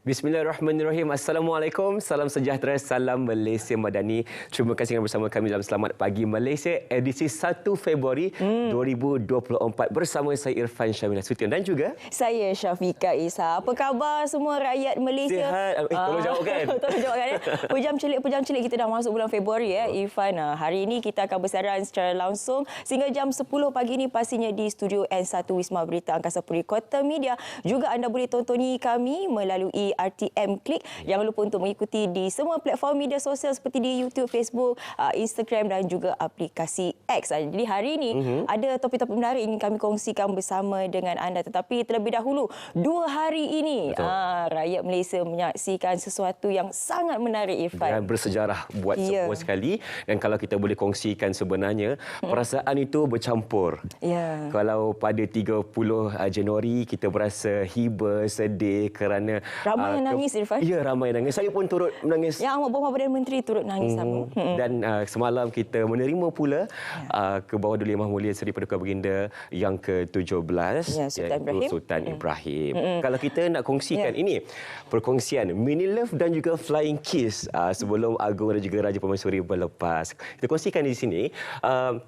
Bismillahirrahmanirrahim. Assalamualaikum, salam sejahtera, salam Malaysia Madani. Terima kasih kerana bersama kami dalam Selamat Pagi Malaysia edisi 1 Februari 2024 bersama saya Irfan Syamil Nasution dan juga saya Syafiqah Isa. Apa khabar semua rakyat Malaysia? Sihat. Tolong jawab kan? Tolong jawab kan. Pejam celik kita dah masuk bulan Februari ya Irfan. Hari ini kita akan bersiaran secara langsung sehingga jam 10 pagi ini pastinya di studio N1 Wisma Berita Angkasa Puri Kota Media. Juga anda boleh tonton kami melalui RTM Klik. Jangan lupa untuk mengikuti di semua platform media sosial seperti di YouTube, Facebook, Instagram dan juga aplikasi X. Jadi hari ini ada topik-topik menarik yang kami kongsikan bersama dengan anda. Tetapi terlebih dahulu, 2 hari ini rakyat Malaysia menyaksikan sesuatu yang sangat menarik Irfan. Dan bersejarah buat semua sekali. Dan kalau kita boleh kongsikan sebenarnya, perasaan itu bercampur. Kalau pada 30 Januari kita berasa hiba, sedih kerana ramai yang nangis Irfan. Ya, ramai yang nangis. Saya pun turut menangis. Yang Amat Berhormat Perdana Menteri turut nangis sama. Dan semalam kita menerima pula ke bawah Duli Yang Maha Mulia Seri Paduka Baginda yang ke-17 iaitu Sultan Ibrahim. Kalau kita nak kongsikan ini perkongsian mini love dan juga flying kiss sebelum Agung dan juga Raja Permaisuri berlepas. Kita kongsikan di sini 30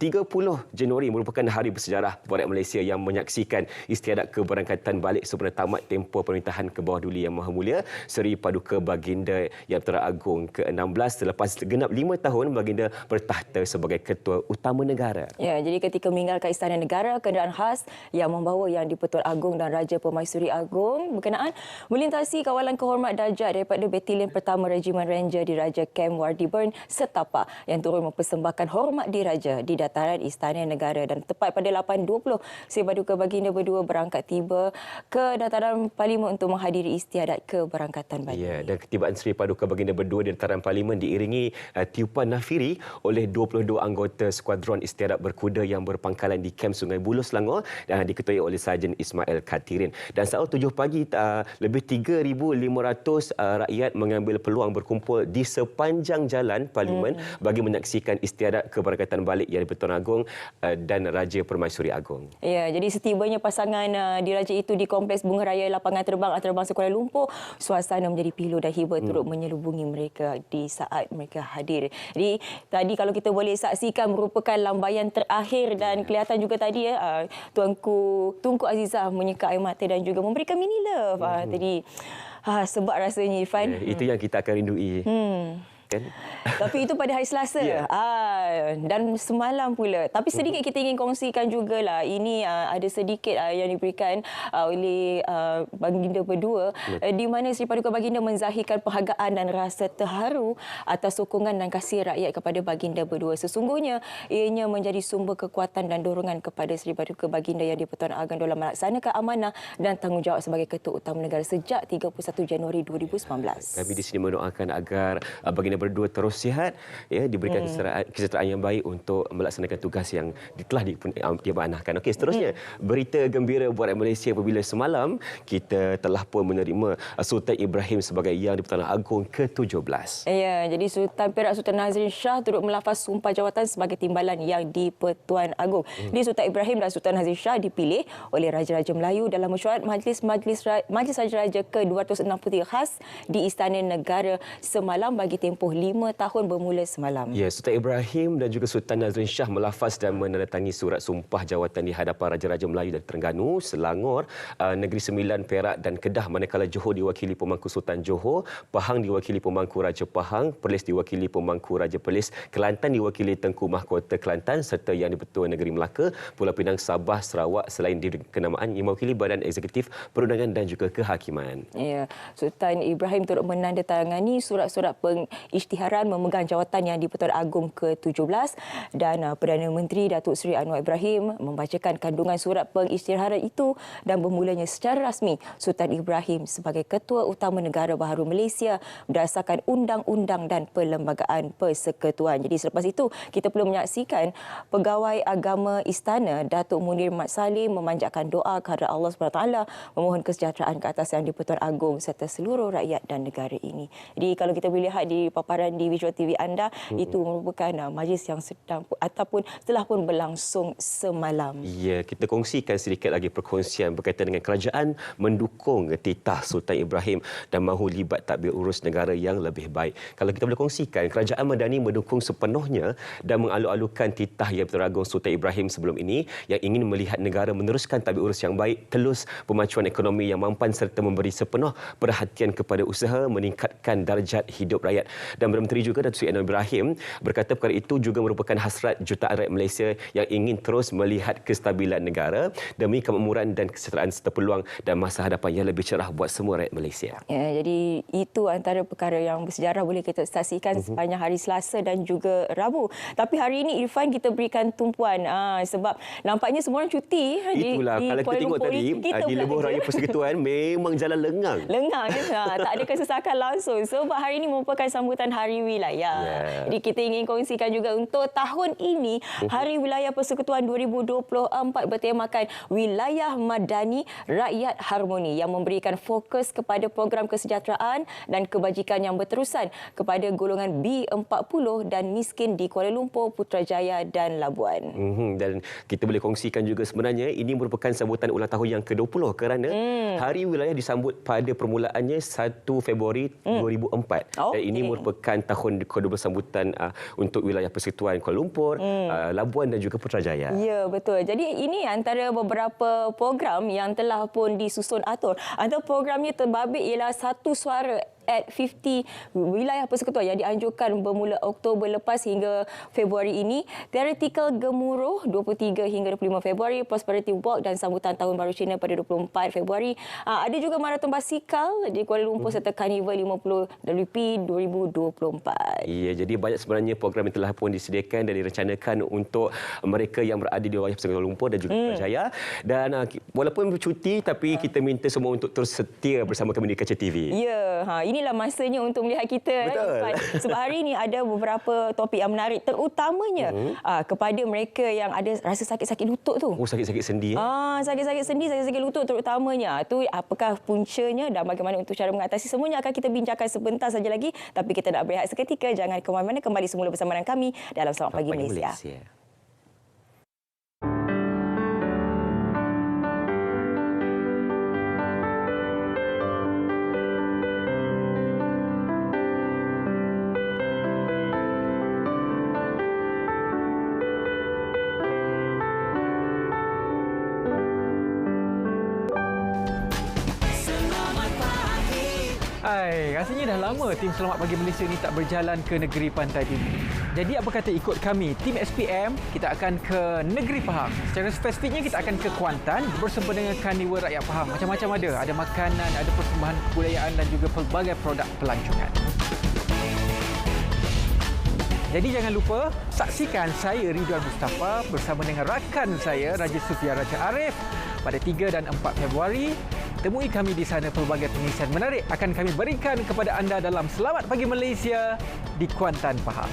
Januari merupakan hari bersejarah buat rakyat Malaysia yang menyaksikan istiadat keberangkatan balik sempena tamat tempoh pemerintahan ke bawah Duli Yang Maha Mulia Seri Paduka Baginda Yang Teragung ke-16 selepas genap 5 tahun baginda bertahta sebagai Ketua Utama Negara. Ya, jadi ketika meninggalkan Istana Negara, kenderaan khas yang membawa Yang di-Pertuan Agong dan Raja Permaisuri Agong berkenaan melintasi kawalan kehormat darjat daripada Batalion Pertama Regimen Ranger Diraja Camp Wardiburn Setapak yang turun mempersembahkan hormat diraja di dataran Istana Negara. Dan tepat pada 8.20 Seri Paduka Baginda berdua berangkat tiba ke dataran Parlimen untuk menghadiri istiadat keberangkatan balik. Ya, dan ketibaan Seri Paduka Baginda berdua di dataran Parlimen diiringi tiupan nafiri oleh 22 anggota skuadron istiadat berkuda yang berpangkalan di Kem Sungai Buloh, Selangor dan diketuai oleh Sarjan Ismail Katirin. Dan saat 7 pagi lebih 3,500 rakyat mengambil peluang berkumpul di sepanjang jalan Parlimen bagi menyaksikan istiadat keberangkatan balik Yang di-Pertuan Agong dan Raja Permaisuri Agong. Ya, jadi setibanya pasangan diraja itu di Kompleks Bunga Raya Lapangan Terbang Antarabangsa Kuala Lumpur, suasana menjadi pilu dan hiba turut menyelubungi mereka di saat mereka hadir. Jadi tadi kalau kita boleh saksikan merupakan lambaian terakhir dan kelihatan juga tadi Tunku Azizah menyeka air mata dan juga memberikan mini love. Tadi sebab rasanya Irfan. Itu yang kita akan rindui. Tapi itu pada hari Selasa. Dan semalam pula. Tapi sedikit kita ingin kongsikan jugalah. Ini ada sedikit yang diberikan oleh Baginda berdua di mana Seri Paduka Baginda menzahirkan penghargaan dan rasa terharu atas sokongan dan kasih rakyat kepada Baginda berdua. Sesungguhnya ianya menjadi sumber kekuatan dan dorongan kepada Seri Paduka Baginda Yang di-Pertuan Agong dalam melaksanakan amanah dan tanggungjawab sebagai Ketua Utama Negara sejak 31 Januari 2019. Kami di sini mendoakan agar Baginda berdua terus sihat, diberikan kesejahteraan yang baik untuk melaksanakan tugas yang telah diamanahkan. Okey, seterusnya berita gembira buat rakyat Malaysia apabila semalam kita telah pun menerima Sultan Ibrahim sebagai Yang di-Pertuan Agong ke-17. Ya, jadi Sultan Perak Sultan Nazrin Shah turut melafaz sumpah jawatan sebagai timbalan Yang di-Pertuan Agong. Jadi Sultan Ibrahim dan Sultan Nazrin Shah dipilih oleh Raja-Raja Melayu dalam mesyuarat Majlis Raja-Raja ke-263 khas di Istana Negara semalam bagi tempoh 5 tahun bermula semalam. Ya, Sultan Ibrahim dan juga Sultan Nazrin Shah melafaz dan menandatangani surat sumpah jawatan di hadapan Raja-Raja Melayu dan Terengganu, Selangor, Negeri Sembilan, Perak dan Kedah, manakala Johor diwakili Pemangku Sultan Johor, Pahang diwakili Pemangku Raja Pahang, Perlis diwakili Pemangku Raja Perlis, Kelantan diwakili Tengku Mahkota Kelantan serta Yang di-Pertuan Negeri Melaka, Pulau Pinang, Sabah, Sarawak selain diberi kenamaan yang mewakili Badan Eksekutif Perundangan dan juga Kehakiman. Ya, Sultan Ibrahim turut menandatangani surat-surat pengisytiharan memegang jawatan Yang di-Pertuan Agong ke-17 dan Perdana Menteri Datuk Seri Anwar Ibrahim membacakan kandungan surat pengisytiharan itu dan bermulanya secara rasmi Sultan Ibrahim sebagai Ketua Utama Negara Baharu Malaysia berdasarkan undang-undang dan perlembagaan persekutuan. Jadi selepas itu kita perlu menyaksikan Pegawai Agama Istana Datuk Munir Mat Salim memanjatkan doa kepada Allah SWT memohon kesejahteraan ke atas Yang di-Pertuan Agong serta seluruh rakyat dan negara ini. Jadi kalau kita boleh lihat di paparan di visual TV anda, itu merupakan majlis yang sedang ataupun telah pun berlangsung semalam. Ya, kita kongsikan sedikit lagi perkongsian berkaitan dengan kerajaan mendukung titah Sultan Ibrahim dan mahu libat tadbir urus negara yang lebih baik. Kalau kita boleh kongsikan, kerajaan Madani mendukung sepenuhnya dan mengalu-alukan titah Yang Berteragung Sultan Ibrahim sebelum ini yang ingin melihat negara meneruskan tadbir urus yang baik, telus pemacuan ekonomi yang mampan serta memberi sepenuh perhatian kepada usaha meningkatkan darjat hidup rakyat. Dan Perdana Menteri juga Datuk Seri Anwar Ibrahim berkata perkara itu juga merupakan hasrat jutaan rakyat Malaysia yang ingin terus melihat kestabilan negara demi kemakmuran dan kesejahteraan serta peluang dan masa hadapan yang lebih cerah buat semua rakyat Malaysia. Ya, jadi itu antara perkara yang bersejarah boleh kita saksikan sepanjang hari Selasa dan juga Rabu. Tapi hari ini Irfan kita berikan tumpuan sebab nampaknya semua orang cuti Itulah di kalau kita tengok tadi di Lebuh Raya Persekutuan memang jalan lengang. Lengang tak ada kesesakan langsung sebab hari ini merupakan sambutan Hari Wilayah. Jadi kita ingin kongsikan juga untuk tahun ini Hari Wilayah Persekutuan 2024 bertemakan Wilayah Madani Rakyat Harmoni yang memberikan fokus kepada program kesejahteraan dan kebajikan yang berterusan kepada golongan B40 dan miskin di Kuala Lumpur, Putrajaya dan Labuan. Dan kita boleh kongsikan juga sebenarnya ini merupakan sambutan ulang tahun yang ke-20 kerana Hari Wilayah disambut pada permulaannya 1 Februari 2004. Dan ini merupakan tahun ke-12 sambutan untuk Wilayah Persekutuan Kuala Lumpur, Labuan dan juga Putrajaya. Ya, betul. Jadi ini antara beberapa program yang telah pun disusun atur. Antara programnya terbabit ialah Satu Suara at 50 Wilayah Persekutuan yang dianjurkan bermula Oktober lepas hingga Februari ini, Theoretical Gemuruh 23 hingga 25 Februari, Prosperity Walk dan sambutan Tahun Baru Cina pada 24 Februari. Ada juga maraton basikal di Kuala Lumpur serta Carnival 50 WP 2024. Ya, jadi banyak sebenarnya program yang telah pun disediakan dan direncanakan untuk mereka yang berada di wilayah Persekutuan Kuala Lumpur dan juga Putrajaya. Dan walaupun bercuti tapi kita minta semua untuk terus setia bersama kami di Kaca TV. Ya, inilah masanya untuk melihat kita. Sebab hari ini ada beberapa topik yang menarik, terutamanya kepada mereka yang ada rasa sakit-sakit lutut tu. Sakit-sakit sendi. Sakit-sakit sendi, sakit-sakit lutut terutamanya. Itu apakah puncanya dan bagaimana untuk cara mengatasi, semuanya akan kita bincangkan sebentar saja lagi. Tapi kita nak berehat seketika, jangan ke mana-mana, kembali semula bersama dengan kami dalam Selamat Pagi Malaysia. Rasanya dah lama tim Selamat Pagi Malaysia ni tak berjalan ke negeri Pantai Timur. Jadi apa kata ikut kami, tim SPM, kita akan ke negeri Pahang. Secara spesifiknya kita akan ke Kuantan bersama dengan Carnival Rakyat Pahang. Macam-macam ada. Ada makanan, ada persembahan kebudayaan dan juga pelbagai produk pelancongan. Jadi jangan lupa saksikan saya Ridwan Mustafa bersama dengan rakan saya Raja Sufia Raja Arif pada 3 dan 4 Februari. Temui kami di sana, pelbagai pengisian menarik akan kami berikan kepada anda dalam Selamat Pagi Malaysia di Kuantan, Pahang.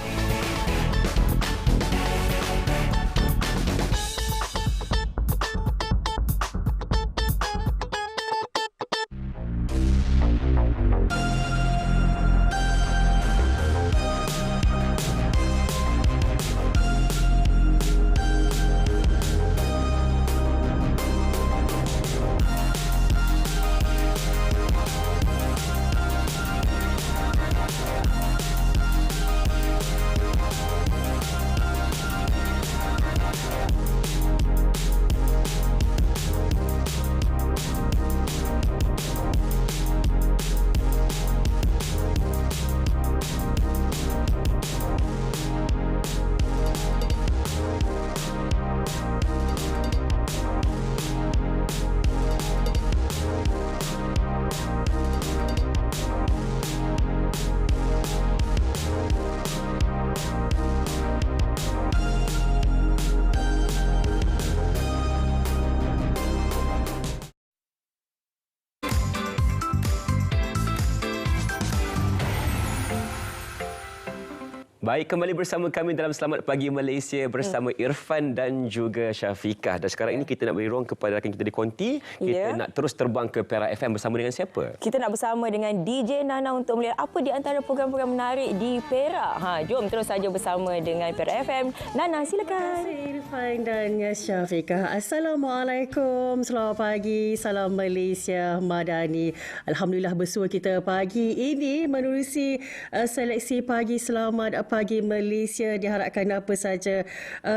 Baik, kembali bersama kami dalam Selamat Pagi Malaysia bersama Irfan dan juga Syafiqah. Dan sekarang ini kita nak beri ruang kepada rakan kita di Konti. Kita nak terus terbang ke Perak FM bersama dengan siapa? Kita nak bersama dengan DJ Nana untuk melihat apa di antara program-program menarik di Perak. Jom terus saja bersama dengan Perak FM. Nana, silakan. Irfan dan Syafiqah. Assalamualaikum. Selamat pagi. Salam Malaysia Madani. Alhamdulillah bersua kita pagi ini menerusi seleksi Pagi Selamat Pagi Malaysia. Diharapkan apa saja,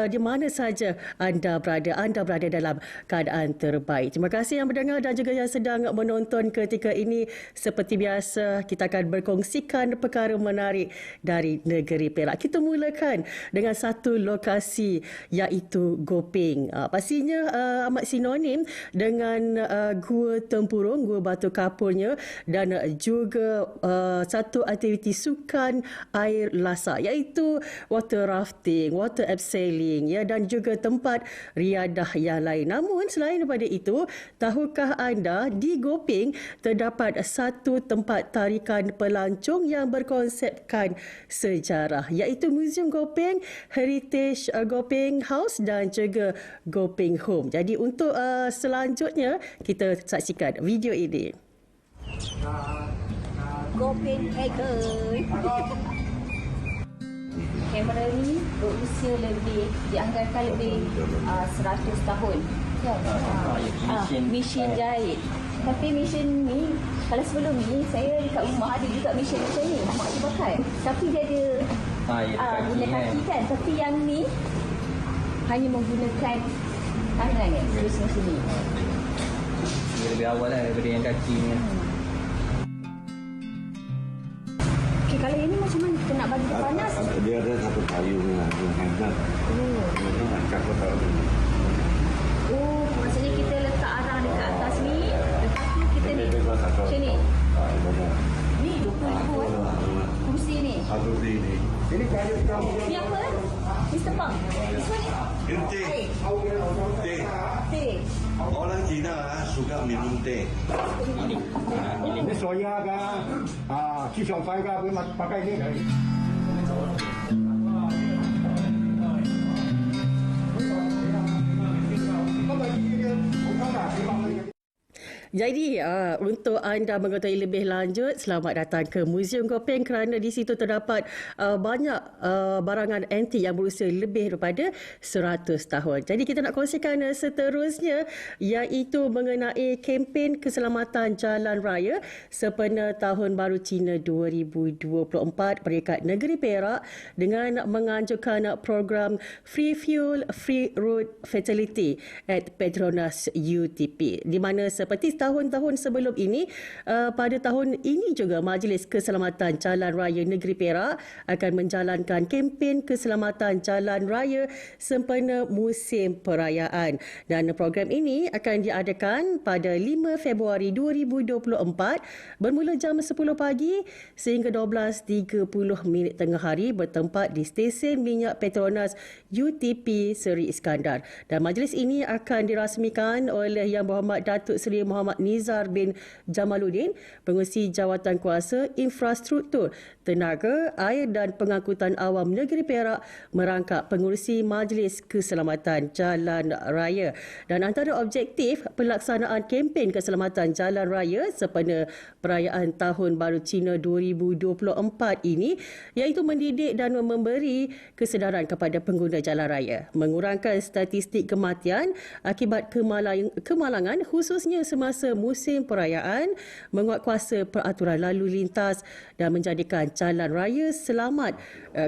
di mana saja anda berada dalam keadaan terbaik. Terima kasih yang mendengar dan juga yang sedang menonton ketika ini. Seperti biasa, kita akan berkongsikan perkara menarik dari negeri Perak. Kita mulakan dengan satu lokasi iaitu Gopeng. Pastinya amat sinonim dengan Gua Tempurung, Gua Batu Kapurnya, dan juga satu aktiviti sukan air lasak iaitu water rafting, water abseiling dan juga tempat riadah yang lain. Namun selain daripada itu, tahukah anda di Gopeng terdapat satu tempat tarikan pelancong yang berkonsepkan sejarah iaitu Museum Gopeng, Heritage Gopeng House dan juga Gopeng Home. Jadi untuk selanjutnya kita saksikan video ini. Gopeng kamera ni berusia lebih, dianggarkan lebih 100 tahun. Mesin jahit. Tapi mesin ni, kalau sebelum ni saya dekat rumah ada juga mesin macam ni, mak saya pakai. Tapi dia ada guna kaki kan. Tapi yang ni hanya menggunakan tangan ni, terus macam ni. Dia lebih awal lah daripada yang kaki ni. Kalau ini macam mana kita nak bagi dia panas? Dia ada satu payung lah, dia handle. Dia angkat kotak dulu. Oh, maksudnya kita letak arang dekat atas ni, lepas tu kita ni, macam ni. Ni RM20 kursi ni. Kursi ni. Ini kayu kamu. Ni apa? Mr. Pang. Ini teh. Teh. Orang Cina suka minum teh. Ini soya kah? Kisong fai kah? Boleh pakai ini. Jadi untuk anda mengetahui lebih lanjut, selamat datang ke Museum Gopeng kerana di situ terdapat banyak barangan antik yang berusia lebih daripada 100 tahun. Jadi kita nak kongsikan seterusnya iaitu mengenai kempen keselamatan jalan raya sempena Tahun Baru Cina 2024 Peringkat Negeri Perak dengan menganjurkan program Free Fuel, Free Road Fatality at Petronas UTP, di mana seperti tahun-tahun sebelum ini, pada tahun ini juga Majlis Keselamatan Jalan Raya Negeri Perak akan menjalankan kempen keselamatan jalan raya sempena musim perayaan. Dan program ini akan diadakan pada 5 Februari 2024 bermula jam 10 pagi sehingga 12.30 tengah hari bertempat di stesen minyak Petronas UTP Seri Iskandar. Dan majlis ini akan dirasmikan oleh Yang Berhormat Datuk Seri Muhammad Nizar bin Jamaluddin, Pengerusi Jawatan Kuasa Infrastruktur, Tenaga, Air dan Pengangkutan Awam Negeri Perak merangkap pengurusi Majlis Keselamatan Jalan Raya. Dan antara objektif pelaksanaan kempen keselamatan jalan raya sempena perayaan Tahun Baru Cina 2024 ini iaitu mendidik dan memberi kesedaran kepada pengguna jalan raya, mengurangkan statistik kematian akibat kemalangan khususnya semasa musim perayaan, menguatkuasa peraturan lalu lintas dan menjadikan jalan raya selamat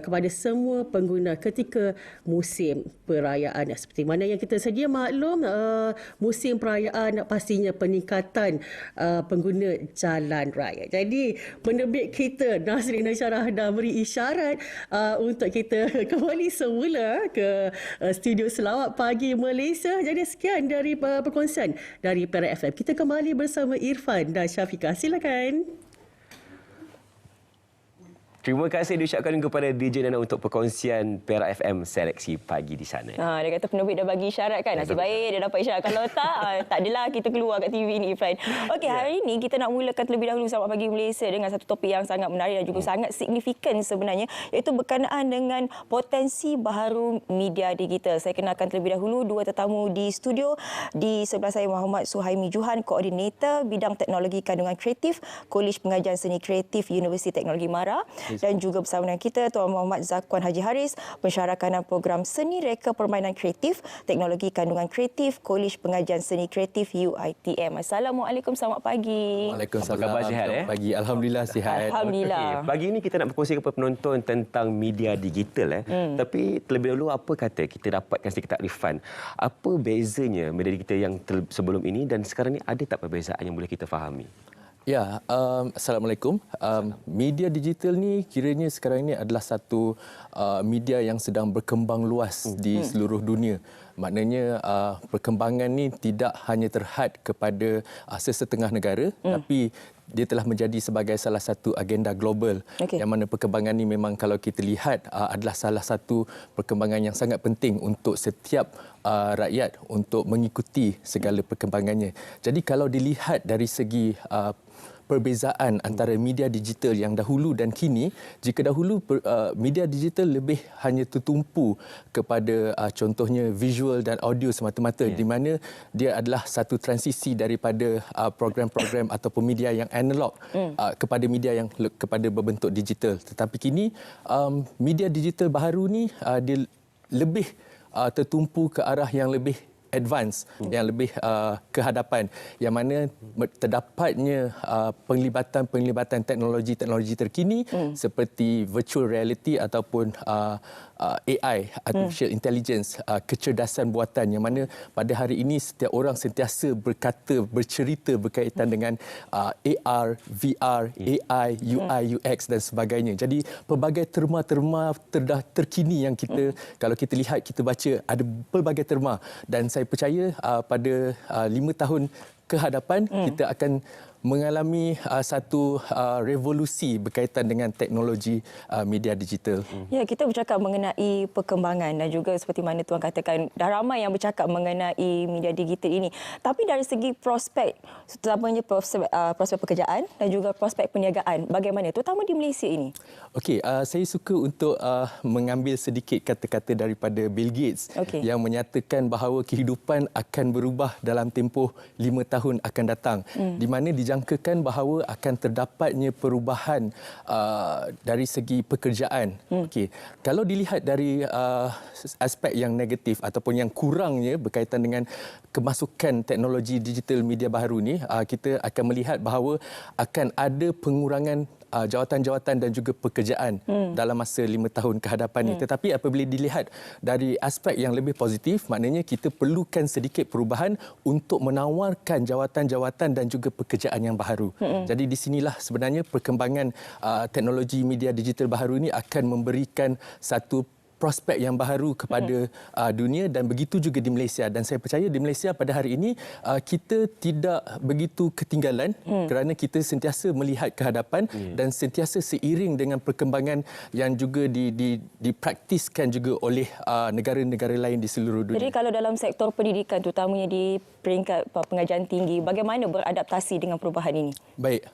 kepada semua pengguna ketika musim perayaan. Seperti mana yang kita sedia maklum, musim perayaan pastinya peningkatan pengguna jalan raya. Jadi penerbit kita Nazrin Syarah dah beri isyarat untuk kita kembali semula ke studio Selawat Pagi Malaysia. Jadi sekian dari perkongsian dari Perak FM. Kita kembali bersama Irfan dan Syafiqah. Silakan. Terima kasih diucapkan kepada DJ Nana untuk perkongsian Perak FM seleksi pagi di sana. Dia kata penerbit dah bagi isyarat kan. Nasib baik dia dapat isyarat. Kalau tak adalah kita keluar kat TV ni, Ifan. Okey, hari ini kita nak mulakan terlebih dahulu Selamat Pagi Malaysia dengan satu topik yang sangat menarik dan juga sangat signifikan sebenarnya, iaitu berkenaan dengan potensi baharu media digital. Saya kenalkan terlebih dahulu dua tetamu di studio. Di sebelah saya Muhammad Suhaimi Juhan, Koordinator Bidang Teknologi Kandungan Kreatif, Kolej Pengajian Seni Kreatif Universiti Teknologi Mara. Dan juga bersama dengan kita Tuan Muhammad Zakwan Haji Haris, Pensyarah Kanan Program Seni Reka Permainan Kreatif, Teknologi Kandungan Kreatif, Kolej Pengajian Seni Kreatif UiTM. Assalamualaikum, selamat pagi. Waalaikumsalam. Apa khabar, sihat? Selamat pagi. Alhamdulillah sihat. Alhamdulillah. Okay. Pagi ini kita nak berkongsi kepada penonton tentang media digital. Tapi terlebih dahulu, apa kata kita dapatkan sedikit takrifan. Apa bezanya media digital yang sebelum ini dan sekarang ni, ada tak perbezaan yang boleh kita fahami? Ya, Assalamualaikum. Media digital ni kiranya sekarang ini adalah satu media yang sedang berkembang luas di seluruh dunia. Maknanya perkembangan ni tidak hanya terhad kepada sesetengah negara, tapi dia telah menjadi sebagai salah satu agenda global. Yang mana perkembangan ni memang kalau kita lihat adalah salah satu perkembangan yang sangat penting untuk setiap rakyat untuk mengikuti segala perkembangannya. Jadi kalau dilihat dari segi perbezaan antara media digital yang dahulu dan kini, jika dahulu media digital lebih hanya tertumpu kepada contohnya visual dan audio semata-mata, di mana dia adalah satu transisi daripada program-program ataupun media yang analog kepada media yang kepada berbentuk digital. Tetapi kini media digital baharu ni dia lebih tertumpu ke arah yang lebih advance, yang lebih ke hadapan, yang mana terdapatnya penglibatan teknologi terkini seperti virtual reality ataupun AI, artificial intelligence, kecerdasan buatan, yang mana pada hari ini setiap orang sentiasa bercerita berkaitan dengan AR, VR, AI, UI, UX dan sebagainya. Jadi pelbagai terma-terma terkini yang kita, kalau kita lihat, kita baca, ada pelbagai terma, dan saya percaya pada 5 tahun ke hadapan kita akan mengalami satu revolusi berkaitan dengan teknologi media digital. Ya, kita bercakap mengenai perkembangan dan juga seperti mana Tuan katakan, dah ramai yang bercakap mengenai media digital ini. Tapi dari segi prospek, terutamanya prospek pekerjaan dan juga prospek perniagaan, bagaimana, terutama di Malaysia ini? Okey, saya suka untuk mengambil sedikit kata-kata daripada Bill Gates yang menyatakan bahawa kehidupan akan berubah dalam tempoh 5 tahun akan datang, di mana dijangkakan bahawa akan terdapatnya perubahan dari segi pekerjaan. Okey, kalau dilihat dari aspek yang negatif ataupun yang kurangnya berkaitan dengan kemasukan teknologi digital media baharu ni, kita akan melihat bahawa akan ada pengurangan jawatan-jawatan dan juga pekerjaan dalam masa 5 tahun ke hadapan ini. Tetapi apabila dilihat dari aspek yang lebih positif, maknanya kita perlukan sedikit perubahan untuk menawarkan jawatan-jawatan dan juga pekerjaan yang baharu. Jadi di sinilah sebenarnya perkembangan teknologi media digital baharu ini akan memberikan satu prospek yang baharu kepada dunia, dan begitu juga di Malaysia. Dan saya percaya di Malaysia pada hari ini kita tidak begitu ketinggalan kerana kita sentiasa melihat ke hadapan dan sentiasa seiring dengan perkembangan yang juga dipraktiskan juga oleh negara-negara lain di seluruh dunia. Jadi kalau dalam sektor pendidikan, terutamanya di peringkat pengajian tinggi, bagaimana beradaptasi dengan perubahan ini? Baik,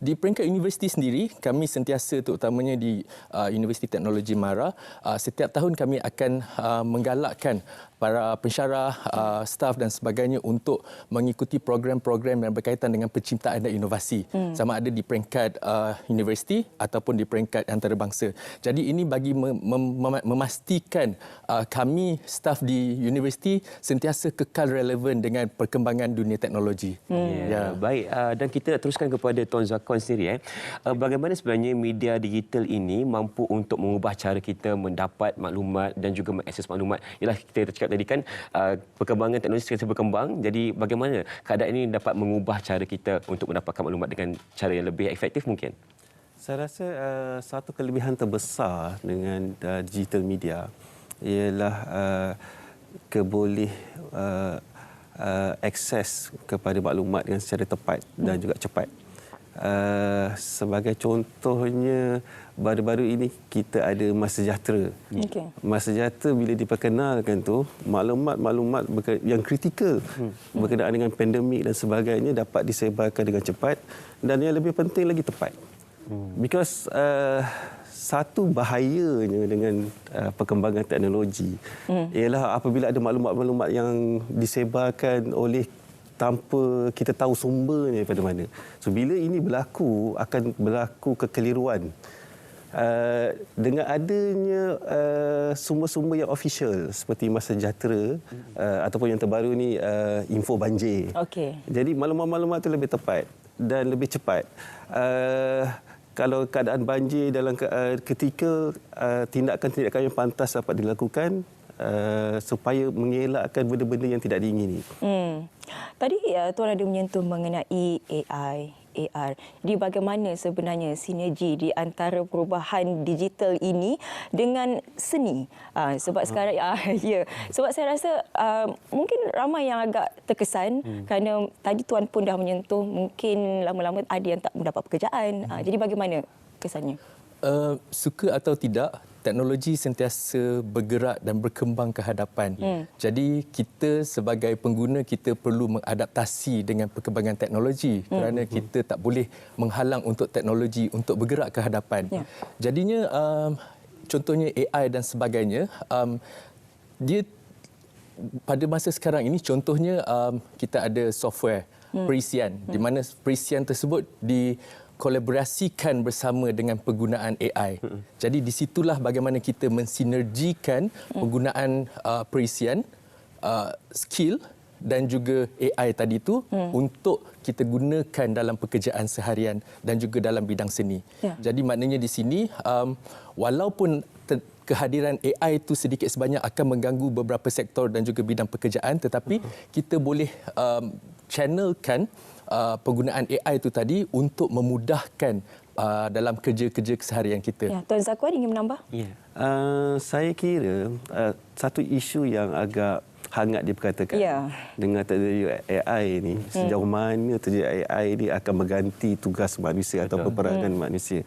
di peringkat universiti sendiri, kami sentiasa, terutamanya di Universiti Teknologi Mara, setiap tahun kami akan menggalakkan para pensyarah, staf dan sebagainya untuk mengikuti program-program yang berkaitan dengan penciptaan dan inovasi, sama ada di peringkat universiti ataupun di peringkat antarabangsa. Jadi ini bagi memastikan kami staf di universiti sentiasa kekal relevan dengan perkembangan dunia teknologi. Ya, baik, dan kita nak teruskan kepada Tuan Zakwan sendiri. Bagaimana sebenarnya media digital ini mampu untuk mengubah cara kita mendapat maklumat dan juga mengakses maklumat? Yalah, kita cakap tadi kan perkembangan teknologi sentiasa berkembang. Jadi bagaimana keadaan ini dapat mengubah cara kita untuk mendapatkan maklumat dengan cara yang lebih efektif mungkin? Saya rasa satu kelebihan terbesar dengan digital media ialah akses kepada maklumat dengan secara tepat dan juga cepat. Sebagai contohnya, baru-baru ini kita ada Mas Sejahtera. Mas Sejahtera bila diperkenalkan tu, maklumat-maklumat yang kritikal berkenaan dengan pandemik dan sebagainya dapat disebarkan dengan cepat dan yang lebih penting lagi tepat. Because satu bahayanya dengan perkembangan teknologi ialah apabila ada maklumat-maklumat yang disebarkan oleh tanpa kita tahu sumbernya daripada mana. So bila ini berlaku, akan berlaku kekeliruan. Dengan adanya sumber-sumber yang official seperti Mas Sejahtera ataupun yang terbaru ni info banjir. Jadi maklumat-maklumat itu lebih tepat dan lebih cepat. Kalau keadaan banjir dalam ketika tindakan-tindakan yang pantas dapat dilakukan supaya mengelakkan benda-benda yang tidak diingini. Tadi Tuan ada menyentuh mengenai AI, AR. Jadi bagaimana sebenarnya sinergi di antara perubahan digital ini dengan seni? Sebab sekarang sebab saya rasa mungkin ramai yang agak terkesan kerana tadi Tuan pun dah menyentuh mungkin lama-lama ada yang tak mendapat pekerjaan. Jadi bagaimana kesannya? Suka atau tidak, teknologi sentiasa bergerak dan berkembang ke hadapan. Jadi kita sebagai pengguna, kita perlu mengadaptasi dengan perkembangan teknologi kerana kita tak boleh menghalang untuk teknologi untuk bergerak ke hadapan. Jadinya contohnya AI dan sebagainya, dia pada masa sekarang ini contohnya kita ada software perisian di mana perisian tersebut kolaborasikan bersama dengan penggunaan AI. Jadi di situlah bagaimana kita mensinergikan penggunaan perisian, skill dan juga AI tadi itu untuk kita gunakan dalam pekerjaan seharian dan juga dalam bidang seni. Jadi maknanya di sini walaupun kehadiran AI itu sedikit sebanyak akan mengganggu beberapa sektor dan juga bidang pekerjaan, tetapi kita boleh channelkan penggunaan AI itu tadi untuk memudahkan dalam kerja-kerja keseharian kita. Tuan Zakwan ingin menambah? Saya kira satu isu yang agak hangat diperkatakan dengan teknologi AI ini, sejauh mana teknologi AI ini akan mengganti tugas manusia atau peranan manusia.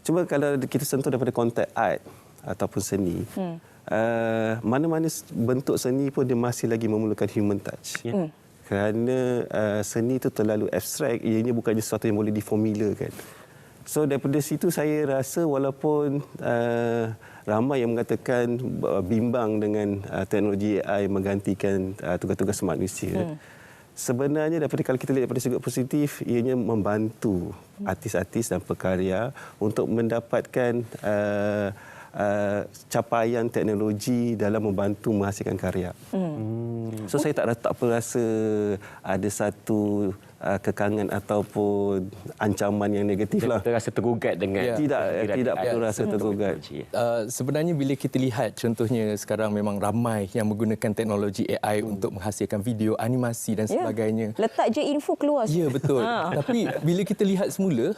Cuma kalau kita sentuh daripada konteks art ataupun seni, mana-mana bentuk seni pun dia masih lagi memerlukan human touch. Kerana seni itu terlalu abstrak, ianya bukannya sesuatu yang boleh diformulakan. So daripada situ saya rasa walaupun ramai yang mengatakan bimbang dengan teknologi AI menggantikan tugas-tugas manusia, sebenarnya kalau kita lihat daripada segi positif, ianya membantu artis-artis dan pekarya untuk mendapatkan capaian teknologi dalam membantu menghasilkan karya. So saya tak rasa ada satu kekangan ataupun ancaman yang negatif lah. Kita rasa tergugat dengan tidak perlu rasa tergugat. Sebenarnya bila kita lihat contohnya sekarang memang ramai yang menggunakan teknologi AI untuk menghasilkan video, animasi dan sebagainya. Letak je info keluar. Ya, betul. Tapi bila kita lihat semula,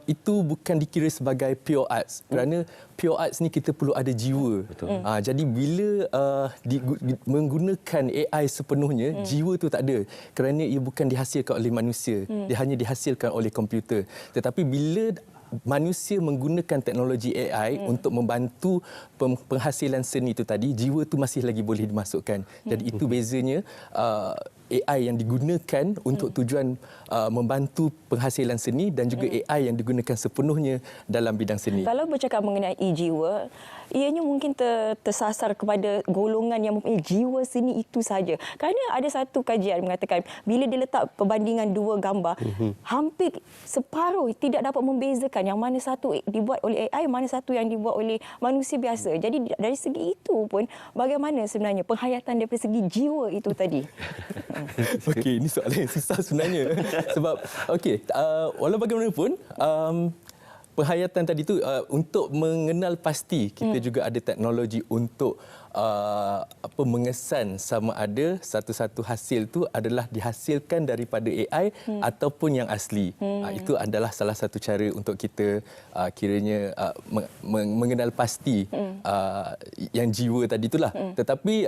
itu bukan dikira sebagai pure arts. Kerana pure arts ni kita perlu ada jiwa. Jadi bila menggunakan AI sepenuhnya, jiwa tu tak ada. Kerana ia bukan dihasilkan oleh manusia. Dia hanya dihasilkan oleh komputer. Tetapi bila manusia menggunakan teknologi AI untuk membantu penghasilan seni itu tadi, jiwa tu masih lagi boleh dimasukkan. Jadi itu bezanya AI yang digunakan untuk tujuan membantu penghasilan seni dan juga AI yang digunakan sepenuhnya dalam bidang seni. Kalau bercakap mengenai jiwa, ianya mungkin tersasar kepada golongan yang mempunyai jiwa seni itu saja. Kerana ada satu kajian mengatakan bila dia letak perbandingan dua gambar, hampir separuh tidak dapat membezakan yang mana satu dibuat oleh AI, mana satu yang dibuat oleh manusia biasa. Jadi dari segi itu pun bagaimana sebenarnya penghayatan daripada segi jiwa itu tadi? Okey, ini soalan yang susah sebenarnya. Sebab walau bagaimanapun penghayatan tadi tu untuk mengenal pasti kita juga ada teknologi untuk mengesan sama ada satu-satu hasil tu adalah dihasilkan daripada AI ataupun yang asli. Itu adalah salah satu cara untuk kita kiranya mengenal pasti yang jiwa tadi itulah. Tetapi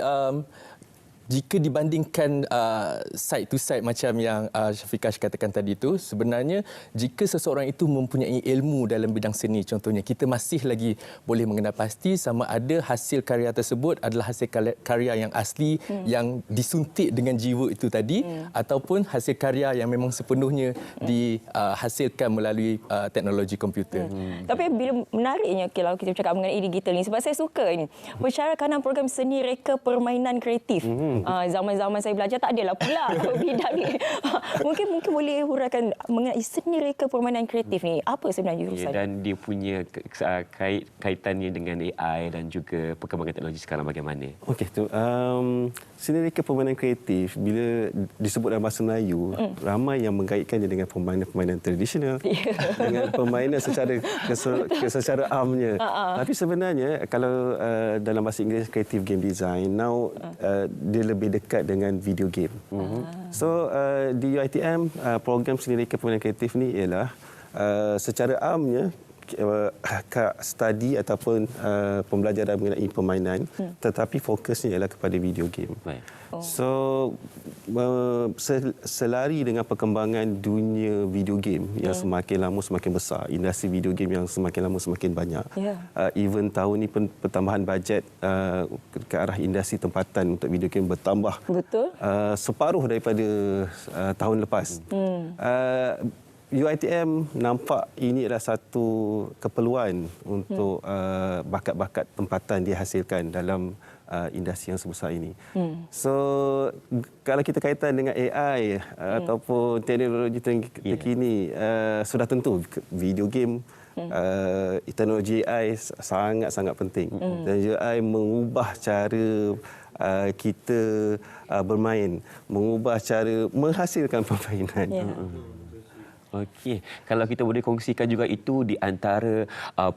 jika dibandingkan side to side macam yang Syafiqah katakan tadi itu, sebenarnya jika seseorang itu mempunyai ilmu dalam bidang seni, contohnya kita masih lagi boleh mengenal pasti sama ada hasil karya tersebut adalah hasil karya yang asli, yang disuntik dengan jiwa itu tadi, ataupun hasil karya yang memang sepenuhnya dihasilkan melalui teknologi komputer. Tapi bila menariknya kalau kita bercakap mengenai digital ni, sebab saya suka ini pensyarakanan program seni reka permainan kreatif. Zaman-zaman saya belajar tak adalah pula bidang ni. Mungkin boleh huraikan mengenai seni reka permainan kreatif ni. Apa sebenarnya jurusan? Dan dia punya kaitannya dengan AI dan juga perkembangan teknologi sekarang bagaimana? Okey, seni reka permainan kreatif bila disebut dalam bahasa Melayu, ramai yang mengkaitkannya dengan permainan tradisional, dengan permainan secara amnya. Tapi sebenarnya kalau dalam bahasa Inggeris creative game design, now dia lebih dekat dengan video game. So di UiTM program seni reka permainan kreatif ni ialah secara amnya study ataupun pembelajaran mengenai permainan, tetapi fokusnya ialah kepada video game. So selari dengan perkembangan dunia video game yang semakin lama semakin besar, industri video game yang semakin lama semakin banyak. Even tahun ini pun pertambahan bajet ke arah industri tempatan untuk video game bertambah. Betul. Separuh daripada tahun lepas. UiTM nampak ini adalah satu keperluan untuk bakat-bakat tempatan dihasilkan dalam industri yang sebesar ini. So kalau kita kaitan dengan AI ataupun teknologi terkini, sudah tentu video game, teknologi AI sangat-sangat penting. Dan AI mengubah cara kita bermain, mengubah cara menghasilkan permainan. Okey, kalau kita boleh kongsikan juga itu di antara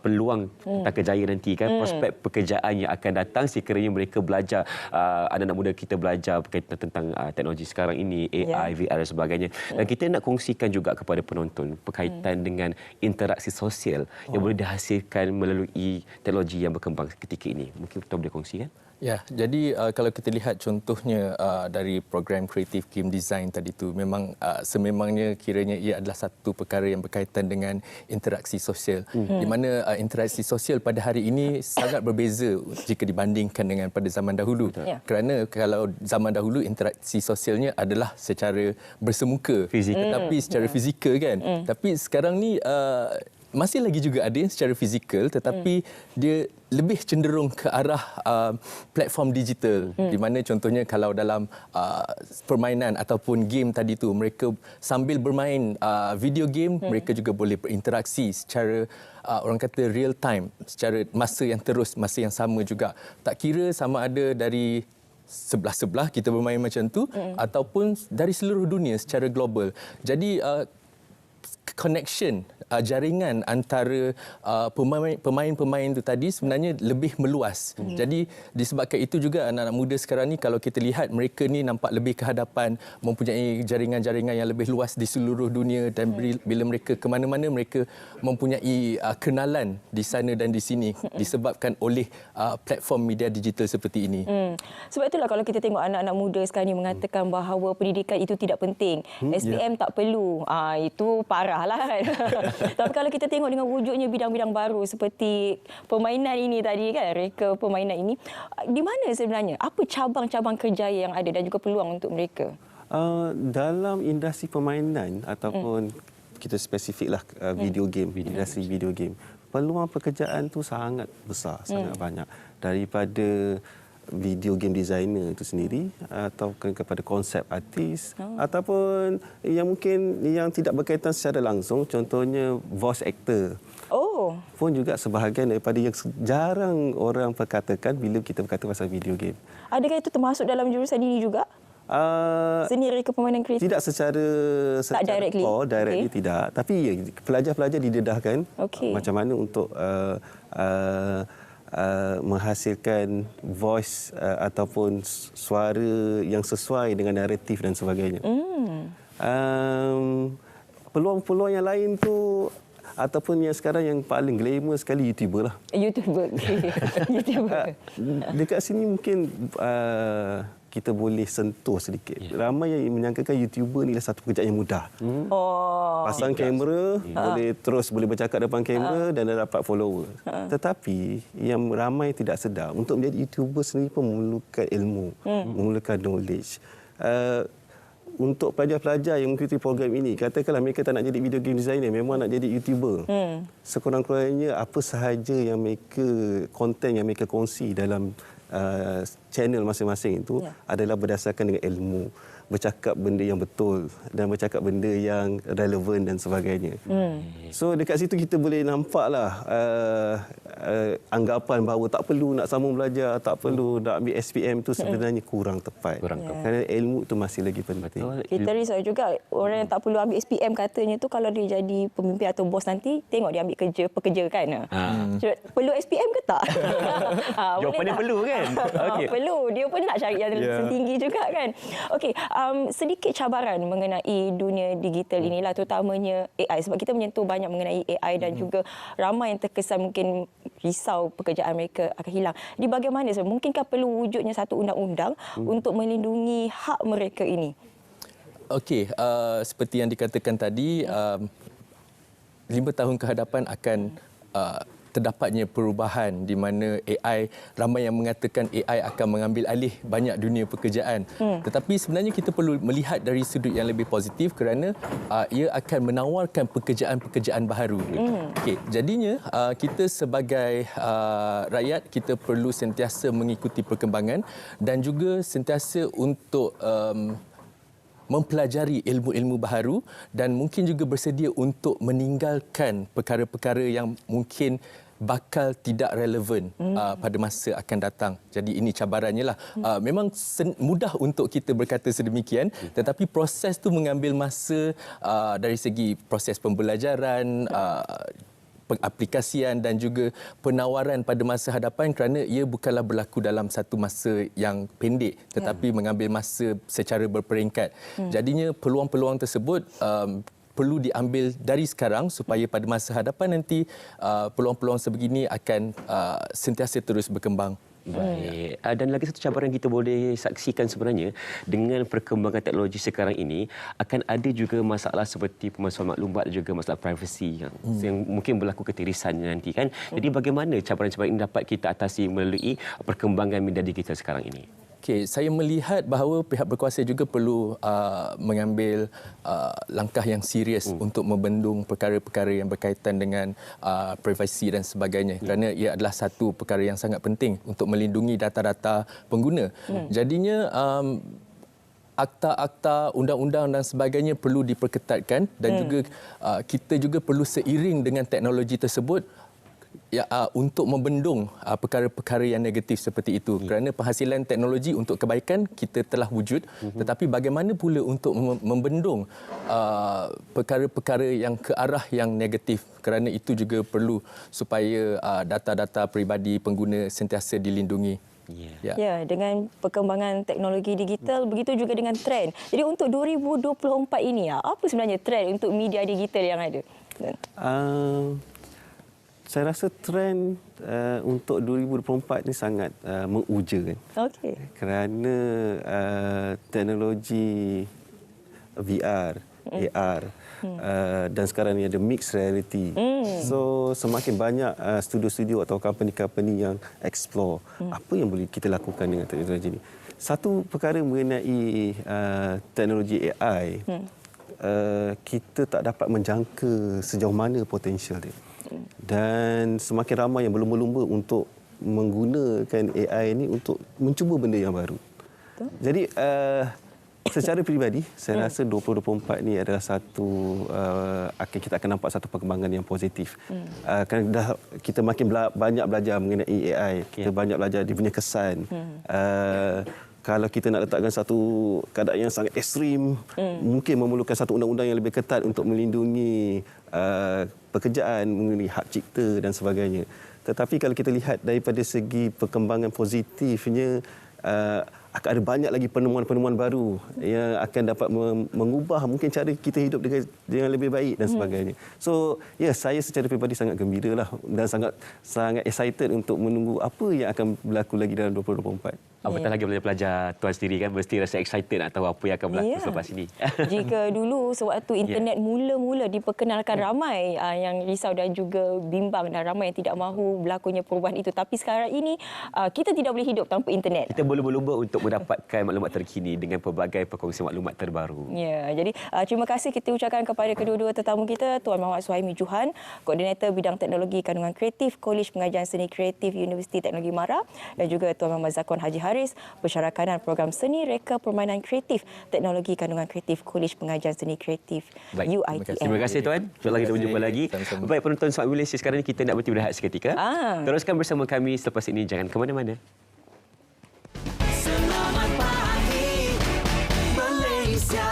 peluang tentang kejayaan nanti kan, prospek pekerjaan yang akan datang sekiranya mereka belajar, anak-anak muda kita belajar berkaitan tentang teknologi sekarang ini, AI, VR dan sebagainya. Dan kita nak kongsikan juga kepada penonton berkaitan dengan interaksi sosial yang boleh dihasilkan melalui teknologi yang berkembang ketika ini. Mungkin kita boleh kongsikan? Ya, jadi kalau kita lihat contohnya dari program Creative Game Design tadi tu, memang sememangnya kiranya ia adalah satu perkara yang berkaitan dengan interaksi sosial. Di mana interaksi sosial pada hari ini sangat berbeza jika dibandingkan dengan pada zaman dahulu. Kerana kalau zaman dahulu interaksi sosialnya adalah secara bersemuka, tetapi secara fizikal kan. Tapi sekarang ni masih lagi juga ada yang secara fizikal, tetapi dia lebih cenderung ke arah platform digital, di mana contohnya kalau dalam permainan ataupun game tadi tu, mereka sambil bermain video game, mereka juga boleh berinteraksi secara orang kata real time, secara masa yang terus, masa yang sama juga. Tak kira sama ada dari sebelah-sebelah kita bermain macam tu ataupun dari seluruh dunia secara global. Jadi connection, jaringan antara pemain-pemain itu tadi sebenarnya lebih meluas. Jadi disebabkan itu juga anak-anak muda sekarang ni, kalau kita lihat mereka ni nampak lebih ke hadapan, mempunyai jaringan-jaringan yang lebih luas di seluruh dunia, dan bila mereka ke mana-mana mereka mempunyai kenalan di sana dan di sini disebabkan oleh platform media digital seperti ini. Sebab itulah kalau kita tengok anak-anak muda sekarang ni mengatakan bahawa pendidikan itu tidak penting. SPM tak perlu. Itu parahlah kan. Tapi kalau kita tengok dengan wujudnya bidang-bidang baru seperti permainan ini tadi kan, reka permainan ini, di mana sebenarnya? Apa cabang-cabang kerjaya yang ada dan juga peluang untuk mereka? Dalam industri permainan ataupun kita spesifiklah video game, industri video game, peluang pekerjaan tu sangat besar, sangat banyak. Daripada video game designer itu sendiri, atau kepada konsep artis, ataupun yang mungkin yang tidak berkaitan secara langsung, contohnya voice actor. Pun juga sebahagian daripada yang jarang orang perkatakan bila kita berkata pasal video game. Adakah itu termasuk dalam jurusan ini juga? Seni reka permainan kreatif? Tidak secara directly tidak. Tapi pelajar-pelajar didedahkan macam mana untuk menghasilkan voice ataupun suara yang sesuai dengan naratif dan sebagainya. Peluang-peluang yang lain tu ataupun yang sekarang yang paling glamour sekali, YouTuber lah. YouTuber. Dekat sini mungkin kita boleh sentuh sedikit. Ramai yang menyangkakan YouTuber ni adalah satu pekerjaan yang mudah. Pasang kamera, boleh bercakap depan kamera dan dah dapat follower. Tetapi yang ramai tidak sedar, untuk menjadi YouTuber sendiri pun memerlukan ilmu, memerlukan knowledge. Untuk pelajar-pelajar yang mengikuti program ini, katakanlah mereka tak nak jadi video game designer, memang nak jadi YouTuber. Sekurang-kurangnya apa sahaja yang konten yang mereka kongsi dalam channel masing-masing itu adalah berdasarkan dengan ilmu, bercakap benda yang betul dan bercakap benda yang relevan dan sebagainya. So dekat situ kita boleh nampaklah anggapan bahawa tak perlu nak sambung belajar, tak perlu nak ambil SPM tu sebenarnya kurang tepat. Kerana ilmu itu masih lagi penting. Kita risau juga orang yang tak perlu ambil SPM katanya tu kalau dia jadi pemimpin atau bos nanti tengok dia ambil pekerja kan. Perlu SPM ke tak? Jawapannya perlu kan? Perlu. Dia pun nak cari yang tinggi juga kan. Okey, sedikit cabaran mengenai dunia digital inilah terutamanya AI sebab kita menyentuh banyak mengenai AI dan juga ramai yang terkesan mungkin risau pekerjaan mereka akan hilang. Jadi bagaimana mungkinkah perlu wujudnya satu undang-undang untuk melindungi hak mereka ini? Okey, seperti yang dikatakan tadi, 5 tahun ke hadapan akan terdapatnya perubahan di mana AI, ramai yang mengatakan AI akan mengambil alih banyak dunia pekerjaan. Tetapi sebenarnya kita perlu melihat dari sudut yang lebih positif kerana ia akan menawarkan pekerjaan-pekerjaan baru. Okey, jadinya kita sebagai rakyat kita perlu sentiasa mengikuti perkembangan dan juga sentiasa untuk mempelajari ilmu-ilmu baharu dan mungkin juga bersedia untuk meninggalkan perkara-perkara yang mungkin bakal tidak relevan pada masa akan datang. Jadi ini cabarannya lah. Memang mudah untuk kita berkata sedemikian, tetapi proses tu mengambil masa dari segi proses pembelajaran, pengaplikasian dan juga penawaran pada masa hadapan kerana ia bukanlah berlaku dalam satu masa yang pendek tetapi mengambil masa secara berperingkat. Jadinya peluang-peluang tersebut perlu diambil dari sekarang supaya pada masa hadapan nanti peluang-peluang sebegini akan sentiasa terus berkembang. Baik. Dan lagi satu cabaran kita boleh saksikan sebenarnya dengan perkembangan teknologi sekarang ini akan ada juga masalah seperti pemalsuan maklumat dan juga masalah privasi yang mungkin berlaku ketirisannya nanti kan. Jadi bagaimana cabaran-cabaran ini dapat kita atasi melalui perkembangan media digital sekarang ini? Okey, saya melihat bahawa pihak berkuasa juga perlu mengambil langkah yang serius untuk membendung perkara-perkara yang berkaitan dengan privasi dan sebagainya kerana ia adalah satu perkara yang sangat penting untuk melindungi data-data pengguna. Jadinya akta-akta, undang-undang dan sebagainya perlu diperketatkan dan juga kita juga perlu seiring dengan teknologi tersebut untuk membendung perkara-perkara yang negatif seperti itu. Kerana penghasilan teknologi untuk kebaikan kita telah wujud, tetapi bagaimana pula untuk membendung perkara-perkara yang ke arah yang negatif. Kerana itu juga perlu supaya data-data peribadi pengguna sentiasa dilindungi. Ya, dengan perkembangan teknologi digital, begitu juga dengan trend. Jadi untuk 2024 ini, apa sebenarnya trend untuk media digital yang ada? Saya rasa trend untuk 2024 ini sangat menguja kan. Kerana teknologi VR, AR dan sekarang ni ada mixed reality. So semakin banyak studio-studio atau company-company yang explore apa yang boleh kita lakukan dengan teknologi ini. Satu perkara mengenai teknologi AI, kita tak dapat menjangka sejauh mana potensial dia. Dan semakin ramai yang berlumba-lumba untuk menggunakan AI ini untuk mencuba benda yang baru. Jadi secara peribadi saya rasa 2024 ni adalah satu kita akan nampak satu perkembangan yang positif. Kerana kita makin banyak belajar mengenai AI, kita banyak belajar dia punya kesan. Kalau kita nak letakkan satu keadaan yang sangat ekstrim, mungkin memerlukan satu undang-undang yang lebih ketat untuk melindungi pekerjaan, mengenai hak cipta dan sebagainya. Tetapi kalau kita lihat daripada segi perkembangan positifnya, akan ada banyak lagi penemuan-penemuan baru yang akan dapat mengubah mungkin cara kita hidup dengan lebih baik dan sebagainya. So, saya secara peribadi sangat gembira lah dan sangat excited untuk menunggu apa yang akan berlaku lagi dalam 2024. Apatah lagi pelajar Tuan sendiri kan mesti rasa excited nak tahu apa yang akan berlaku selepas ini. Jika dulu sewaktu internet mula-mula diperkenalkan, ramai yang risau dan juga bimbang dan ramai yang tidak mahu berlakunya perubahan itu. Tapi sekarang ini kita tidak boleh hidup tanpa internet. Kita berlumba-lumba untuk mendapatkan maklumat terkini dengan pelbagai perkongsian maklumat terbaru. Ya, jadi terima kasih kita ucapkan kepada kedua-dua tetamu kita, Tuan Muhammad Suhaimi Johan, Koordinator Bidang Teknologi Kandungan Kreatif Kolej Pengajian Seni Kreatif Universiti Teknologi Mara, dan juga Tuan Muhammad Zakwan Haji Haris, Pensyarakanan Program Seni Reka Permainan Kreatif Teknologi Kandungan Kreatif Kolej Pengajian Seni Kreatif UiTM. Terima kasih Tuan. InsyaAllah kita berjumpa lagi. Baik penonton Smart Malaysia, sekarang ini kita nak berhenti berehat seketika. Teruskan bersama kami selepas ini. Jangan ke mana-mana. Selamat pagi Malaysia.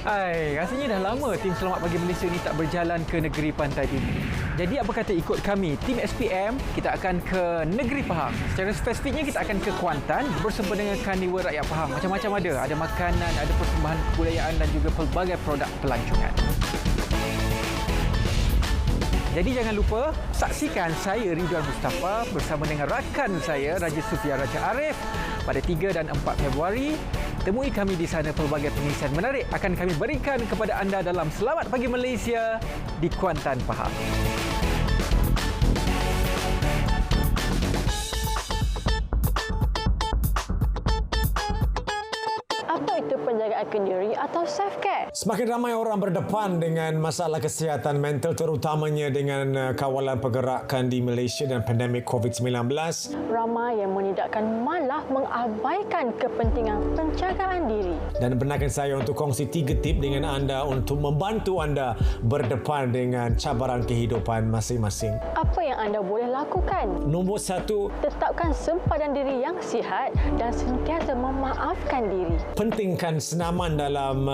Hai, rasanya dah lama tim Selamat Pagi Malaysia ni tak berjalan ke negeri Pantai Timur. Jadi apa kata ikut kami, tim SPM, kita akan ke negeri Pahang. Secara spesifiknya kita akan ke Kuantan bersama dengan Karnival Rakyat Pahang. Macam-macam ada. Ada makanan, ada persembahan kebudayaan dan juga pelbagai produk pelancongan. Jadi jangan lupa saksikan saya Ridwan Mustafa bersama dengan rakan saya Raja Sufia Raja Arif pada 3 dan 4 Februari. Temui kami di sana, pelbagai pengisian menarik akan kami berikan kepada anda dalam Selamat Pagi Malaysia di Kuantan, Pahang. Apa itu penjagaan kendiri atau self-care? Semakin ramai orang berdepan dengan masalah kesihatan mental, terutamanya dengan kawalan pergerakan di Malaysia dan pandemik COVID-19. Ramai yang menidakkan malah mengabaikan kepentingan penjagaan diri. Dan benarkan saya untuk kongsi 3 tip dengan anda untuk membantu anda berdepan dengan cabaran kehidupan masing-masing. Apa yang anda boleh lakukan? Nombor 1, tetapkan sempadan diri yang sihat dan sentiasa memaafkan diri. Pentingkan senaman dalam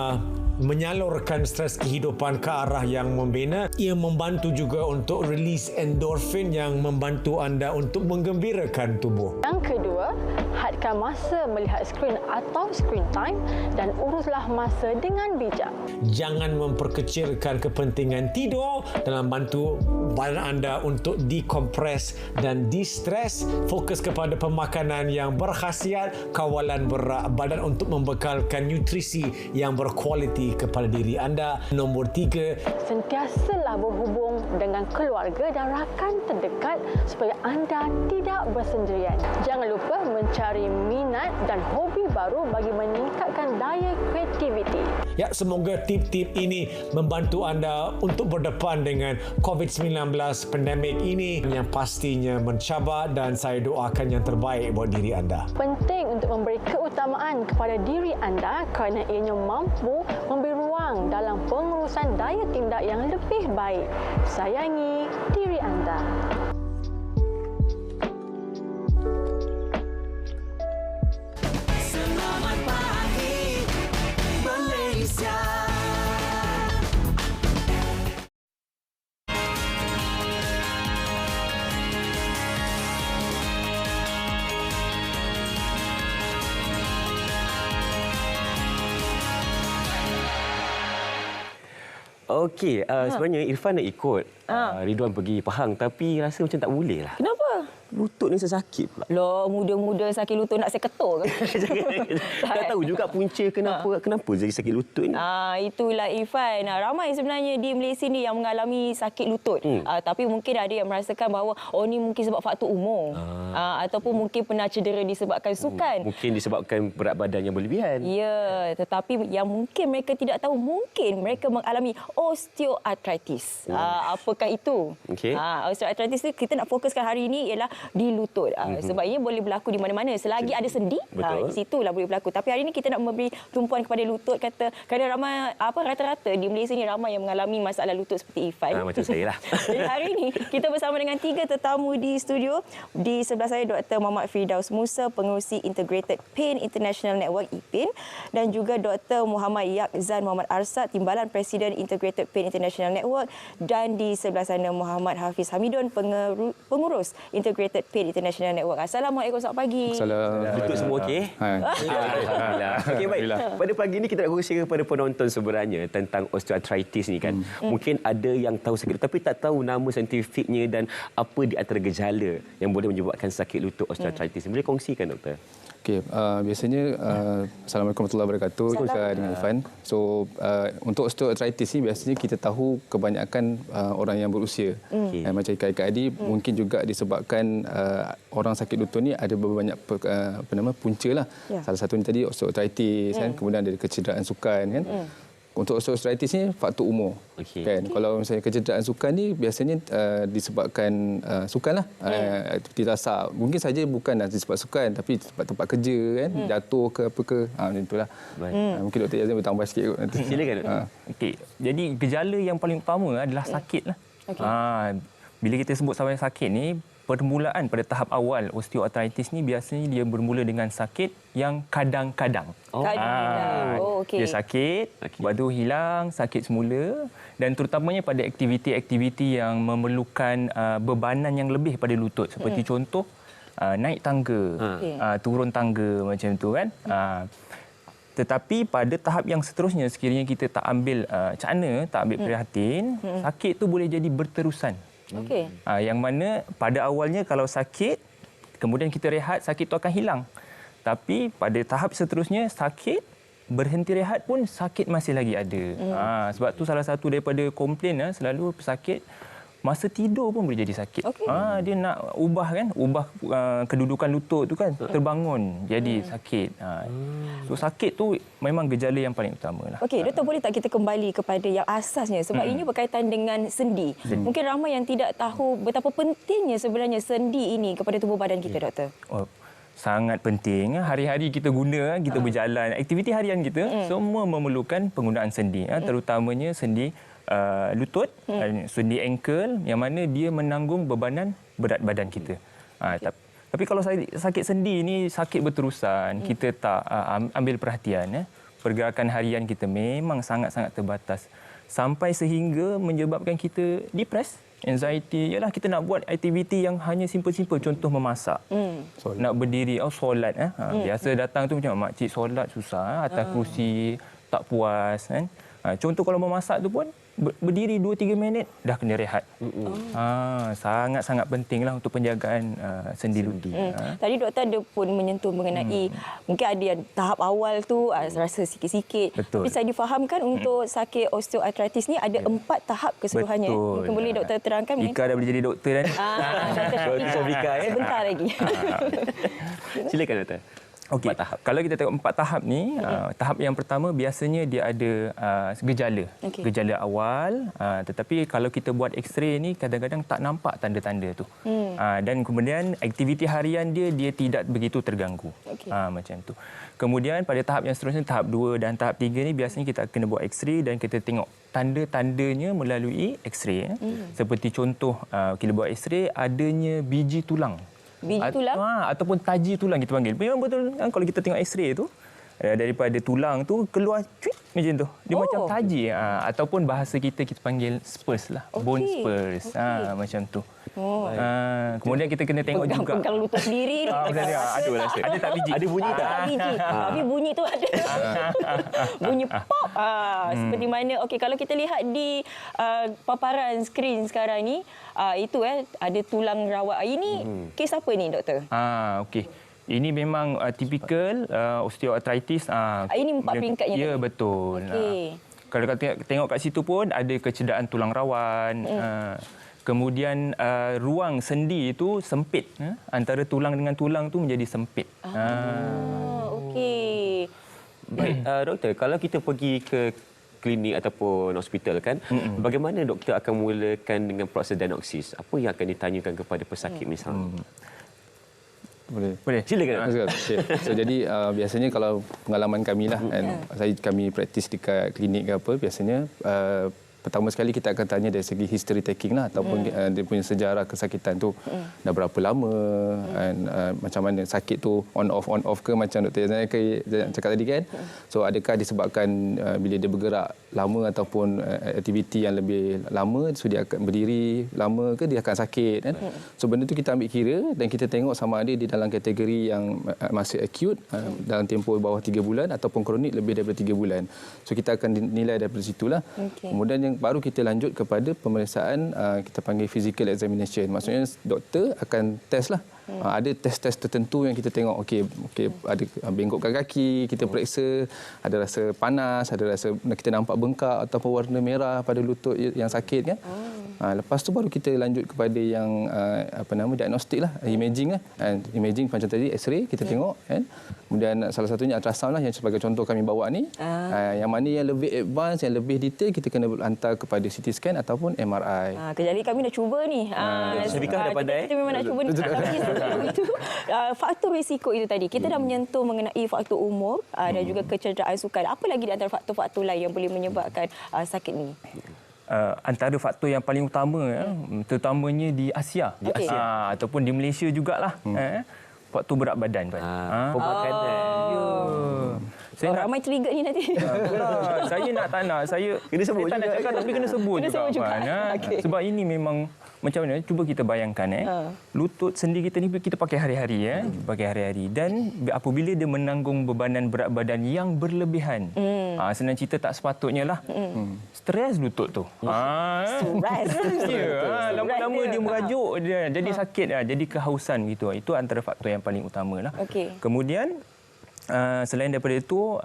menyalurkan stres kehidupan ke arah yang membina. Ia membantu juga untuk release endorfin yang membantu anda untuk menggembirakan tubuh. Yang kedua, hadkan masa melihat skrin atau screen time dan uruslah masa dengan bijak. Jangan memperkecilkan kepentingan tidur dalam bantu badan anda untuk dekompres dan di-stres. Fokus kepada pemakanan yang berkhasiat, kawalan berat badan untuk membekalkan nutrisi yang berkualiti kepada diri anda. Nombor 3, sentiasalah berhubung dengan keluarga dan rakan terdekat supaya anda tidak bersendirian. Jangan lupa mencari minat dan hobi baru bagi meningkatkan daya kreativiti. Ya, semoga tip-tip ini membantu anda untuk berdepan dengan COVID-19 pandemik ini yang pastinya mencabar, dan saya doakan yang terbaik buat diri anda. Penting untuk memberi keutamaan kepada diri anda kerana ianya mampu memberi ruang dalam pengurusan daya tindak yang lebih baik. Sayangi diri anda. Selamat pagi Malaysia. Okey, sebenarnya Irfan nak ikut Ridwan pergi Pahang, tapi rasa macam tak boleh lah. Kenapa? Lutut ni sesakit pula. Loh, muda-muda sakit lutut nak saya ketul ke? Tak tahu juga punca kenapa jadi sakit lutut ni. Itulah Irfan. Ramai sebenarnya di Malaysia ni yang mengalami sakit lutut. Tapi mungkin ada yang merasakan bahawa ni mungkin sebab faktor umur. Ataupun mungkin pernah cedera disebabkan sukan. Mungkin disebabkan berat badan yang berlebihan. Ya, tetapi yang mungkin mereka tidak tahu, mungkin mereka mengalami osteoarthritis. Apakah itu? Okay. Osteoarthritis tu kita nak fokuskan hari ini ialah di lutut. Sebab ia boleh berlaku di mana-mana selagi ada sendi. Di situlah boleh berlaku. Tapi hari ini kita nak memberi tumpuan kepada lutut, kerana ramai rata-rata di Malaysia ni ramai yang mengalami masalah lutut seperti Irfan. Macam saya lah. Jadi hari ini kita bersama dengan 3 tetamu di studio. Di sebelah saya Dr. Muhammad Firdaus Musa, pengerusi Integrated Pain International Network IPIN, dan juga Dr. Muhammad Yaqzan Muhammad Arsad, Timbalan Presiden Integrated Pain International Network, dan di sebelah sana Muhammad Hafiz Hamidun, pengurus Integrated Pain International Network. Assalamualaikum, selamat pagi. Assalamualaikum. Lutut semua okey? Alhamdulillah. Okey, baik. Pada pagi ini kita nak kongsi kepada penonton sebenarnya tentang osteoarthritis ni kan. Mungkin ada yang tahu sakit tapi tak tahu nama saintifiknya dan apa di antara gejala yang boleh menyebabkan sakit lutut osteoarthritis. Boleh kongsikan, doktor? Okey, biasanya Assalamualaikum warahmatullahi wabarakatuh dengan Irfan. So untuk osteoarthritis ni biasanya kita tahu kebanyakan orang yang berusia. Macam Ika Adi mungkin juga disebabkan orang sakit lutut ni ada banyak punca lah. Salah satunya tadi osteoarthritis kan, kemudian ada kecederaan sukan kan. Untuk osteoarthritis ni faktor umur. Kan? Kalau misalnya kecederaan sukan ni biasanya disebabkan sukan lah. Aktiviti dasar. Mungkin saja bukan disebabkan sukan tapi tempat kerja kan, jatuh ke apa ke. Macam itulah. Mungkin Dr. Yazin bertambah sikit kot nanti. Silakan. Okey. Jadi gejala yang paling utama adalah sakit lah. Bila kita sebut sampai sakit ni, permulaan pada tahap awal osteoarthritis ni biasanya dia bermula dengan sakit yang kadang-kadang. Dia sakit, lepas tu hilang, sakit semula, dan terutamanya pada aktiviti-aktiviti yang memerlukan bebanan yang lebih pada lutut, seperti contoh naik tangga, turun tangga macam tu kan. Tetapi pada tahap yang seterusnya, sekiranya kita tak ambil cakna, tak ambil perhatian, sakit tu boleh jadi berterusan. Yang mana pada awalnya kalau sakit, kemudian kita rehat, sakit tu akan hilang. Tapi pada tahap seterusnya, sakit, berhenti rehat pun sakit masih lagi ada. Sebab tu salah satu daripada komplain selalu pesakit, masa tidur pun boleh jadi sakit. Dia nak ubah kan, kedudukan lutut tu kan, terbangun jadi sakit. So sakit tu memang gejala yang paling utama lah. Okey, doktor, boleh tak kita kembali kepada yang asasnya, sebab ini berkaitan dengan sendi. Mungkin ramai yang tidak tahu betapa pentingnya sebenarnya sendi ini kepada tubuh badan kita, doktor. Sangat penting. Hari-hari kita guna, kita berjalan, aktiviti harian kita semua memerlukan penggunaan sendi, terutamanya sendi lutut, sendi ankle, yang mana dia menanggung bebanan berat badan kita. Tapi kalau sakit sendi ni sakit berterusan, kita tak ambil perhatian, pergerakan harian kita memang sangat-sangat terbatas. Sampai sehingga menyebabkan kita depres, anxiety. Yalah, kita nak buat aktiviti yang hanya simple-simple. Contoh memasak. Nak berdiri, solat. Biasa datang tu macam makcik solat susah. Atas kerusi, tak puas. Kan? Contoh kalau memasak tu pun, berdiri 2-3 minit, dah kena rehat. Sangat-sangat pentinglah untuk penjagaan sendi lutut. Tadi doktor ada pun menyentuh mengenai mungkin ada yang tahap awal tu rasa sikit-sikit. Tapi saya difahamkan untuk sakit osteoartritis ni ada 4 tahap keseluruhannya. Betul. Mungkin boleh doktor terangkan? Ika dah boleh jadi doktor dah ni. Doktor Ika, sebentar lagi. Silakan doktor. Okey, kalau kita tengok 4 tahap ni, tahap yang pertama biasanya dia ada gejala. Gejala awal, tetapi kalau kita buat X-ray ni kadang-kadang tak nampak tanda-tanda tu. Dan kemudian aktiviti harian dia tidak begitu terganggu. Macam tu. Kemudian pada tahap yang seterusnya, tahap 2 dan tahap 3 ni biasanya kita kena buat X-ray dan kita tengok tanda-tandanya melalui X-ray. Seperti contoh, kita buat X-ray adanya biji tulang. Biji tulang? Ataupun taji tulang kita panggil. Memang betul kan, kalau kita tengok X-ray tu, daripada tulang tu keluar cuit macam tu. Dia macam taji. Ataupun bahasa kita panggil spurs lah. Bone spurs. Macam tu. Kemudian kita kena tengok juga. Pegang lutut sendiri. Ada rasa. Ada tak biji? Ada bunyi tak? Tak biji. Tapi bunyi tu ada. Bunyi pop. Seperti mana. Okey, kalau kita lihat di paparan skrin sekarang ni, itu ada tulang rawat. Ini kes apa ni, doktor? Okey. Ini memang tipikal osteoartritis. Ini 4 peringkatnya. Ya, betul. Kalau kita tengok kat situ pun ada kecederaan tulang rawan. Kemudian ruang sendi itu sempit. Antara tulang dengan tulang tu menjadi sempit. Okey. Baik, doktor, kalau kita pergi ke klinik ataupun hospital kan, bagaimana doktor akan mulakan dengan proses diagnosis? Apa yang akan ditanyakan kepada pesakit misalnya? Boleh. Silakan. Okay. So jadi biasanya kalau pengalaman kami lah, kami praktis dekat klinik ke apa, biasanya pertama sekali kita akan tanya dari segi history taking lah, ataupun dia punya sejarah kesakitan tu dah berapa lama, macam mana sakit tu on off ke, macam Dr. Yazan cakap tadi kan. So adakah disebabkan bila dia bergerak lama ataupun aktiviti yang lebih lama, so dia akan berdiri lama ke dia akan sakit kan. So benda tu kita ambil kira dan kita tengok sama ada di dalam kategori yang masih acute dalam tempoh bawah 3 bulan ataupun kronik lebih daripada 3 bulan. So kita akan nilai daripada situlah. Kemudian yang baru kita lanjut kepada pemeriksaan, kita panggil physical examination. Maksudnya doktor akan test lah. Ada tes-tes tertentu yang kita tengok, okey ada bengkokkan kaki, kita periksa, ada rasa panas, ada rasa kita nampak bengkak ataupun warna merah pada lutut yang sakit kan. Lepas tu baru kita lanjut kepada yang diagnostik lah, imaging lah. Imaging macam tadi X-ray kita tengok kan. Kemudian salah satunya ultrasound lah, yang sebagai contoh kami bawa ni. Yang mana yang lebih advance, yang lebih detail, kita kena hantar kepada CT scan ataupun MRI. Kejap lagi kami dah cuba ni. Syarifah dah pandai. Kita memang nak cuba ni. Itu faktor risiko itu tadi. Kita dah menyentuh mengenai faktor umur dan juga kecederaan sukan. Apa lagi di antara faktor-faktor lain yang boleh menyebabkan sakit ni? Antara faktor yang paling utama, terutamanya di Asia, ataupun di Malaysia jugalah, faktor berat badan. Ramai trigger ni nanti. Saya tak nak. Saya sebut tak nak cakap tapi kena sebut juga. Sebab ini memang macam mana? Cuba kita bayangkan lutut sendi kita ni kita pakai hari-hari dan apabila dia menanggung bebanan berat badan yang berlebihan. Senang cerita tak sepatutnya lah. Stres lutut tu. Stres. Lama-lama dia merajuk, dia jadi sakit, jadi kehausan gitu. Itu antara faktor yang paling utamalah. Kemudian selain daripada itu,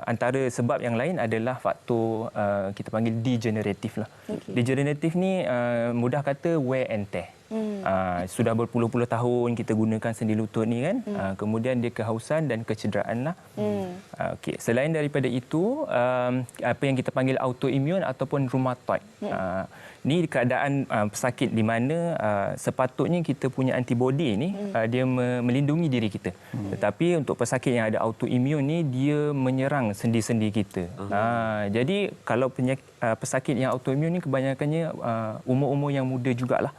antara sebab yang lain adalah faktor kita panggil degeneratif lah. Degeneratif ni mudah kata wear and tear. Sudah berpuluh-puluh tahun kita gunakan sendi lutut ni kan. Kemudian dia kehausan dan kecederaan lah. Selain daripada itu, apa yang kita panggil autoimmune ataupun rheumatoid. Ni keadaan pesakit di mana sepatutnya kita punya antibody ni dia melindungi diri kita. Tetapi untuk pesakit yang ada autoimmune ni dia menyerang sendi-sendi kita. Jadi kalau pesakit yang autoimmune ni kebanyakannya umur-umur yang muda jugalah.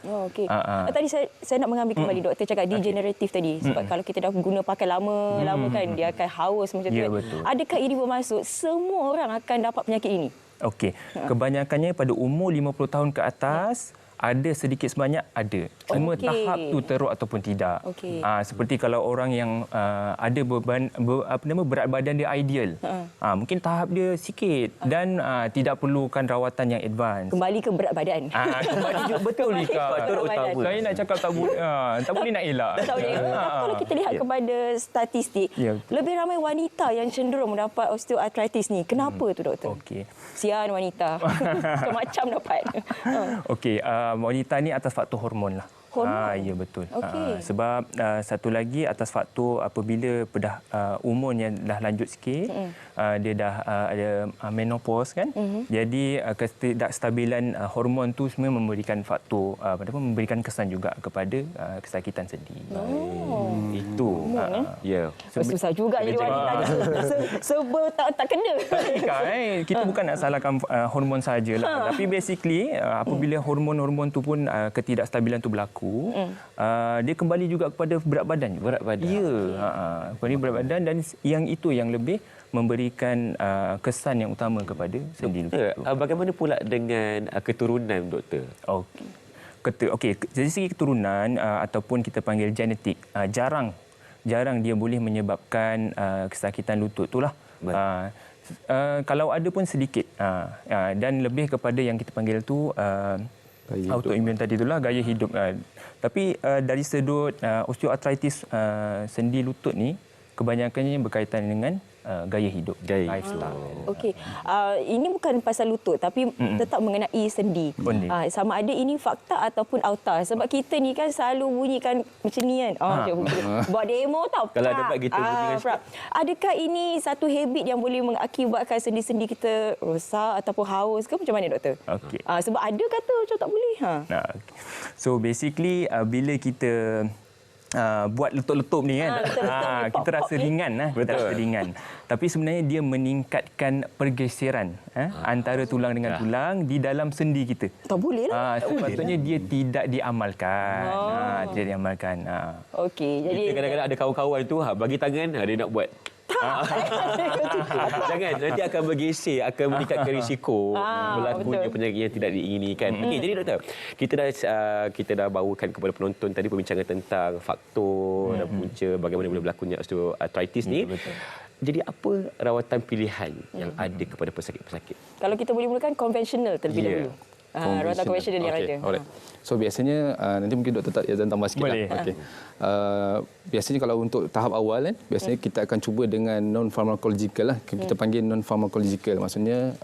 Tadi saya nak mengambil kembali doktor cakap degeneratif tadi. Sebab kalau kita dah guna pakai lama kan dia akan haus macam tu. Betul. Adakah ini bermaksud semua orang akan dapat penyakit ini? Okey. Kebanyakannya pada umur 50 tahun ke atas, ada sedikit sebanyak ada. Cuma tahap tu teruk ataupun tidak. Seperti kalau orang yang ada berat badan dia ideal. Mungkin tahap dia sikit dan tidak perlukan rawatan yang advance. Kembali ke berat badan. Kembali juga betul Lika. Faktor utama. Saya nak cakap tak boleh nak elak. Kalau kita lihat kepada statistik, lebih ramai wanita yang cenderung mendapat osteoartritis ni. Kenapa tu doktor? Okey. Sian wanita. Macam dapat. Okey, wanita ni atas faktor hormon lah. Hormon? Ya betul. Okey. Sebab satu lagi atas faktor apabila umurnya dah lanjut sikit, dia dah ada menopause kan. Jadi ketidakstabilan hormon tu sebenarnya memberikan faktor memberikan kesan juga kepada kesakitan sendi. Itu. Ya. Susah juga jadi wanita. Serba tak kena. Kita bukan nak salahkan hormon sajalah. Tapi basically apabila hormon-hormon tu pun ketidakstabilan tu berlaku, dia kembali juga kepada berat badan. Ya, kembali berat badan dan yang itu yang lebih memberikan kesan yang utama kepada sendi lutut. Bagaimana pula dengan keturunan doktor? Okey, dari segi keturunan ataupun kita panggil genetik, jarang dia boleh menyebabkan kesakitan lutut itulah. Kalau ada pun sedikit dan lebih kepada yang kita panggil tu autoimun tadi itulah, gaya hidup. Tapi dari sudut osteoartritis sendi lutut ni kebanyakannya berkaitan dengan gaya hidup, lifestyle. Okey. Ini bukan pasal lutut tapi tetap mengenai sendi. Sama ada ini fakta ataupun auta. Sebab kita ni kan selalu bunyikan macam ni kan. Buat demo tau. Kalau ada debat kita bunyikan. Adakah ini satu habit yang boleh mengakibatkan sendi-sendi kita rosak ataupun haus ke macam mana doktor? Okey. Sebab ada kata macam tak boleh. So basically bila kita buat letup-letup ni kan, kita rasa ringan rasa ringan. Tapi sebenarnya dia meningkatkan pergeseran antara tulang dengan tulang di dalam sendi kita. Tak boleh lah. Sepatutnya dia tidak diamalkan. Tidak diamalkan. Okey, jadi kita kadang-kadang ada kawan-kawan tu bagi tangan dia nak buat. Jangan, nanti akan bergeser, akan meningkatkan risiko berlakunya penyakit yang tidak diinginkan. Okey, jadi doktor, kita dah bawakan kepada penonton tadi perbincangan tentang faktor dan punca bagaimana boleh berlakunya osteoartritis ni. Jadi apa rawatan pilihan yang ada kepada pesakit-pesakit? Kalau kita boleh mulakan konvensional terlebih dahulu. Rawatan konvensional yang ada. Alright. So biasanya nanti mungkin doktor Yazan tambah sikit lah. Okay. Biasanya kalau untuk tahap awal kan, biasanya kita akan cuba dengan non pharmacological lah. Kita panggil non pharmacological. Maksudnya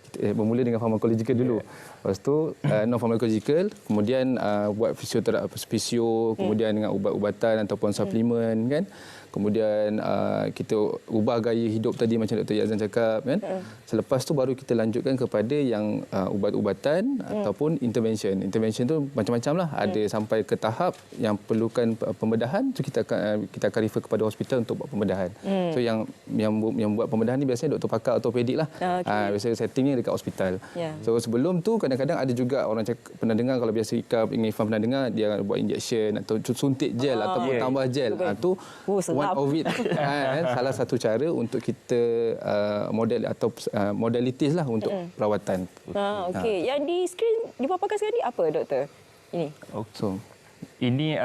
kita bermula dengan pharmacological dulu. Lepas tu non pharmacological, kemudian buat fisio, kemudian dengan ubat-ubatan ataupun suplemen kan. Kemudian kita ubah gaya hidup tadi macam Dr. Yazan cakap kan. Selepas tu baru kita lanjutkan kepada yang ubat-ubatan ataupun intervention. Intervention tu macam-macam lah. Ada sampai ke tahap yang perlukan pembedahan, tu kita akan refer kepada hospital untuk buat pembedahan. So yang buat pembedahan ni biasanya doktor pakar ortopedik lah. Biasanya settingnya dekat hospital. So sebelum tu kadang-kadang ada juga orang pernah dengar kalau biasa Ika Irfan pernah dengar dia buat injection atau suntik gel ataupun tambah gel. Tu one of it salah satu cara untuk kita model atau modalities lah untuk perawatan. Okey, yang di skrin dipaparkan sekarang ni apa doktor? Ini. So ini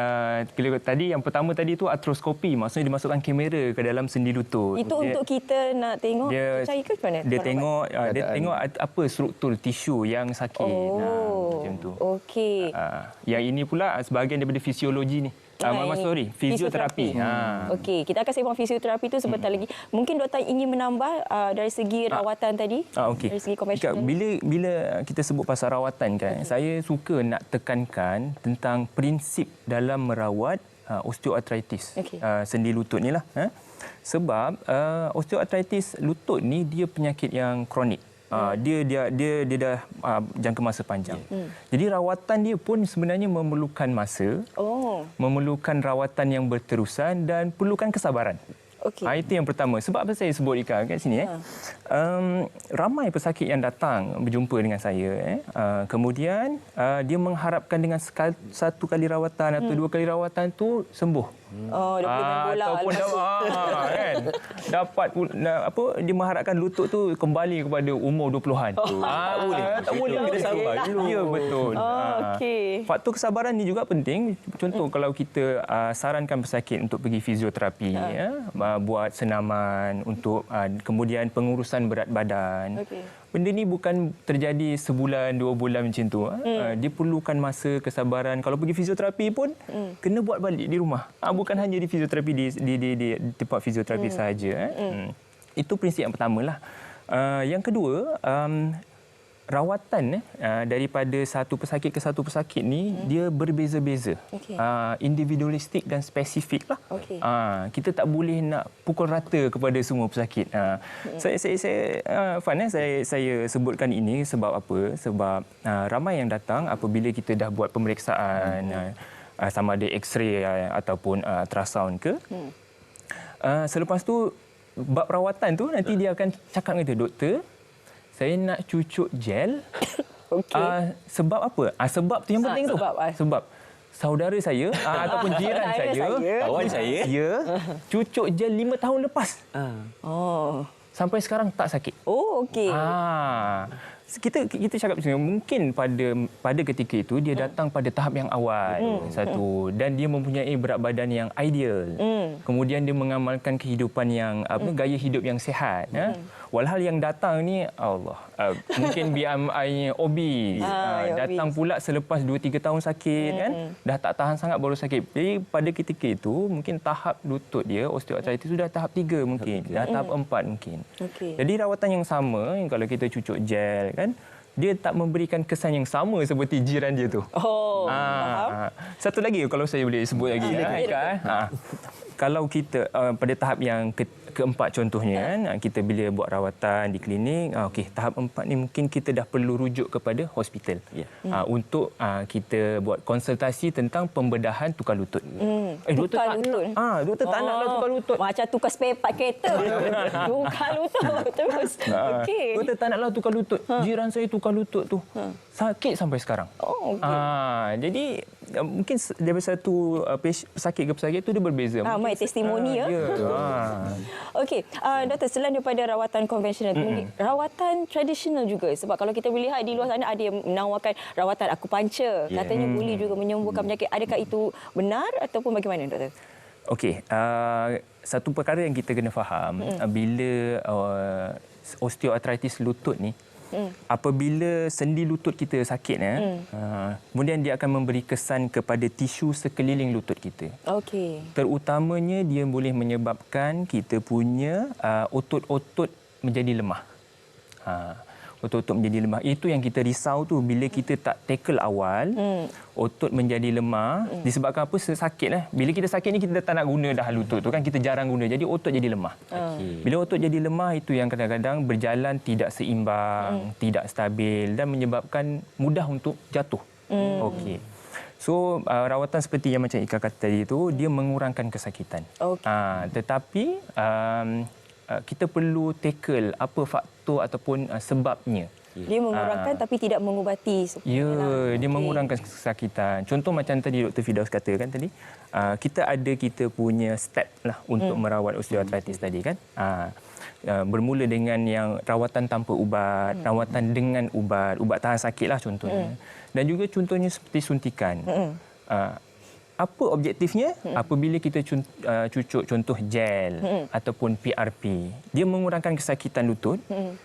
tadi yang pertama tadi tu artroskopi, maksudnya dimasukkan kamera ke dalam sendi lutut. Itu untuk kita nak tengok percaya ke macam mana? Dia tengok apa struktur tisu yang sakit. Macam tu. Okey. Yang ini pula sebahagian daripada fisiologi ni. Fisioterapi. Okey, kita akan sembang fisioterapi tu sebentar lagi. Mungkin doktor ingin menambah dari segi rawatan tadi? Okey. Dari segi konvensional. Bila kita sebut pasal rawatan kan, saya suka nak tekankan tentang prinsip dalam merawat osteoartritis sendi lutut ni lah. Sebab osteoartritis lutut ni dia penyakit yang kronik. Dia dah jangka masa panjang. Jadi rawatan dia pun sebenarnya memerlukan masa, memerlukan rawatan yang berterusan dan perlukan kesabaran. Okey. Itu yang pertama. Sebab apa saya sebut Ika kat sini ramai pesakit yang datang berjumpa dengan saya kemudian dia mengharapkan dengan satu kali rawatan atau dua kali rawatan tu sembuh. Dah boleh main bola ataupun kan dapat dia mengharapkan lutut tu kembali kepada umur 20-an. Tak boleh kita sabar dulu. Ya, betul. Okey. Faktor kesabaran ni juga penting. Contoh kalau kita sarankan pesakit untuk pergi fizioterapi buat senaman untuk kemudian pengurusan berat badan. Benda ni bukan terjadi sebulan, 2 bulan macam tu. Dia perlukan masa, kesabaran. Kalau pergi fizioterapi pun, kena buat balik di rumah. Bukan hanya di fizioterapi, di tempat fizioterapi sahaja. Itu prinsip yang pertama lah. Yang kedua, rawatan daripada satu pesakit ke satu pesakit ni dia berbeza-beza. Individualistik dan spesifik lah. Kita tak boleh nak pukul rata kepada semua pesakit. Saya sebutkan ini sebab apa? Sebab ramai yang datang apabila kita dah buat pemeriksaan sama ada X-ray ataupun ultrasound ke. Selepas tu bab rawatan tu nanti dia akan cakap dengan doktor, saya nak cucuk gel. Sebab apa? Sebab tu yang penting tu. Sebab saudara saya ataupun jiran saya, kawan saya, cucuk gel 5 tahun lepas. Sampai sekarang tak sakit. Okey. Kita cakap macam mungkin pada ketika itu dia datang pada tahap yang awal satu dan dia mempunyai berat badan yang ideal. Kemudian dia mengamalkan kehidupan yang gaya hidup yang sihat. Walhal yang datang ni Allah mungkin BMI-nya obes. Datang pula selepas 2-3 tahun sakit kan. Dah tak tahan sangat baru sakit. Jadi pada ketika itu mungkin tahap lutut dia osteoartritis sudah tahap 3 mungkin. Dah tahap 4 mungkin. Jadi rawatan yang sama kalau kita cucuk gel kan, dia tak memberikan kesan yang sama seperti jiran dia tu. Faham. Satu lagi kalau saya boleh sebut lagi. Kalau kita pada tahap yang keempat contohnya kan, kita bila buat rawatan di klinik, tahap 4 ni mungkin kita dah perlu rujuk kepada hospital untuk kita buat konsultasi tentang pembedahan tukar lutut. Doktor tak nak. Doktor tak naklah tukar lutut. Macam tukar spare part kereta. Tukar lutut terus. Doktor tak naklah tukar lutut. Jiran saya tukar lutut tu. Sakit sampai sekarang. Jadi mungkin daripada satu pesakit ke pesakit tu dia berbeza. Ramai testimoni Okey, doktor, selain daripada rawatan konvensional, rawatan tradisional juga. Sebab kalau kita melihat di luar sana ada yang menawarkan rawatan akupuncture. Katanya boleh juga menyembuhkan penyakit. Adakah itu benar ataupun bagaimana, doktor? Okey, satu perkara yang kita kena faham bila osteoartritis lutut ni, apabila sendi lutut kita sakit kemudian dia akan memberi kesan kepada tisu sekeliling lutut kita. Terutamanya dia boleh menyebabkan kita punya otot-otot menjadi lemah. Otot-otot menjadi lemah. Itu yang kita risau tu bila kita tak tackle awal, otot menjadi lemah. Disebabkan apa? Sakit. Bila kita sakit ni kita tak nak guna dah lutut tu kan, kita jarang guna. Jadi otot jadi lemah. Bila otot jadi lemah itu yang kadang-kadang berjalan tidak seimbang, tidak stabil dan menyebabkan mudah untuk jatuh. So rawatan seperti yang macam Ika kata tadi tu, dia mengurangkan kesakitan. Tetapi kita perlu tackle apa faktor ataupun sebabnya. Dia mengurangkan tapi tidak mengubati. Dia mengurangkan kesakitan. Contoh macam tadi Dr. Firdaus katakan tadi, kita punya step lah untuk merawat osteoartritis tadi kan. Bermula dengan yang rawatan tanpa ubat, rawatan dengan ubat tahan sakit lah contohnya. Dan juga contohnya seperti suntikan. Apa objektifnya? Apabila kita cucuk contoh gel ataupun PRP, dia mengurangkan kesakitan lutut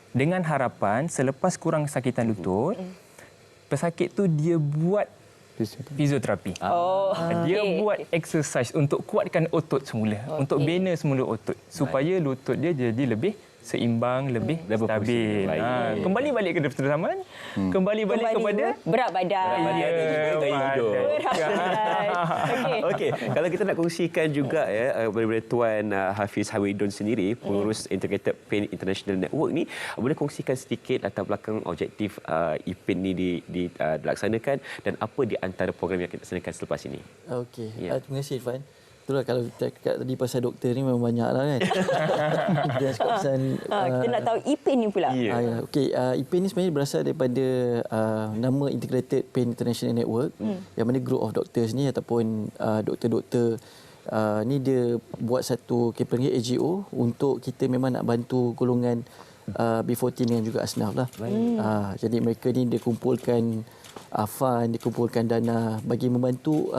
dengan harapan selepas kurang kesakitan lutut, pesakit tu dia buat fizioterapi. Dia buat exercise untuk kuatkan otot semula, untuk bina semula otot supaya lutut dia jadi lebih seimbang, lebih stabil. Kembali balik ke pertama, kembali balik kepada berat badan. Okey, kalau kita nak kongsikan juga daripada Tuan Hafiz Hawidon sendiri, pengurus Integrated Pain International Network ni, boleh kongsikan sedikit latar belakang objektif IPIN ni dilaksanakan dan apa di antara program yang kita laksanakan selepas ini? Okey, terima kasih Irfan. itulah kalau kita cakap tadi pasal doktor ni memang banyak lah kan. Dia cakap pasal kita nak tahu IPIN ni pula. Okey, IPIN ni sebenarnya berasal daripada nama Integrated Pain International Network, yang mana group of doctors ni ataupun doktor-doktor ni dia buat satu panggil AGO untuk kita memang nak bantu golongan B14 dan juga asnaf lah. Jadi mereka ni dia kumpulkan fund, dikumpulkan dana bagi membantu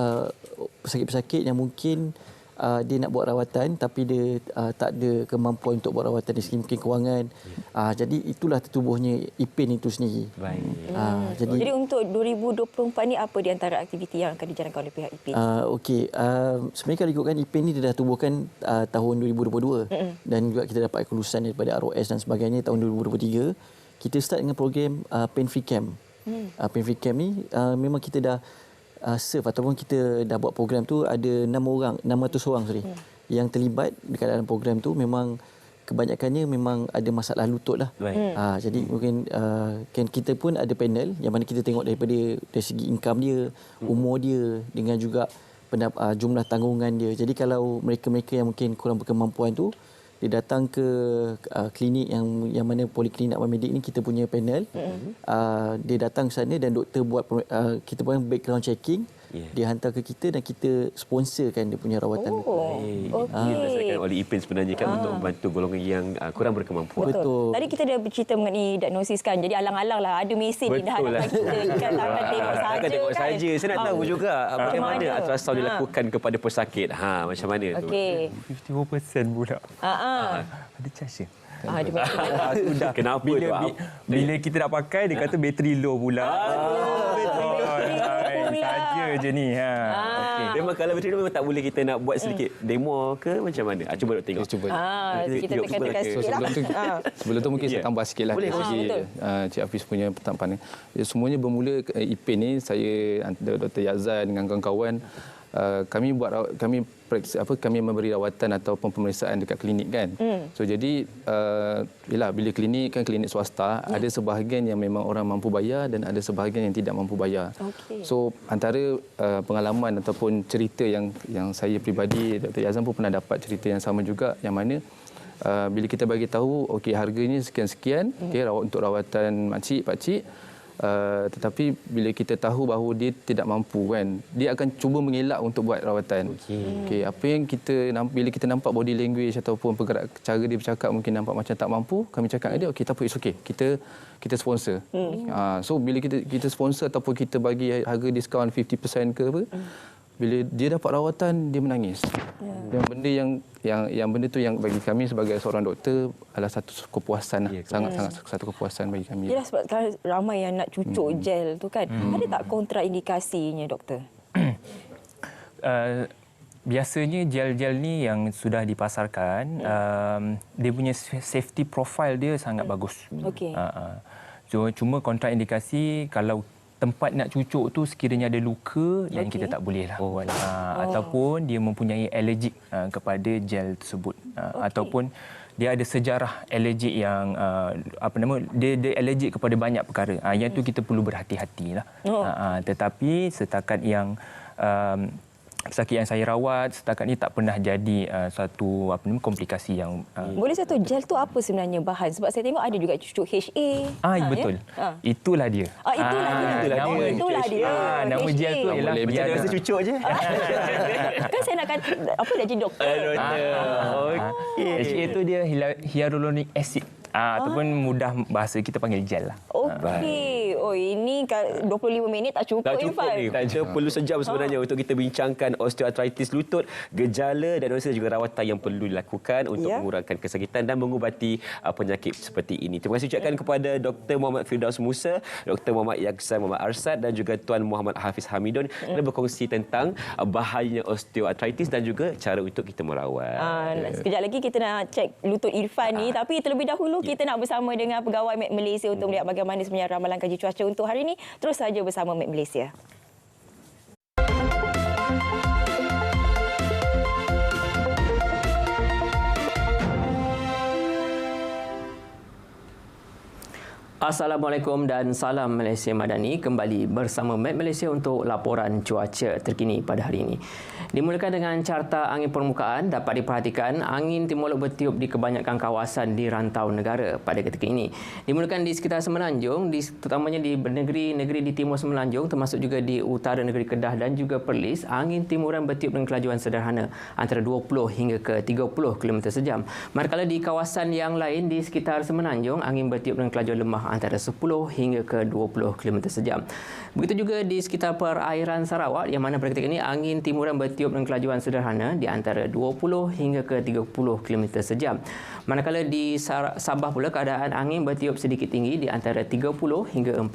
pesakit-pesakit yang mungkin dia nak buat rawatan tapi dia tak ada kemampuan untuk buat rawatan dari segi mungkin kewangan. Jadi itulah tertubuhnya IPIN itu sendiri. Jadi untuk 2024 ni apa di antara aktiviti yang akan dijalankan oleh pihak IPIN? Okey, sebenarnya kalau ikutkan IPIN ni dia dah tubuhkan tahun 2022 dan juga kita dapat kelulusan daripada ROS dan sebagainya tahun 2023. Kita start dengan program Pain Free Camp. Pain Free Camp ni memang kita dah serve ataupun kita dah buat program tu ada 600 orang yang terlibat dekat dalam program tu. Memang kebanyakannya memang ada masalah lutut lah. Jadi mungkin kita pun ada panel yang mana kita tengok dari segi income dia, umur dia dengan juga jumlah tanggungan dia. Jadi kalau mereka-mereka yang mungkin kurang berkemampuan tu, dia datang ke klinik yang mana poliklinik Akmal Medik ni kita punya panel. Dia datang ke sana dan doktor buat kita buat background checking. Dia hantar ke kita dan kita sponsorkan dia punya rawatan. Diberikan oleh IPIN sebenarnya kan untuk membantu golongan yang kurang berkemampuan. Betul. Tadi kita dah bercerita mengenai diagnosis kan. Jadi alang-alang lah ada mesin di hadapan kita. Kita takkan tengok saja tengok saja. Saya nak tahu juga bagaimana ultrasound dilakukan kepada pesakit. Macam mana tu? 54% pula. Ada charge. Sudah. Kenapa bila kita nak pakai dia kata bateri low pula. Saja je ni. Memang kalau bateri low memang tak boleh kita nak buat sedikit demo ke macam mana? Cuba dok tengok. Kita tekan-tekan sikit. Sebelum tu mungkin saya tambah sikitlah dari segi Cik Hafiz punya pertambahan. Semuanya bermula IPIN ni saya Dr. Yazan dengan kawan-kawan kami memberi rawatan ataupun pemeriksaan dekat klinik kan. So jadi bila klinik kan klinik swasta ada sebahagian yang memang orang mampu bayar dan ada sebahagian yang tidak mampu bayar. So antara pengalaman ataupun cerita yang saya peribadi, Dr. Yazan pun pernah dapat cerita yang sama juga, yang mana bila kita bagi tahu okey harganya sekian-sekian untuk rawatan makcik pakcik, tetapi bila kita tahu bahawa dia tidak mampu kan, dia akan cuba mengelak untuk buat rawatan. Okey, apa yang bila kita nampak body language ataupun cara dia bercakap mungkin nampak macam tak mampu, kami cakap dia okey tak apa, it's okay. Kita sponsor. So bila kita sponsor ataupun kita bagi harga diskaun 50% ke apa, bila dia dapat rawatan dia menangis. Dan benda yang benda tu yang bagi kami sebagai seorang doktor adalah satu kepuasan, sangat-sangat satu kepuasan bagi kami. Yalah, sebab ramai yang nak cucuk gel tu kan. Ada tak kontraindikasinya doktor? Biasanya gel-gel ni yang sudah dipasarkan, dia punya safety profile dia sangat bagus. Cuma kontraindikasi kalau tempat nak cucuk tu sekiranya ada luka yang kita tak boleh lah buat. Ataupun dia mempunyai alergik kepada gel tersebut. Ataupun dia ada sejarah alergik yang dia alergik kepada banyak perkara. Yang tu kita perlu berhati-hatilah. Tetapi setakat yang pesakit yang saya rawat setakat ni tak pernah jadi satu komplikasi yang Boleh satu gel tu apa sebenarnya bahan? Sebab saya tengok ada juga cucuk HA. Betul. Itulah dia. Itulah dia. Nama gel tu ialah biar rasa cucuk je. Kan saya nak kata apa dah jadi doktor. HA tu dia hyaluronic acid. Ataupun mudah bahasa kita panggil gel lah. Okey. Ini 25 minit tak cukup. Tak cukup ni. Kita perlu sejam sebenarnya untuk kita bincangkan osteoartritis lutut, gejala dan juga rawatan yang perlu dilakukan untuk mengurangkan kesakitan dan mengubati penyakit seperti ini. Terima kasih ucapkan kepada Dr. Muhammad Firdaus Musa, Dr. Muhammad Yaksan Muhammad Arsad dan juga Tuan Muhammad Hafiz Hamidun yang berkongsi tentang bahayanya osteoartritis dan juga cara untuk kita merawat. Sekejap lagi kita nak cek lutut Irfan ni, tapi terlebih dahulu kita nak bersama dengan pegawai Med Malaysia untuk melihat bagaimana sebenarnya ramalan kaji cuaca untuk hari ini. Terus saja bersama Med Malaysia. Assalamualaikum dan salam Malaysia Madani. Kembali bersama Met Malaysia untuk laporan cuaca terkini pada hari ini. Dimulakan dengan carta angin permukaan, dapat diperhatikan angin timur laut bertiup di kebanyakan kawasan di rantau negara pada ketika ini. Dimulakan di sekitar Semenanjung, terutamanya di negeri-negeri di timur Semenanjung, termasuk juga di utara negeri Kedah dan juga Perlis, angin timuran bertiup dengan kelajuan sederhana antara 20 hingga ke 30 km sejam. Manakala di kawasan yang lain di sekitar Semenanjung, angin bertiup dengan kelajuan lemah antara 10 hingga ke 20 km sejam. Begitu juga di sekitar perairan Sarawak, yang mana pada ketika ini angin timuran bertiup dengan kelajuan sederhana di antara 20 hingga ke 30 km sejam. Manakala di Sabah pula, keadaan angin bertiup sedikit tinggi di antara 30 hingga 40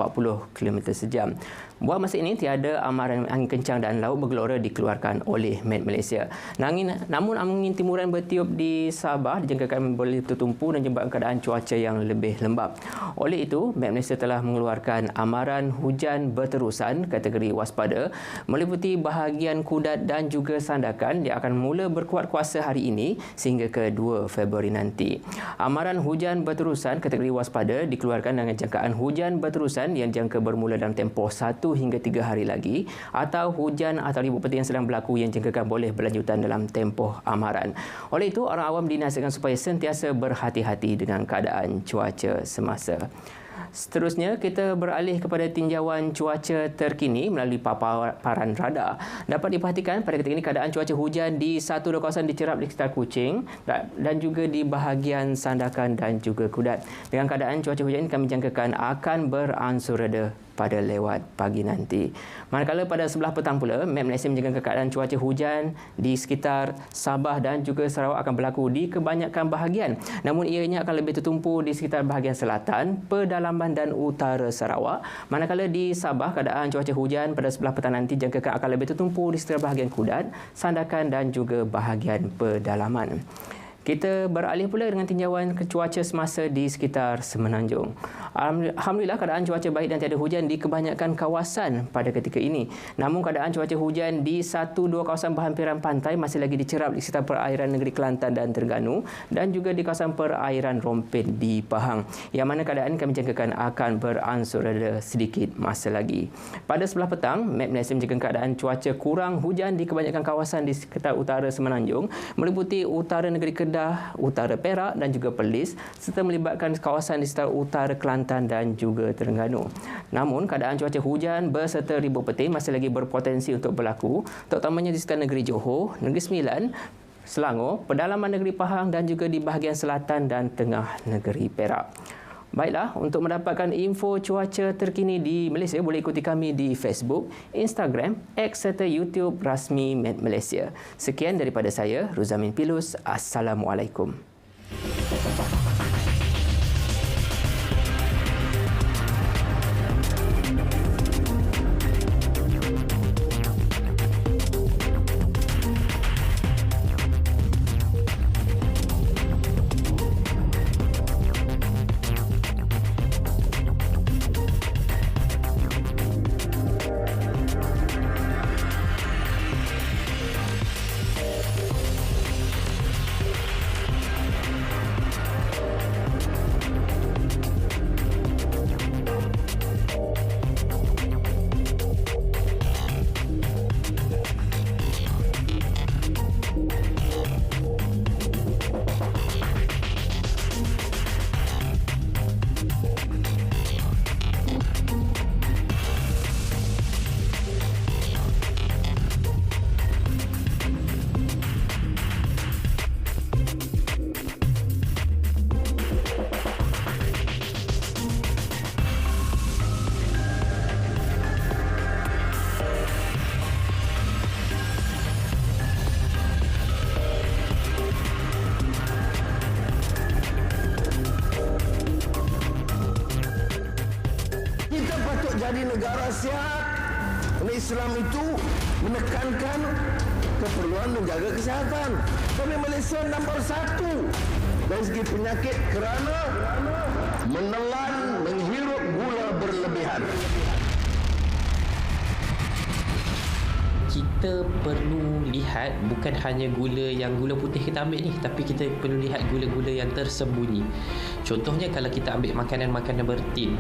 km sejam. Buat masa ini, tiada amaran angin kencang dan laut bergelora dikeluarkan oleh Met Malaysia. Namun angin timuran bertiup di Sabah dijangkakan boleh tertumpu dan menyebabkan keadaan cuaca yang lebih lembap. Oleh itu, Met Malaysia telah mengeluarkan amaran hujan berterusan kategori waspada meliputi bahagian Kudat dan juga Sandakan yang akan mula berkuat kuasa hari ini sehingga ke 2 Februari nanti. Amaran hujan berterusan kategori waspada dikeluarkan dengan jangkaan hujan berterusan yang jangka bermula dalam tempoh 1 hingga 3 hari lagi, atau hujan atau ribut peti yang sedang berlaku yang jangkakan boleh berlanjutan dalam tempoh amaran. Oleh itu, orang awam dinasihatkan supaya sentiasa berhati-hati dengan keadaan cuaca semasa. Seterusnya, kita beralih kepada tinjauan cuaca terkini melalui paparan radar. Dapat diperhatikan pada ketika ini keadaan cuaca hujan di satu dua kawasan dicerap di sekitar Kuching dan juga di bahagian Sandakan dan juga Kudat. Dengan keadaan cuaca hujan ini kami jangkakan akan beransur reda pada lewat pagi nanti. Manakala pada sebelah petang pula, Met Malaysia menjangkakan keadaan cuaca hujan di sekitar Sabah dan juga Sarawak akan berlaku di kebanyakan bahagian. Namun ianya akan lebih tertumpu di sekitar bahagian selatan, pedalaman dan utara Sarawak. Manakala di Sabah, keadaan cuaca hujan pada sebelah petang nanti jangkakan akan lebih tertumpu di sekitar bahagian Kudat, Sandakan dan juga bahagian pedalaman. Kita beralih pula dengan tinjauan cuaca semasa di sekitar Semenanjung. Alhamdulillah, keadaan cuaca baik dan tiada hujan di kebanyakan kawasan pada ketika ini. Namun keadaan cuaca hujan di 1-2 kawasan berhampiran pantai masih lagi dicerap di sekitar perairan negeri Kelantan dan Terengganu dan juga di kawasan perairan Rompin di Pahang. Yang mana keadaan kami jangkakan akan beransur reda sedikit masa lagi. Pada sebelah petang, Met Malaysia menjangkakan keadaan cuaca kurang hujan di kebanyakan kawasan di sekitar utara Semenanjung meliputi utara negeri Kedah, utara Perak dan juga Perlis serta melibatkan kawasan di sekitar utara Kelantan dan juga Terengganu. Namun keadaan cuaca hujan berserta ribut peti masih lagi berpotensi untuk berlaku, terutamanya di sekitar negeri Johor, Negeri Sembilan, Selangor, pedalaman negeri Pahang dan juga di bahagian selatan dan tengah negeri Perak. Baiklah, untuk mendapatkan info cuaca terkini di Malaysia, boleh ikuti kami di Facebook, Instagram, X serta YouTube rasmi Met Malaysia. Sekian daripada saya, Ruzamin Pilus. Assalamualaikum. Jadi negara sihat. Islam itu menekankan keperluan menjaga kesihatan. Kami Malaysia nombor 1 dari segi penyakit kerana menelan, menghirup gula berlebihan. Kita perlu lihat bukan hanya gula putih kita ambil ni, tapi kita perlu lihat gula-gula yang tersembunyi. Contohnya kalau kita ambil makanan-makanan bertin,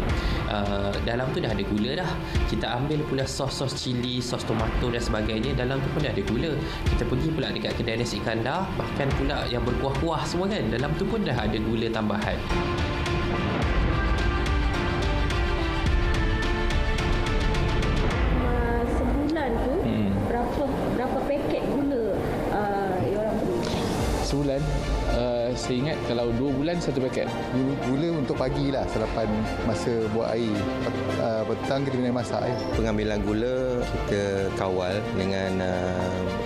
dalam tu dah ada gula dah. Kita ambil pula sos-sos cili, sos tomato dan sebagainya, dalam tu pun dah ada gula. Kita pergi pula dekat kedai nasi kandar, bahkan pula yang berkuah-kuah semua kan, dalam tu pun dah ada gula tambahan. Sebulan tu berapa paket gula orang beli? Sebulan saya ingat kalau 2 bulan 1 paket. Gula untuk pagi lah selepas masa buat air. Petang kita kena masak air. Pengambilan gula kita kawal dengan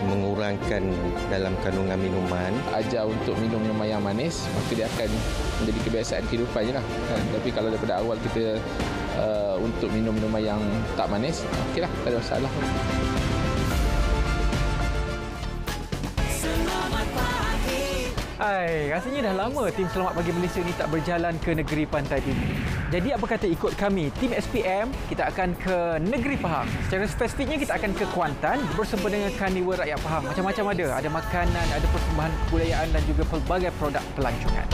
mengurangkan dalam kandungan minuman. Ajar untuk minum minuman yang manis, maka dia akan menjadi kebiasaan kehidupan je lah. Tapi kalau daripada awal kita untuk minum minuman yang tak manis, okeylah, tak ada masalah. Rasanya dah lama tim Selamat Pagi Malaysia ni tak berjalan ke negeri Pantai Timur. Jadi apa kata ikut kami, tim SPM, kita akan ke negeri Pahang. Secara spesifiknya kita akan ke Kuantan bersama dengan Karnival Rakyat Pahang. Macam-macam ada. Ada makanan, ada persembahan kebudayaan dan juga pelbagai produk pelancongan.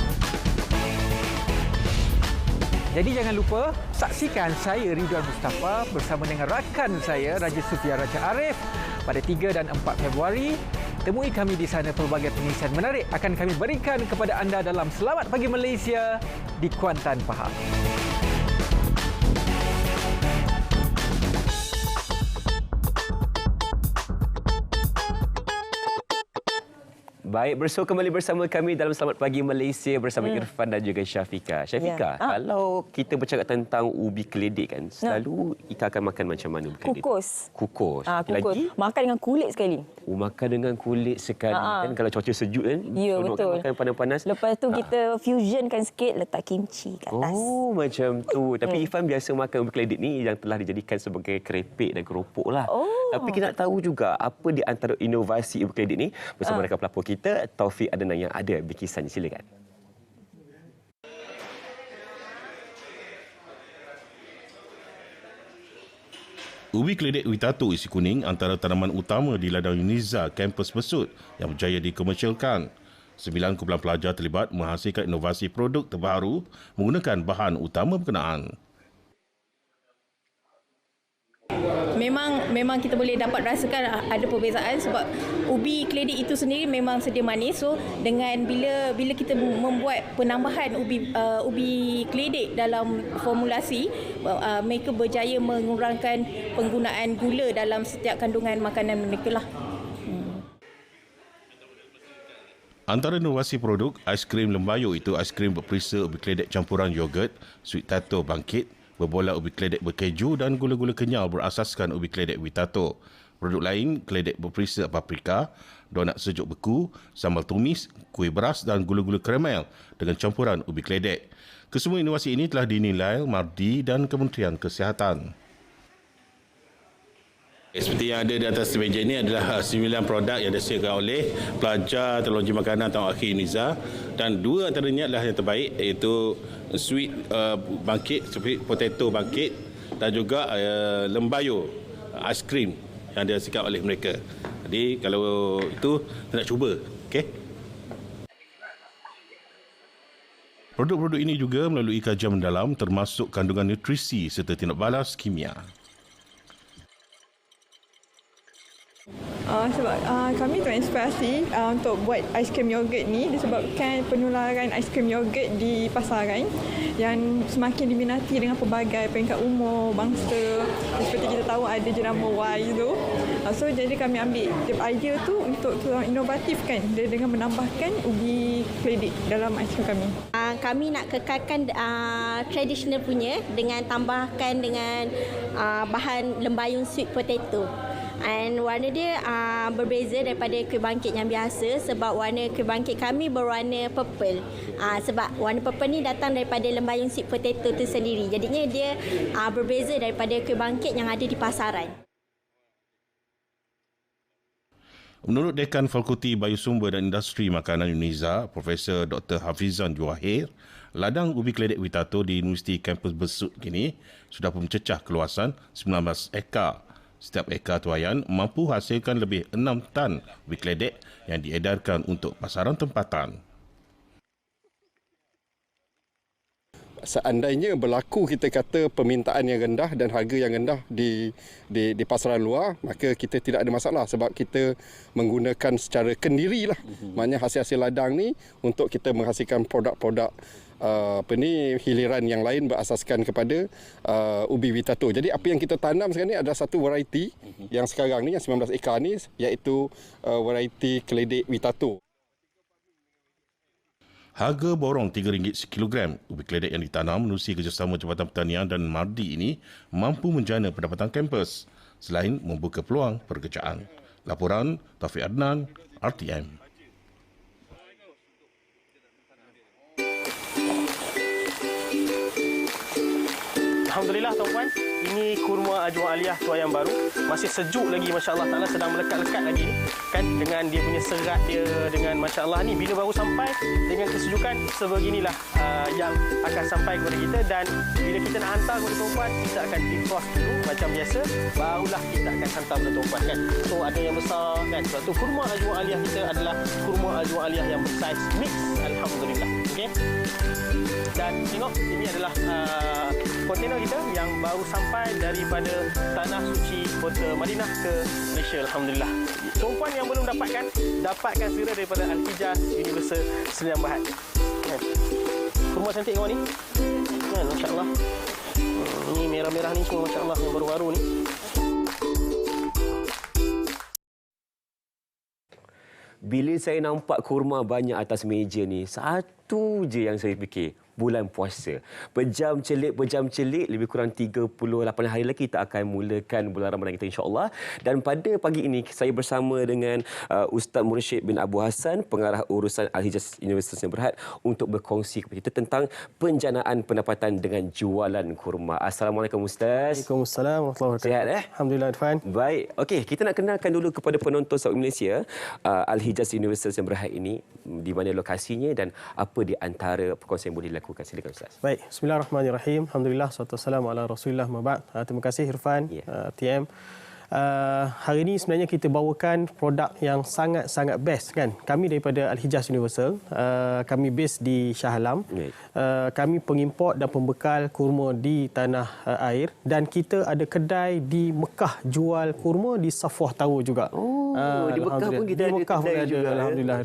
Jadi jangan lupa saksikan saya Ridwan Mustafa bersama dengan rakan saya Raja Sufia Raja Arif pada 3 dan 4 Februari. Temui kami di sana, pelbagai pengisian menarik akan kami berikan kepada anda dalam Selamat Pagi Malaysia di Kuantan, Pahang. Baik, kembali bersama kami dalam Selamat Pagi Malaysia bersama Irfan dan juga Syafiqah. Syafiqah, kalau kita bercakap tentang ubi keledek kan, selalu Ika akan makan macam mana ubi keledek? Kukus. Kukus. Lagi? Makan dengan kulit sekali. Makan dengan kulit sekali kan, kalau cuaca sejuk kan? Ya, betul. Makan panas-panas. Lepas tu kita fusionkan sikit, letak kimchi kat atas. Oh, macam tu. Tapi Irfan biasa makan ubi keledek ni yang telah dijadikan sebagai kerepek dan keropok lah. Tapi kita nak tahu juga apa di antara inovasi ubi keledek ni bersama rakan pelapor kita, Taufik Adnan yang ada bikisannya. Silakan. Ubi keledek Witato isi kuning antara tanaman utama di ladang UNIZA kampus Besut yang berjaya dikomersialkan. 9 kumpulan pelajar terlibat menghasilkan inovasi produk terbaru menggunakan bahan utama berkenaan. Memang kita boleh dapat rasakan ada perbezaan sebab ubi keledek itu sendiri memang sedia manis. So dengan bila kita membuat penambahan ubi keledek dalam formulasi, mereka berjaya mengurangkan penggunaan gula dalam setiap kandungan makanan mereka lah. Antara inovasi produk aiskrim lembayu itu aiskrim berperisa ubi keledek campuran yogurt, sweet tato bangkit, berbola ubi keledek berkeju dan gula-gula kenyal berasaskan ubi keledek Witato. Produk lain, keledek berperisa paprika, donat sejuk beku, sambal tumis, kuih beras dan gula-gula karamel dengan campuran ubi keledek. Kesemua inovasi ini telah dinilai MARDI dan Kementerian Kesihatan. Seperti yang ada di atas meja ini adalah 9 produk yang disediakan oleh pelajar teknologi makanan tahun akhir UNIZA, dan 2 antaranya adalah yang terbaik, iaitu sweet bangkit, sweet potato bangkit dan juga lembayu aiskrim yang dihasilkan oleh mereka. Jadi kalau itu kita nak cuba, okey? Produk-produk ini juga melalui kajian mendalam termasuk kandungan nutrisi serta tindak balas kimia. Sebab kami terinspirasi untuk buat aiskrim yogurt ni disebabkan penularan aiskrim yogurt di pasaran yang semakin diminati dengan pelbagai peringkat umur, bangsa. Seperti kita tahu ada jenama Y tu. So jadi kami ambil idea tu untuk inovatif kan, dengan menambahkan ubi keledek dalam aiskrim kami. Kami nak kekalkan tradisional punya dengan tambahkan dengan bahan lembayung sweet potato. And warna dia berbeza daripada kuih bangkit yang biasa sebab warna kuih bangkit kami berwarna purple. Sebab warna purple ni datang daripada lembayung sweet potato tu sendiri. Jadinya dia berbeza daripada kuih bangkit yang ada di pasaran. Menurut Dekan Fakulti Biosumber dan Industri Makanan UNIZA, Profesor Dr. Hafizan Juahir, ladang ubi keledek Witato di Universiti Kampus Besut kini sudah mencecah keluasan 19 ekar. Setiap ekar tuaian mampu hasilkan lebih 6 tan ubi keledek yang diedarkan untuk pasaran tempatan. seandainya berlaku kita kata permintaan yang rendah dan harga yang rendah di pasaran luar, maka kita tidak ada masalah sebab kita menggunakan secara kendiri lah. Maknanya hasil-hasil ladang ni untuk kita menghasilkan produk-produk hiliran yang lain berasaskan kepada ubi Witato. Jadi apa yang kita tanam sekarang ni adalah satu variety yang sekarang ni yang 19 ekar ni, iaitu variety keledek Witato. Harga borong RM3 sekilogram ubi keledek yang ditanam menerusi kerjasama Jabatan Pertanian dan Mardi ini mampu menjana pendapatan kampus selain membuka peluang pekerjaan. Laporan Taufik Adnan, RTM. Alhamdulillah tuan-puan, ini kurma Ajwa Aliyah tua yang baru. Masih sejuk lagi, Masya Allah Ta'ala, sedang melekat-lekat lagi ni. Kan, dengan dia punya serat dia, dengan Masya Allah ni, bila baru sampai dengan kesejukan sebeginilah yang akan sampai kepada kita. Dan bila kita nak hantar kepada tuan-puan, kita akan defrost dulu macam biasa. Barulah kita akan hantar kepada tuan-puan kan. So ada yang besar kan. Sebab tu kurma Ajwa Aliyah kita adalah kurma Ajwa Aliyah yang bersaiz mix. Alhamdulillah. Okey. Dan tengok, ini adalah kontainer kita yang baru sampai daripada Tanah Suci Kota Madinah ke Malaysia. Alhamdulillah. Tuan-puan yang belum dapatkan segera daripada Al-Hijaz Universal Sdn Bhd. Kurma cantik kawan ni. Kan, Masya Allah. Ini merah-merah ni semua Masya Allah yang baru-baru ni. Bila saya nampak kurma banyak atas meja ni, satu je yang saya fikir, bulan puasa. Pejam celik, lebih kurang 38 hari lagi kita akan mulakan bulan Ramadan kita insya-Allah. Dan pada pagi ini saya bersama dengan Ustaz Mursyid bin Abu Hassan, pengarah urusan Al-Hijaz Universal Sdn Bhd untuk berkongsi kepada kita tentang penjanaan pendapatan dengan jualan kurma. Assalamualaikum Ustaz. Waalaikumsalam warahmatullahi wabarakatuh. Sihat Alhamdulillah Irfan. Baik. Okey, kita nak kenalkan dulu kepada penonton sahabat Malaysia Al-Hijaz Universal Sdn Bhd ini, di mana lokasinya dan apa di antara perkongsian yang boleh dilakukan. Silakan Ustaz. Baik, bismillahirrahmanirrahim. Alhamdulillah, salatu wassalamu ala Rasulillah ma ba'd. Terima kasih Irfan, TM. Hari ini sebenarnya kita bawakan produk yang sangat-sangat best kan. Kami daripada Al-Hijaz Universal, kami base di Shah Alam. Kami pengimport dan pembekal kurma di tanah air, dan kita ada kedai di Mekah jual kurma di Safwah Tower juga. Di Mekah pun kita ada kedai juga. Alhamdulillah.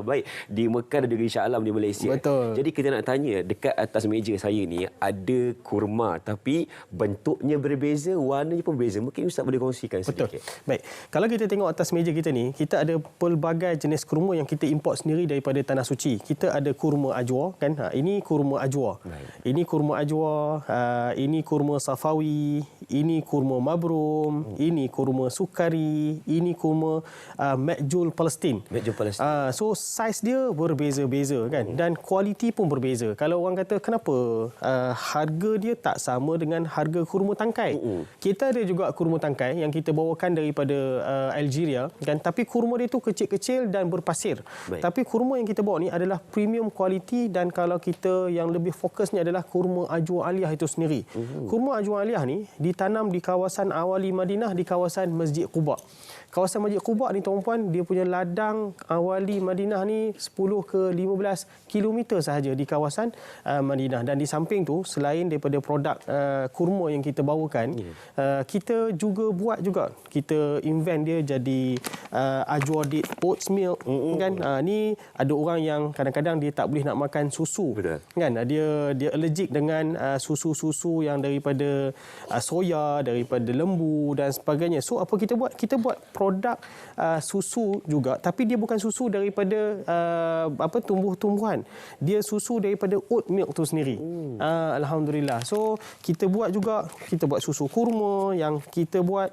Baik, di Mekah dan juga di Shah Alam di Malaysia. Betul. Jadi kita nak tanya, dekat atas meja saya ni ada kurma tapi bentuknya berbeza, warnanya pun berbeza. Mungkin Ustaz boleh kongsikan sedikit. Betul. Baik. Kalau kita tengok atas meja kita ni, kita ada pelbagai jenis kurma yang kita import sendiri daripada Tanah Suci. Kita ada kurma Ajwa kan. Ini kurma Ajwa. Ini kurma Ajwa, ini kurma Safawi, ini kurma Mabrum, ini kurma Sukari, ini kurma Makjul Palestin. So saiz dia berbeza-beza kan, dan kualiti pun berbeza. Kalau orang kata kenapa harga dia tak sama dengan harga kurma tangkai. Kita ada juga kurma tangkai yang kita bawakan daripada Algeria kan, tapi kurma dia tu kecil-kecil dan berpasir. Tapi kurma yang kita bawa ni adalah premium kualiti, dan kalau kita yang lebih fokusnya adalah kurma Ajwa Aliyah itu sendiri. Kurma Ajwa Aliyah ni ditanam di kawasan Awali Madinah, di kawasan Masjid Quba. Kawasan Masjid Quba ni tuan-puan, dia punya ladang Awali Madinah ni 10 ke 15 kilometer sahaja di kawasan Madinah. Dan di samping tu, selain daripada produk kurma yang kita bawakan, kita juga buat juga, kita invent dia jadi Ajwa Date Oats Milk kan. Ni ada orang yang kadang-kadang dia tak boleh nak makan susu. Kan, dia allergic dengan susu-susu yang daripada soya, daripada lembu dan sebagainya. So apa kita buat? Kita buat produk susu juga, tapi dia bukan susu daripada tumbuh-tumbuhan. Dia susu daripada oat milk tu sendiri. Alhamdulillah. So kita buat juga, kita buat susu kurma yang kita buat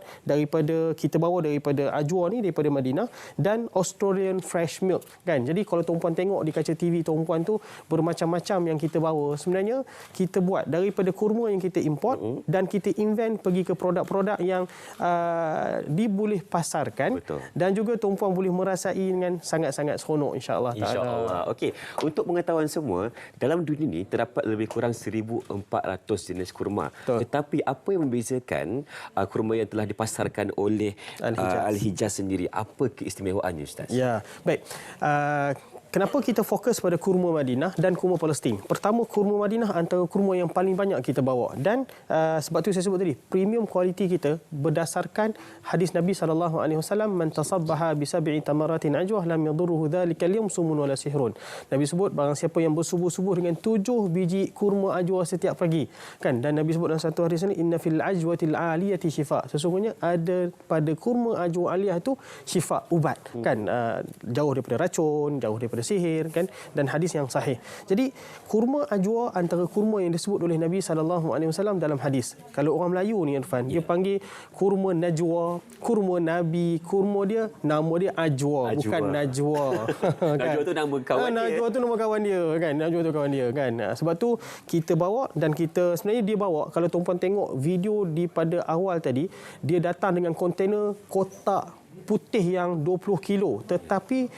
kita bawa daripada Ajwa ni, daripada Madinah, dan Australian fresh milk kan. Jadi kalau tuan-puan tengok di kaca TV tuan-puan tu bermacam-macam yang kita bawa. Sebenarnya kita buat daripada kurma yang kita import, dan kita invent pergi ke produk-produk yang diboleh pasarkan. Betul. Dan juga tuan-puan boleh merasai dengan sangat-sangat seronok insya-Allah. Insya-Allah. Okey, untuk pengetahuan semua, dalam dunia ini terdapat lebih kurang 1,400 jenis kurma. Tetapi apa yang membezakan kurma yang telah dipasarkan oleh Al-Hijaz sendiri? Apa keistimewaannya Ustaz? Ya, baik. kenapa kita fokus pada kurma Madinah dan kurma Palestin? Pertama, kurma Madinah antara kurma yang paling banyak kita bawa, dan sebab tu saya sebut tadi premium kualiti kita berdasarkan hadis Nabi SAW, man tasabbaha bi sab'i tamaratin ajwah lam yadurruhu dhalika al-yawm sumun wala sihrun. Nabi sebut barang siapa yang bersubuh-subuh dengan 7 biji kurma ajwa setiap pagi, kan, dan Nabi sebut dalam satu hadis ini, inna fil ajwatil aliyati shifa, sesungguhnya ada pada kurma ajwa aliyah itu syifa, ubat, kan, jauh daripada racun, jauh daripada sihir, kan, dan hadis yang sahih. Jadi kurma ajwa antara kurma yang disebut oleh Nabi SAW dalam hadis. Kalau orang Melayu ni Irfan, dia panggil kurma najwa, kurma nabi, kurma dia nama dia ajwa, bukan najwa. Kan? Najwa tu nama kawan dia. Najwa tu nama kawan dia, kan. Najwa tu kawan dia, kan. Sebab tu kita bawa, dan kita sebenarnya dia bawa, kalau tuan-puan tengok video di pada awal tadi, dia datang dengan kontainer kotak putih yang 20 kilo. Tetapi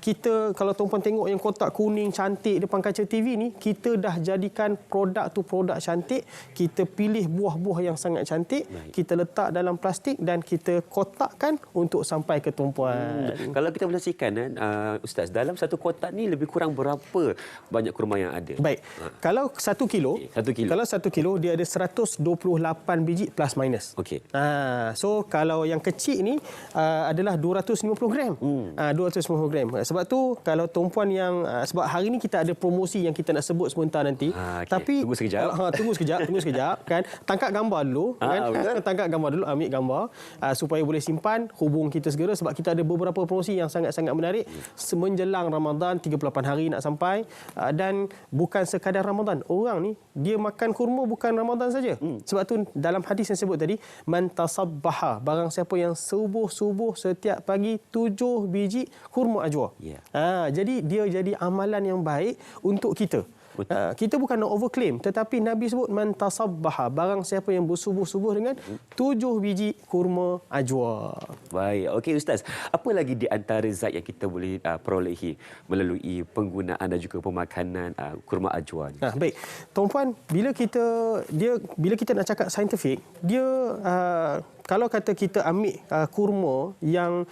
kita, kalau tuan-puan tengok yang kotak kuning cantik depan kaca TV ni, kita dah jadikan produk tu produk cantik. Kita pilih buah-buah yang sangat cantik, kita letak dalam plastik dan kita kotakkan untuk sampai ke tuan-puan. Kalau kita boleh saksikan, Ustaz, dalam satu kotak ni lebih kurang berapa banyak kurma yang ada? Baik. Kalau 1 kilo, kalau 1 kilo dia ada 128 biji plus minus. Okey. So kalau yang kecil ni adalah 250 gram. 250 gram. Sebab tu kalau tuan-puan yang sebab hari ni kita ada promosi yang kita nak sebut sebentar nanti. Okay. Tapi tunggu sekejap. Tunggu sekejap, kan. Tangkap gambar dulu, kan. Tangkap gambar dulu, ambil gambar supaya boleh simpan, hubung kita segera sebab kita ada beberapa promosi yang sangat-sangat menarik menjelang Ramadan, 38 hari nak sampai, dan bukan sekadar Ramadan. Orang ni dia makan kurma bukan Ramadan saja. Sebab tu dalam hadis yang sebut tadi, man tasabbaha, barang siapa yang subuh setiap pagi 7 biji kurma ajwa. Jadi dia jadi amalan yang baik untuk kita. Kita bukan nak overclaim, tetapi Nabi sebut man tasabbaha, barang siapa yang bersubuh-subuh dengan 7 biji kurma ajwa. Baik, okey Ustaz. Apa lagi di antara zat yang kita boleh perolehi melalui penggunaan dan juga pemakanan kurma ajwa ni? Baik. Tuan-puan, bila kita nak cakap saintifik, dia kalau kata kita ambil kurma yang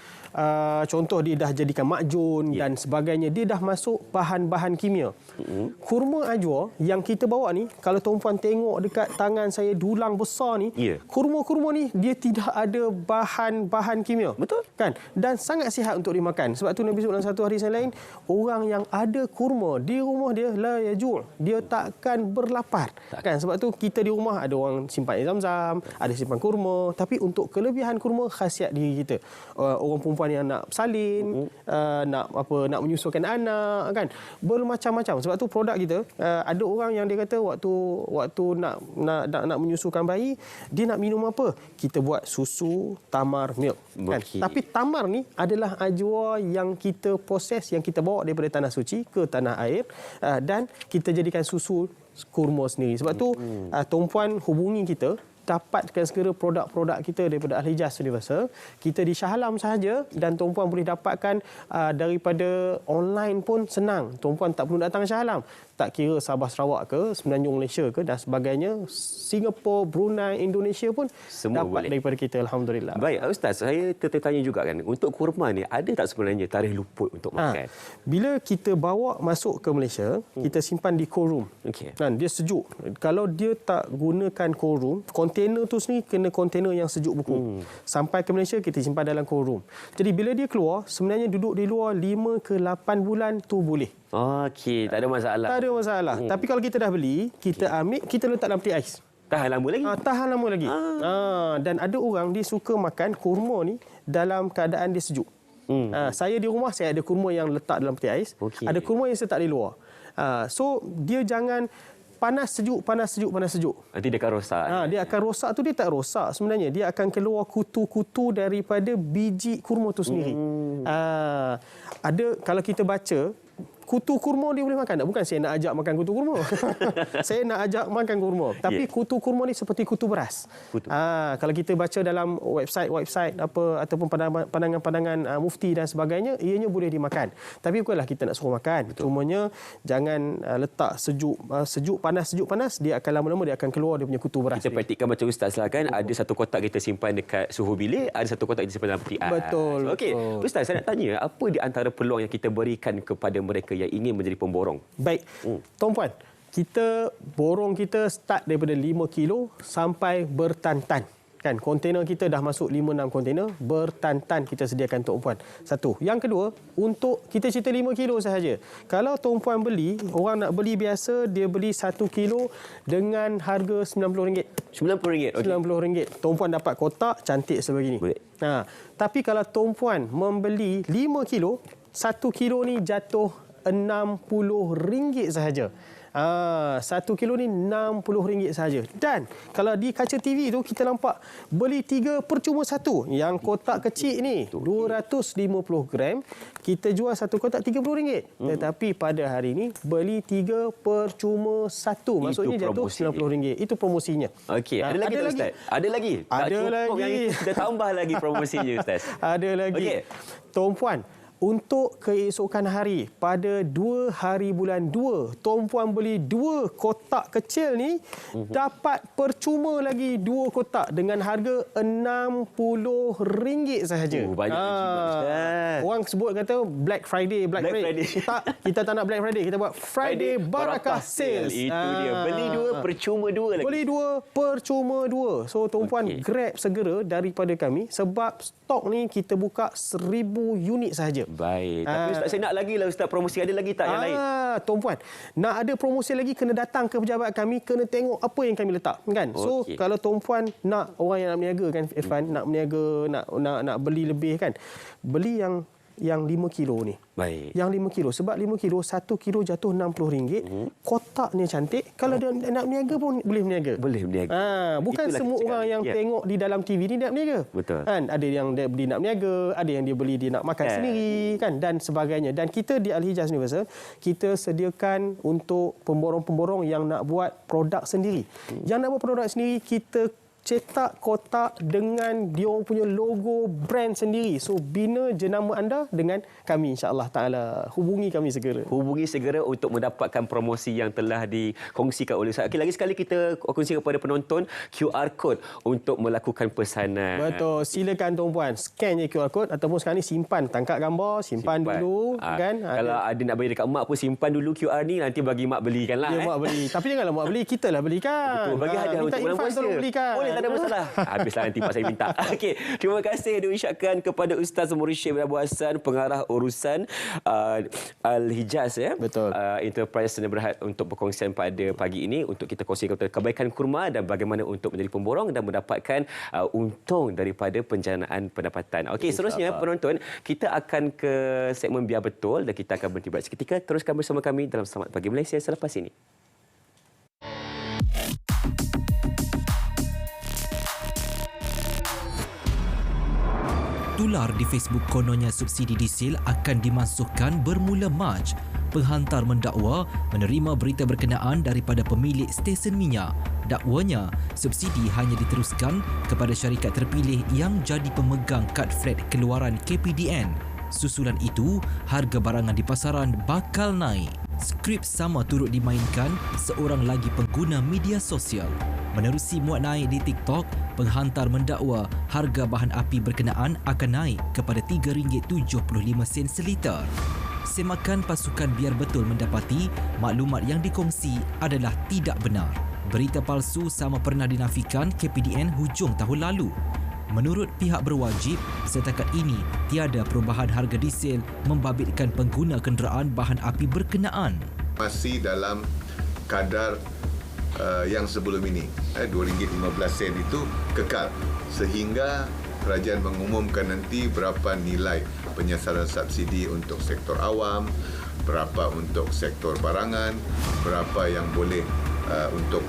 contoh dia dah jadikan makjun dan sebagainya, dia dah masuk bahan-bahan kimia. Kurma ajwa yang kita bawa ni, kalau tuan-puan tengok dekat tangan saya dulang besar ni, kurma-kurma ni dia tidak ada bahan-bahan kimia. Betul. Kan? Dan sangat sihat untuk dimakan. Sebab tu Nabi sebut dalam satu hadis yang lain, orang yang ada kurma di rumah dia la yaju', dia takkan berlapar. Kan? Sebab tu kita di rumah ada orang simpan air zam-zam, ada simpan kurma, tapi untuk kelebihan kurma khasiat diri kita. Orang perempuan yang nak salin, nak menyusukan anak, kan, bermacam-macam. Sebab tu produk kita, ada orang yang dia kata waktu nak menyusukan bayi, dia nak minum apa? Kita buat susu tamar milk, kan. Tapi tamar ni adalah ajwa yang kita proses, yang kita bawa daripada tanah suci ke tanah air, dan kita jadikan susu kurma sendiri. Sebab tu tuan-puan hubungi kita, dapatkan segera produk-produk kita daripada Al-Hijaz Universal. Kita di Shah Alam sahaja, dan tuan-puan boleh dapatkan daripada online pun senang. Tuan-puan tak perlu datang Shah Alam. Tak kira Sabah Sarawak ke, Semenanjung Malaysia ke dan sebagainya, Singapura, Brunei, Indonesia pun semua dapat boleh daripada kita, alhamdulillah. Baik, Ustaz, saya tertanya juga, kan, untuk kurma ni ada tak sebenarnya tarikh luput untuk makan? Bila kita bawa masuk ke Malaysia, kita simpan di cold room. Dan dia sejuk. Kalau dia tak gunakan cold room, kontainer tu sendiri kena kontainer yang sejuk beku. Sampai ke Malaysia kita simpan dalam cold room. Jadi bila dia keluar, sebenarnya duduk di luar 5 ke 8 bulan tu boleh. Okey, tak ada masalah. Tak ada masalah. Tapi kalau kita dah beli, kita ambil, kita letak dalam peti ais. Tahan lama lagi? Tahan lama lagi. Dan ada orang dia suka makan kurma ni dalam keadaan dia sejuk. Saya di rumah, saya ada kurma yang letak dalam peti ais. Ada kurma yang saya letak di luar. So, dia jangan panas sejuk. Nanti dia akan rosak. Dia akan rosak tu, dia tak rosak sebenarnya. Dia akan keluar kutu-kutu daripada biji kurma tu sendiri. Ada, kalau kita baca kutu kurma dia boleh makan tak? Bukan saya nak ajak makan kutu kurma. Saya nak ajak makan kurma. Tapi kutu kurma ni seperti kutu beras. Kalau kita baca dalam website apa ataupun pandangan-pandangan mufti dan sebagainya, ianya boleh dimakan. Tapi bukanlah kita nak suruh makan. Cumanya jangan letak sejuk panas, dia akan lama-lama dia akan keluar dia punya kutu beras. Kita praktikkan macam Ustaz lah kan. Ada satu kotak kita simpan dekat suhu bilik, ada satu kotak kita simpan dalam peti ais. Betul. Okey, Ustaz, saya nak tanya, apa di antara peluang yang kita berikan kepada mereka yang ingin menjadi pemborong? Baik. Tuan-puan, borong kita start daripada 5 kilo sampai bertan-tan. Kan, kontainer kita dah masuk 5-6 kontainer, bertan-tan kita sediakan tuan-puan. Satu. Yang kedua, untuk kita cerita 5 kilo sahaja. Kalau tuan-puan beli, orang nak beli biasa, dia beli 1 kilo dengan harga RM90. RM90? Okay. RM90. Tuan-puan dapat kotak cantik sebegini. Tapi kalau tuan-puan membeli 5 kilo, 1 kilo ni jatuh RM60 sahaja. 1 kilo ni RM60 sahaja. Dan kalau di kaca TV tu kita nampak beli 3 percuma 1. Yang kotak kecil ni 250 gram, kita jual satu kotak RM30. Tetapi pada hari ni beli 3 percuma 1. Maksudnya jatuh RM90. Itu promosinya. Okey, ada lagi tak Ustaz? Ada lagi? Ada lagi. Yang kita tambah lagi promosinya Ustaz. Ada lagi. Okey. Tuan-puan, untuk keesokan hari, pada 2 hari bulan 2, tuan-puan beli 2 kotak kecil ni, dapat percuma lagi 2 kotak dengan harga RM60 sahaja. Banyak Ustaz. Orang sebut kata Black Friday. Tak, kita tak nak Black Friday. Kita buat Friday Barakah Sales. Itu dia. Beli 2, percuma 2 lagi. Beli 2, percuma 2. So, tuan-puan grab segera daripada kami sebab stok ni kita buka 1,000 unit sahaja. Baik. Tapi Ustaz, saya nak lagi lah Ustaz, promosi ada lagi tak yang lain? Tuan-puan, nak ada promosi lagi kena datang ke pejabat kami, kena tengok apa yang kami letak, kan? So, kalau tuan-puan nak orang yang nak berniaga kan, Irfan, nak berniaga, nak beli lebih kan, beli yang 5 kilo ni. Baik. Yang 5 kilo. Sebab 5 kilo, 1 kilo jatuh RM60. Kotaknya cantik. Kalau dia nak berniaga pun boleh berniaga. Boleh berniaga. Bukan itulah semua orang yang tengok di dalam TV ni nak berniaga. Betul. Kan? Ada yang dia beli nak berniaga, ada yang dia beli dia nak makan sendiri, kan? Dan sebagainya. Dan kita di Al-Hijaz Universal, kita sediakan untuk pemborong-pemborong yang nak buat produk sendiri. Yang nak buat produk sendiri, kita cetak kotak dengan dia orang punya logo brand sendiri. So, bina jenama anda dengan kami, insya-Allah taala. Hubungi kami segera. Hubungi segera untuk mendapatkan promosi yang telah dikongsikan oleh Ustaz. Okay, lagi sekali kita kongsikan kepada penonton QR code untuk melakukan pesanan. Betul. Silakan tuan-puan scan je QR code ataupun sekarang ni simpan, tangkap gambar, simpan dulu, kan? Kalau ada nak bagi dekat mak pun simpan dulu QR ni, nanti bagi mak belikanlah. Ya, mak beli. Tapi janganlah mak beli, kitalah belikan. Betul, bagi hadiah untuk bulan puasa. Belikan. Boleh, tak ada masalah. Habislah nanti pak saya minta. Okey, terima kasih diucapkan kepada Ustaz Murid Syekh bin Abu Hassan, pengarah urusan Al-Hijaz Betul. Enterprise Sdn Bhd untuk perkongsian pada pagi ini untuk kita kongsikan kebaikan kurma dan bagaimana untuk menjadi pemborong dan mendapatkan untung daripada penjanaan pendapatan. Okey, seterusnya penonton, kita akan ke segmen Biar Betul dan kita akan berhenti berehat seketika. Teruskan bersama kami dalam Selamat Pagi Malaysia selepas ini. Tular di Facebook kononnya subsidi diesel akan dimasukkan bermula Mac. Penghantar mendakwa menerima berita berkenaan daripada pemilik stesen minyak. Dakwanya, subsidi hanya diteruskan kepada syarikat terpilih yang jadi pemegang kad flat keluaran KPDN. Susulan itu, harga barangan di pasaran bakal naik. Skrip sama turut dimainkan seorang lagi pengguna media sosial. Menerusi muat naik di TikTok, penghantar mendakwa harga bahan api berkenaan akan naik kepada RM3.75 seliter. Semakan pasukan Biar Betul mendapati maklumat yang dikongsi adalah tidak benar. Berita palsu sama pernah dinafikan KPDN hujung tahun lalu. Menurut pihak berwajib, setakat ini tiada perubahan harga diesel membabitkan pengguna kenderaan bahan api berkenaan. Masih dalam kadar yang sebelum ini, RM2.15 itu kekal sehingga kerajaan mengumumkan nanti berapa nilai penyasaran subsidi untuk sektor awam, berapa untuk sektor barangan, berapa yang boleh untuk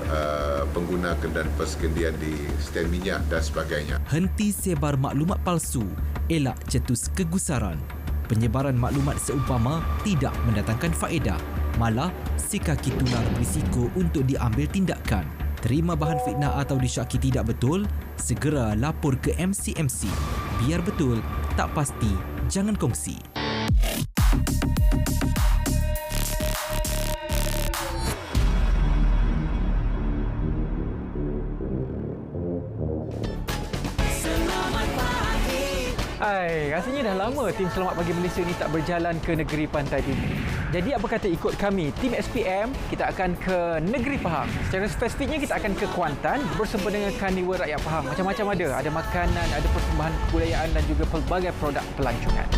pengguna kenderaan persekedian di sten minyak dan sebagainya. Henti sebar maklumat palsu, elak cetus kegusaran. penyebaran maklumat seumpama tidak mendatangkan faedah, malah si kaki tular berisiko untuk diambil tindakan. Terima bahan fitnah atau disyaki tidak betul, segera lapor ke MCMC. Biar betul, tak pasti, jangan kongsi. Hai, rasanya dah lama tim Selamat Pagi Malaysia ni tak berjalan ke negeri Pantai Dini. Jadi apa kata ikut kami, tim SPM, kita akan ke negeri Pahang. Secara spesifiknya kita akan ke Kuantan bersama dengan Karnival Rakyat Pahang. Macam-macam ada. Ada makanan, ada persembahan kebudayaan dan juga pelbagai produk pelancongan.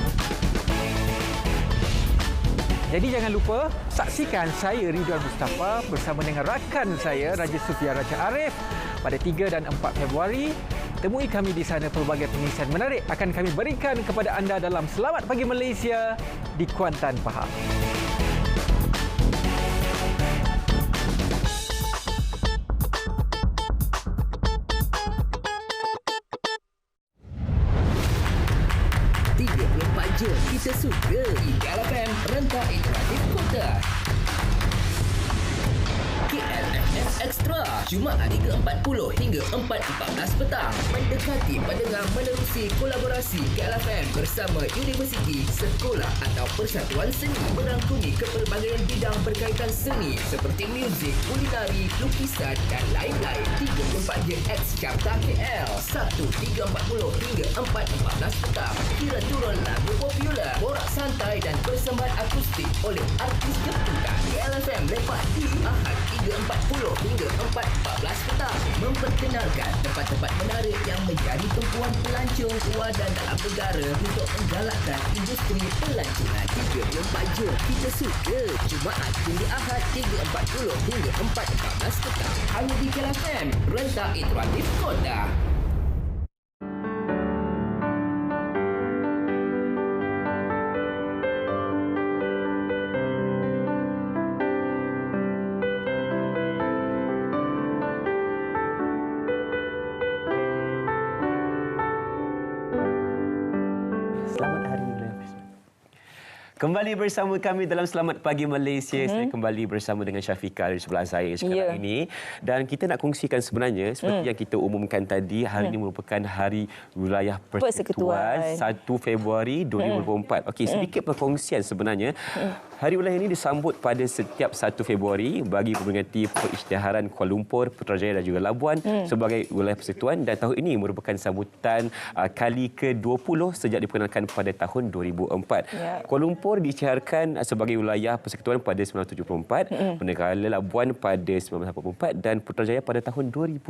Jadi jangan lupa saksikan saya Ridwan Mustafa bersama dengan rakan saya Raja Sufia Raja Arif pada 3 dan 4 Februari. Temui kami di sana, pelbagai pengisian menarik akan kami berikan kepada anda dalam Selamat Pagi Malaysia di Kuantan, Pahang. je kita suka. KLFM rentak interaktif kota. KLFM Extra Jumaat 3.40 hingga 4.14 petang. Mendekati pendengar menerusi kolaborasi KLFM bersama universiti, sekolah atau persatuan seni merangkumi kepelbagaian bidang berkaitan seni seperti muzik, kulinari, lukisan dan lain-lain. 34 JX Carta KL 1.3.40 hingga 4.14 petang. Kira turun lagu popular, borak santai dan persembahan akustik oleh artis jemputan. KLFM lepas di Ahad 3.40 hingga 4.14 petang memperkenalkan tempat-tempat menarik yang menjadi tumpuan pelancong luar dan dalam negara untuk menggalakkan industri pelancongan. 34 je kita suka. Jumaat hingga Ahad 3.40 hingga 4.14 petang hanya di KLFM rentak interaktif kota. Kembali bersama kami dalam Selamat Pagi Malaysia. Saya kembali bersama dengan Syafiqah di sebelah saya sekarang ini. Dan kita nak kongsikan sebenarnya seperti yang kita umumkan tadi, hari ini merupakan Hari Wilayah Persekutuan 1 Februari 2024. Okey, sedikit perkongsian sebenarnya. Hari Wilayah ini disambut pada setiap 1 Februari bagi memperingati Perisytiharan Kuala Lumpur, Putrajaya dan juga Labuan sebagai Wilayah Persekutuan, dan tahun ini merupakan sambutan kali ke-20 sejak diperkenalkan pada tahun 2004. Kuala Lumpur diisytiharkan sebagai wilayah persekutuan pada 1974, Negara Labuan pada 1984 dan Putrajaya pada tahun 2001.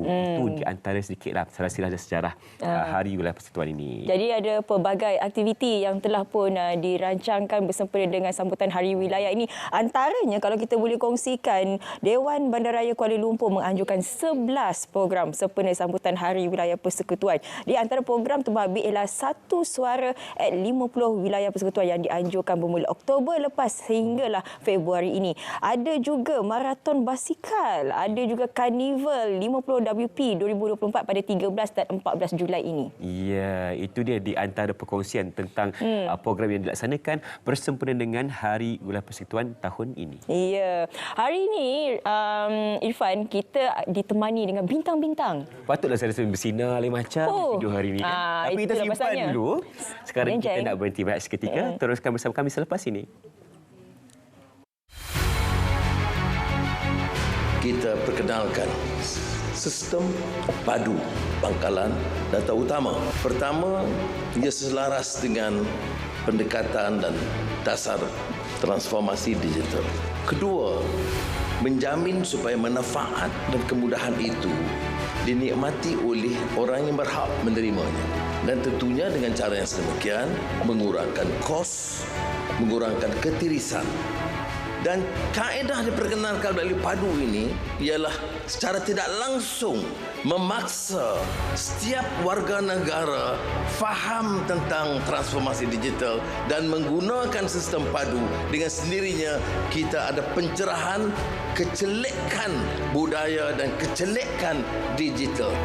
Itu di antara sedikitlah silsilah sejarah Hari Wilayah Persekutuan ini. Jadi ada pelbagai aktiviti yang telah pun dirancangkan bersempena dengan sambutan Hari Wilayah ini. Antaranya kalau kita boleh kongsikan, Dewan Bandaraya Kuala Lumpur menganjurkan 11 program sempena sambutan Hari Wilayah Persekutuan. Di antara program terbabit ialah Satu Suara at 50 wilayah persekutuan yang dianjurkan bermula Oktober lepas sehinggalah Februari ini. Ada juga maraton basikal, ada juga karnival 50 WP 2024 pada 13 dan 14 Julai ini. Ya, itu dia di antara perkongsian tentang program yang dilaksanakan bersempena dengan Hari Wilayah Persekutuan tahun ini. Ya, hari ini Irfan, kita ditemani dengan bintang-bintang. Patutlah saya rasa bersinar lain macam video hari ini kan. Tapi kita simpan dulu. Sekarang kita nak berhenti berehat seketika. Teruskan bersama kami selepas ini. Kita perkenalkan sistem padu pangkalan data utama. Pertama, ia selaras dengan pendekatan dan dasar transformasi digital. Kedua, menjamin supaya manfaat dan kemudahan itu dinikmati oleh orang yang berhak menerimanya. Dan tentunya dengan cara yang sedemikian mengurangkan kos, mengurangkan ketirisan. Dan kaedah diperkenalkan melalui padu ini ialah secara tidak langsung memaksa setiap warga negara faham tentang transformasi digital dan menggunakan sistem padu. Dengan sendirinya kita ada pencerahan kecelekan budaya dan kecelekan digital.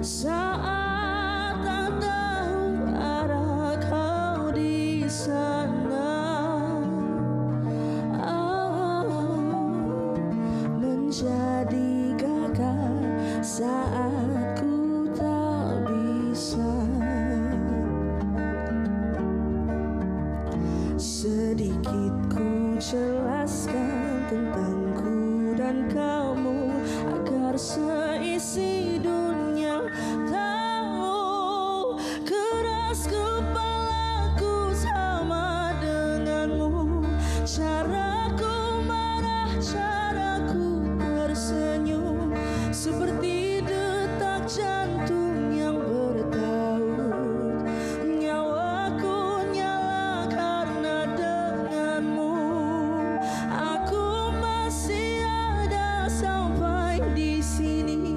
saat tak tahu arah kau di sana. Menjadi gagal saat ku tak bisa. Sedikit ku jelaskan tentangku dan kamu agar seisi dunia tahu keras kepalaku sama denganmu. Caraku marah, caraku tersenyum, seperti detak jantung yang bertaut. Nyawaku nyala karena denganmu. Aku masih ada sampai di sini,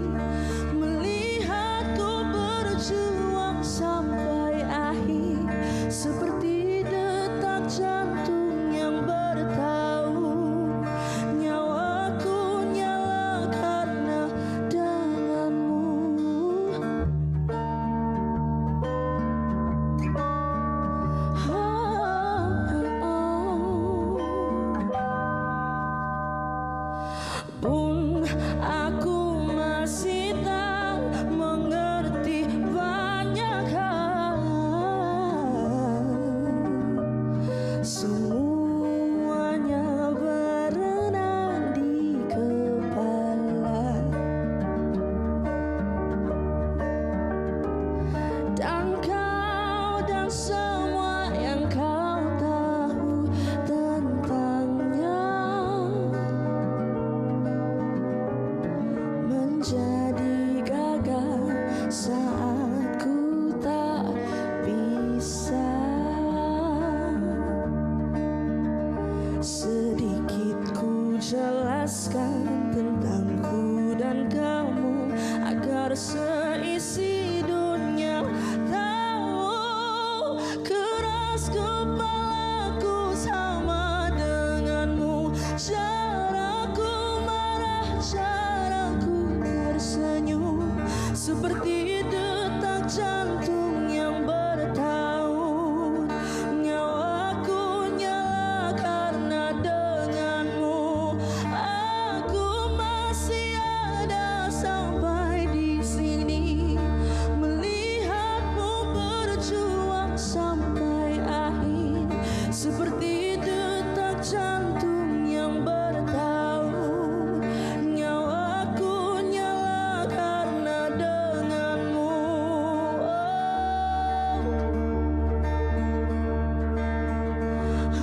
melihatku berjuang sampai akhir, seperti detak jantung yang bertaut. Nyawaku nyala karena denganmu. Pun aku masih tak mengerti banyak hal. Semuanya berenang di kepala, dan kau dan semua yang kau tahu tentangnya menjadi gagal saat ku tak bisa. Sedikit ku jelaskan tentangku dan kamu agar seisi dunia tahu keras kepalaku sama denganmu. Caraku marah, caraku tersenyum, seperti detak jantung yang bertaut. Nyawaku nyala karena denganmu. Aku masih ada sampai di sini, melihatmu berjuang sampai akhir, seperti detak jantung yang bertaut. Nyawaku nyala karena denganmu.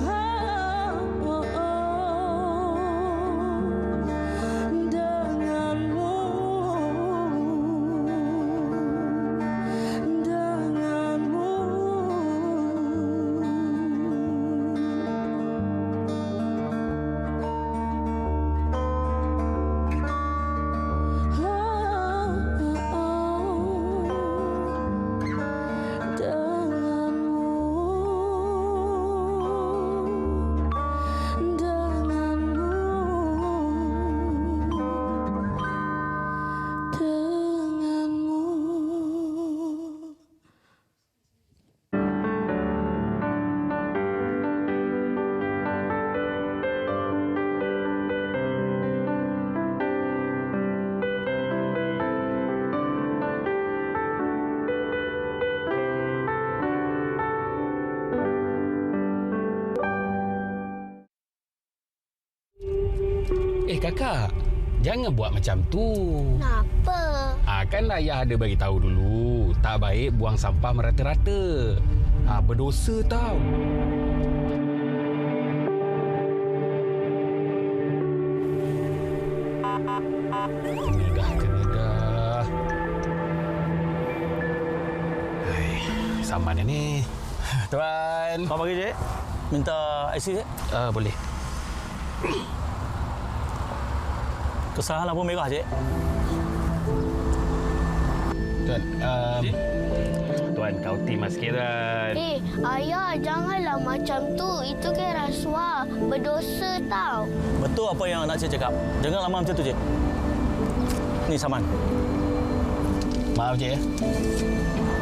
Denganmu, denganmu. Kakak, jangan buat macam tu. Kenapa? Kan ayah ada bagi tahu dulu, tak baik buang sampah merata-rata. Berdosa tau. Kena dah. Saman ni. Tuan. Apa bagi, Cik? Minta IC, Cik? Boleh. Kesalahan lampu merah, Cik. Tuan, Tuan, kau timah sikit, Tuan. Ayah, janganlah macam tu. Itu kan rasuah. Berdosa tau. Betul apa yang nak Cik cakap. Jangan lama macam tu, Cik. Ni saman. Maaf cik ya.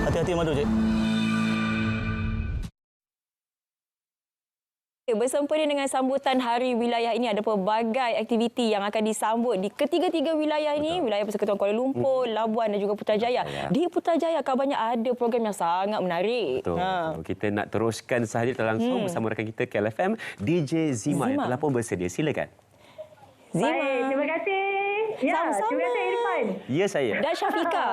Hati-hati madu cik. Bersempena dengan sambutan Hari Wilayah ini, ada pelbagai aktiviti yang akan disambut di ketiga-tiga wilayah ini. Wilayah Persekutuan Kuala Lumpur, Labuan dan juga Putrajaya. Di Putrajaya kabarnya ada program yang sangat menarik. Betul. Kita nak teruskan sahaja langsung bersama rakan kita KLFM, DJ Zima yang telah pun bersedia. Silakan. Zima. Baik, terima kasih. Ya, Sama-sama. terima kasih Irfan. Ya, saya. Dan Syafika.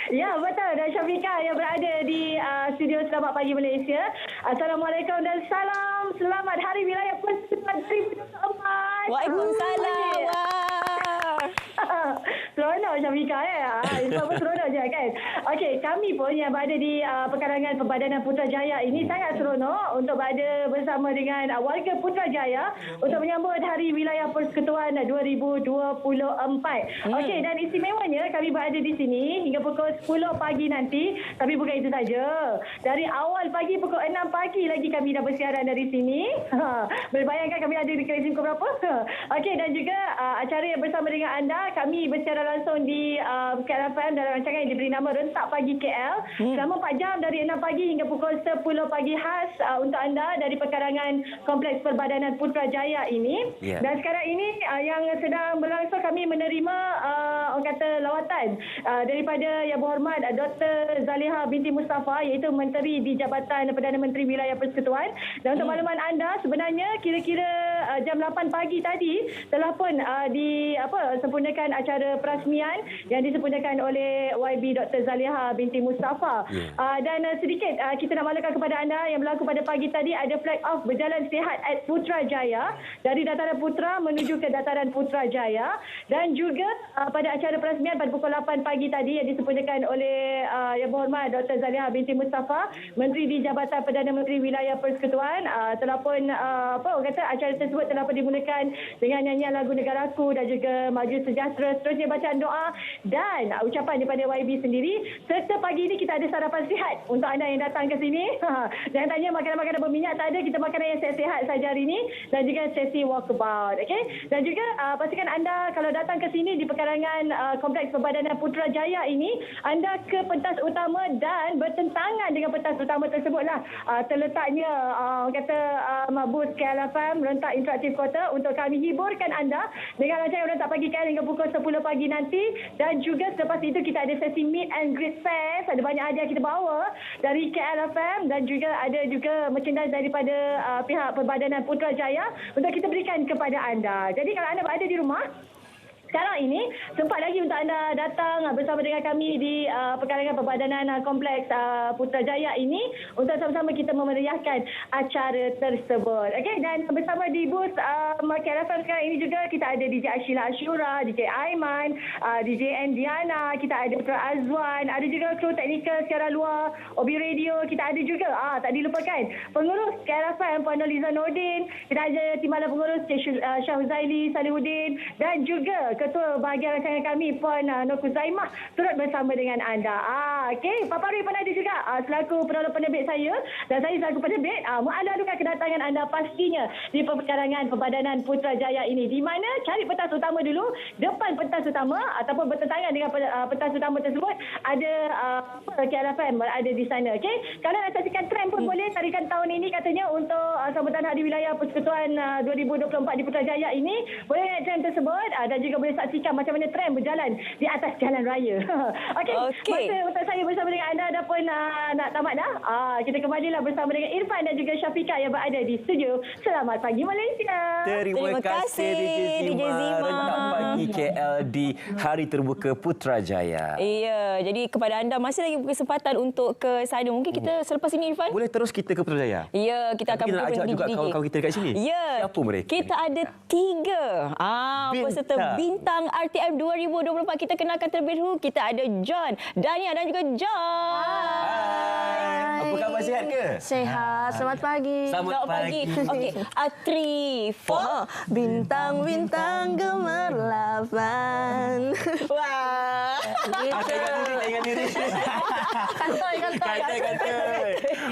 Ya, betul. Dan Syafika yang berada di studio Selamat Pagi Malaysia. Assalamualaikum dan salam. Selamat Hari Wilayah Persekutuan 2024. Waalaikumsalam. Seronok Syafika Irfan pun seronok je kan. Okey, kami pun yang berada di Perkarangan Perbadanan Putrajaya ini sangat seronok untuk berada bersama dengan warga Putrajaya untuk menyambut Hari Wilayah Persekutuan 2024. Okey, dan istimewanya kami berada di sini hingga pukul 10 pagi nanti. Tapi bukan itu saja. Dari awal pagi pukul 6 pagi lagi kami dah bersiaran dari sini. Boleh bayangkan kami ada di kreasi pukul berapa? Okey, dan juga acara yang bersama dengan anda, kami bersiaran langsung di KLFM dalam rancangan yang diberi nama Rentak Pagi KL. Selama 4 jam dari 6 pagi hingga pukul 10 pagi khas untuk anda dari Perkarangan Kompleks Perbadanan Putrajaya ini. Dan sekarang ini yang sedang berlangsung, kami menerima orang kata lawatan daripada Yang Berhormat Dr. Zaliha binti Mustafa, iaitu Menteri di Jabatan Perdana Menteri Wilayah Persekutuan. Dan untuk makluman anda, sebenarnya kira-kira jam 8 pagi tadi telah pun sempurnakan acara perasmian yang disempurnakan oleh YB Dr. Zaliha binti Mustafa. Dan sedikit kita nak maklumkan kepada anda yang berlaku pada pagi tadi, ada flag off berjalan sihat at Putrajaya dari Dataran Putra menuju ke Dataran Putrajaya. Dan juga pada acara perasmian pada pukul 8 pagi tadi yang disempurnakan oleh Yang Berhormat Dr. Zaliha binti Mustafa, Menteri di Jabatan Perdana Menteri Wilayah Persekutuan, telah pun acara tersebut telah pun dimulakan dengan nyanyian lagu Negaraku dan juga Maju Sejahtera, seterusnya bacaan doa dan ucapan daripada YB sendiri. Serta pagi ini kita ada sarapan sihat untuk anda yang datang ke sini. Jangan tanya makanan-makanan berminyak, tak ada. Kita makanan yang sihat-sihat saja hari ini, dan juga sesi walkabout. Okay? Dan juga pastikan anda kalau datang ke sini di Perkarangan Kompleks Perbadanan Putrajaya ini, anda ke pentas utama dan bertentangan dengan pentas utama tersebutlah terletaknya Mabus KLFM Rentak Interaktif Kota untuk kami hiburkan anda dengan rancangan Rentak Pagi KL hingga pukul 10 pagi nanti. Dan juga selepas itu kita ada sesi meet and greet fest. Ada banyak hadiah kita bawa dari KLFM dan juga ada juga merchandise daripada pihak Perbadanan Putrajaya untuk kita berikan kepada anda. Jadi kalau anda berada di rumah sekarang ini, sempat lagi untuk anda datang bersama dengan kami di Perkarangan Perbadanan Kompleks Putrajaya ini untuk sama-sama kita memeriahkan acara tersebut. Okey, dan bersama di booth KLFM sekarang ini juga kita ada DJ Ashila Ashura, DJ Aiman, DJ Diana, kita ada Putra Azwan, ada juga kru teknikal secara luar Obi Radio, kita ada juga tak dilupakan pengurus KLFM Puan Noliza Nordin, kita ada timbalan pengurus Cik Syahzaili Salihuddin dan juga Ketua Bahagian Rancangan kami Puan Nur Kuzaimah turut bersama dengan anda. Okey, Papa Rui pun ada juga selaku penolong penerbit saya dan saya selaku penerbit mengalu-alukan kedatangan anda pastinya di Perkarangan Perbadanan Putrajaya ini, di mana cari pentas utama dulu. Depan pentas utama ataupun bertentangan dengan pentas utama tersebut ada KLFM berada di sana. Okey, kalau nak saksikan trend pun boleh. Tarikan tahun ini katanya untuk sambutan Hari Wilayah Persekutuan 2024 di Putrajaya ini, boleh naik trend tersebut dan juga boleh saksikan macam mana trend berjalan di atas jalan raya. Okey. Masa untuk saya bersama dengan anda dah pun nak tamat dah. Kita kembalilah bersama dengan Irfan dan juga Syafika yang berada di studio Selamat Pagi Malaysia. Terima kasih DJ Zima. Rentak Pagi KL di Hari Terbuka Putrajaya. Ya, jadi kepada anda masih lagi kesempatan untuk ke sana. Mungkin kita selepas ini Irfan boleh terus kita ke Putrajaya. Ya, kita akan ajak juga kawan-kawan kita dekat sini. Ya. Siapa mereka? Kita ada 3 peserta bintang RTM 2024. Kita kenalkan terlebih dahulu. Kita ada John, Dania dan juga John. Hai. Apa khabar, sihat ke? Sehat. Selamat pagi. Selamat pagi. Okey, 3, 4. Bintang-bintang gemerlapan. Wah. Ingat diri. Kantoi.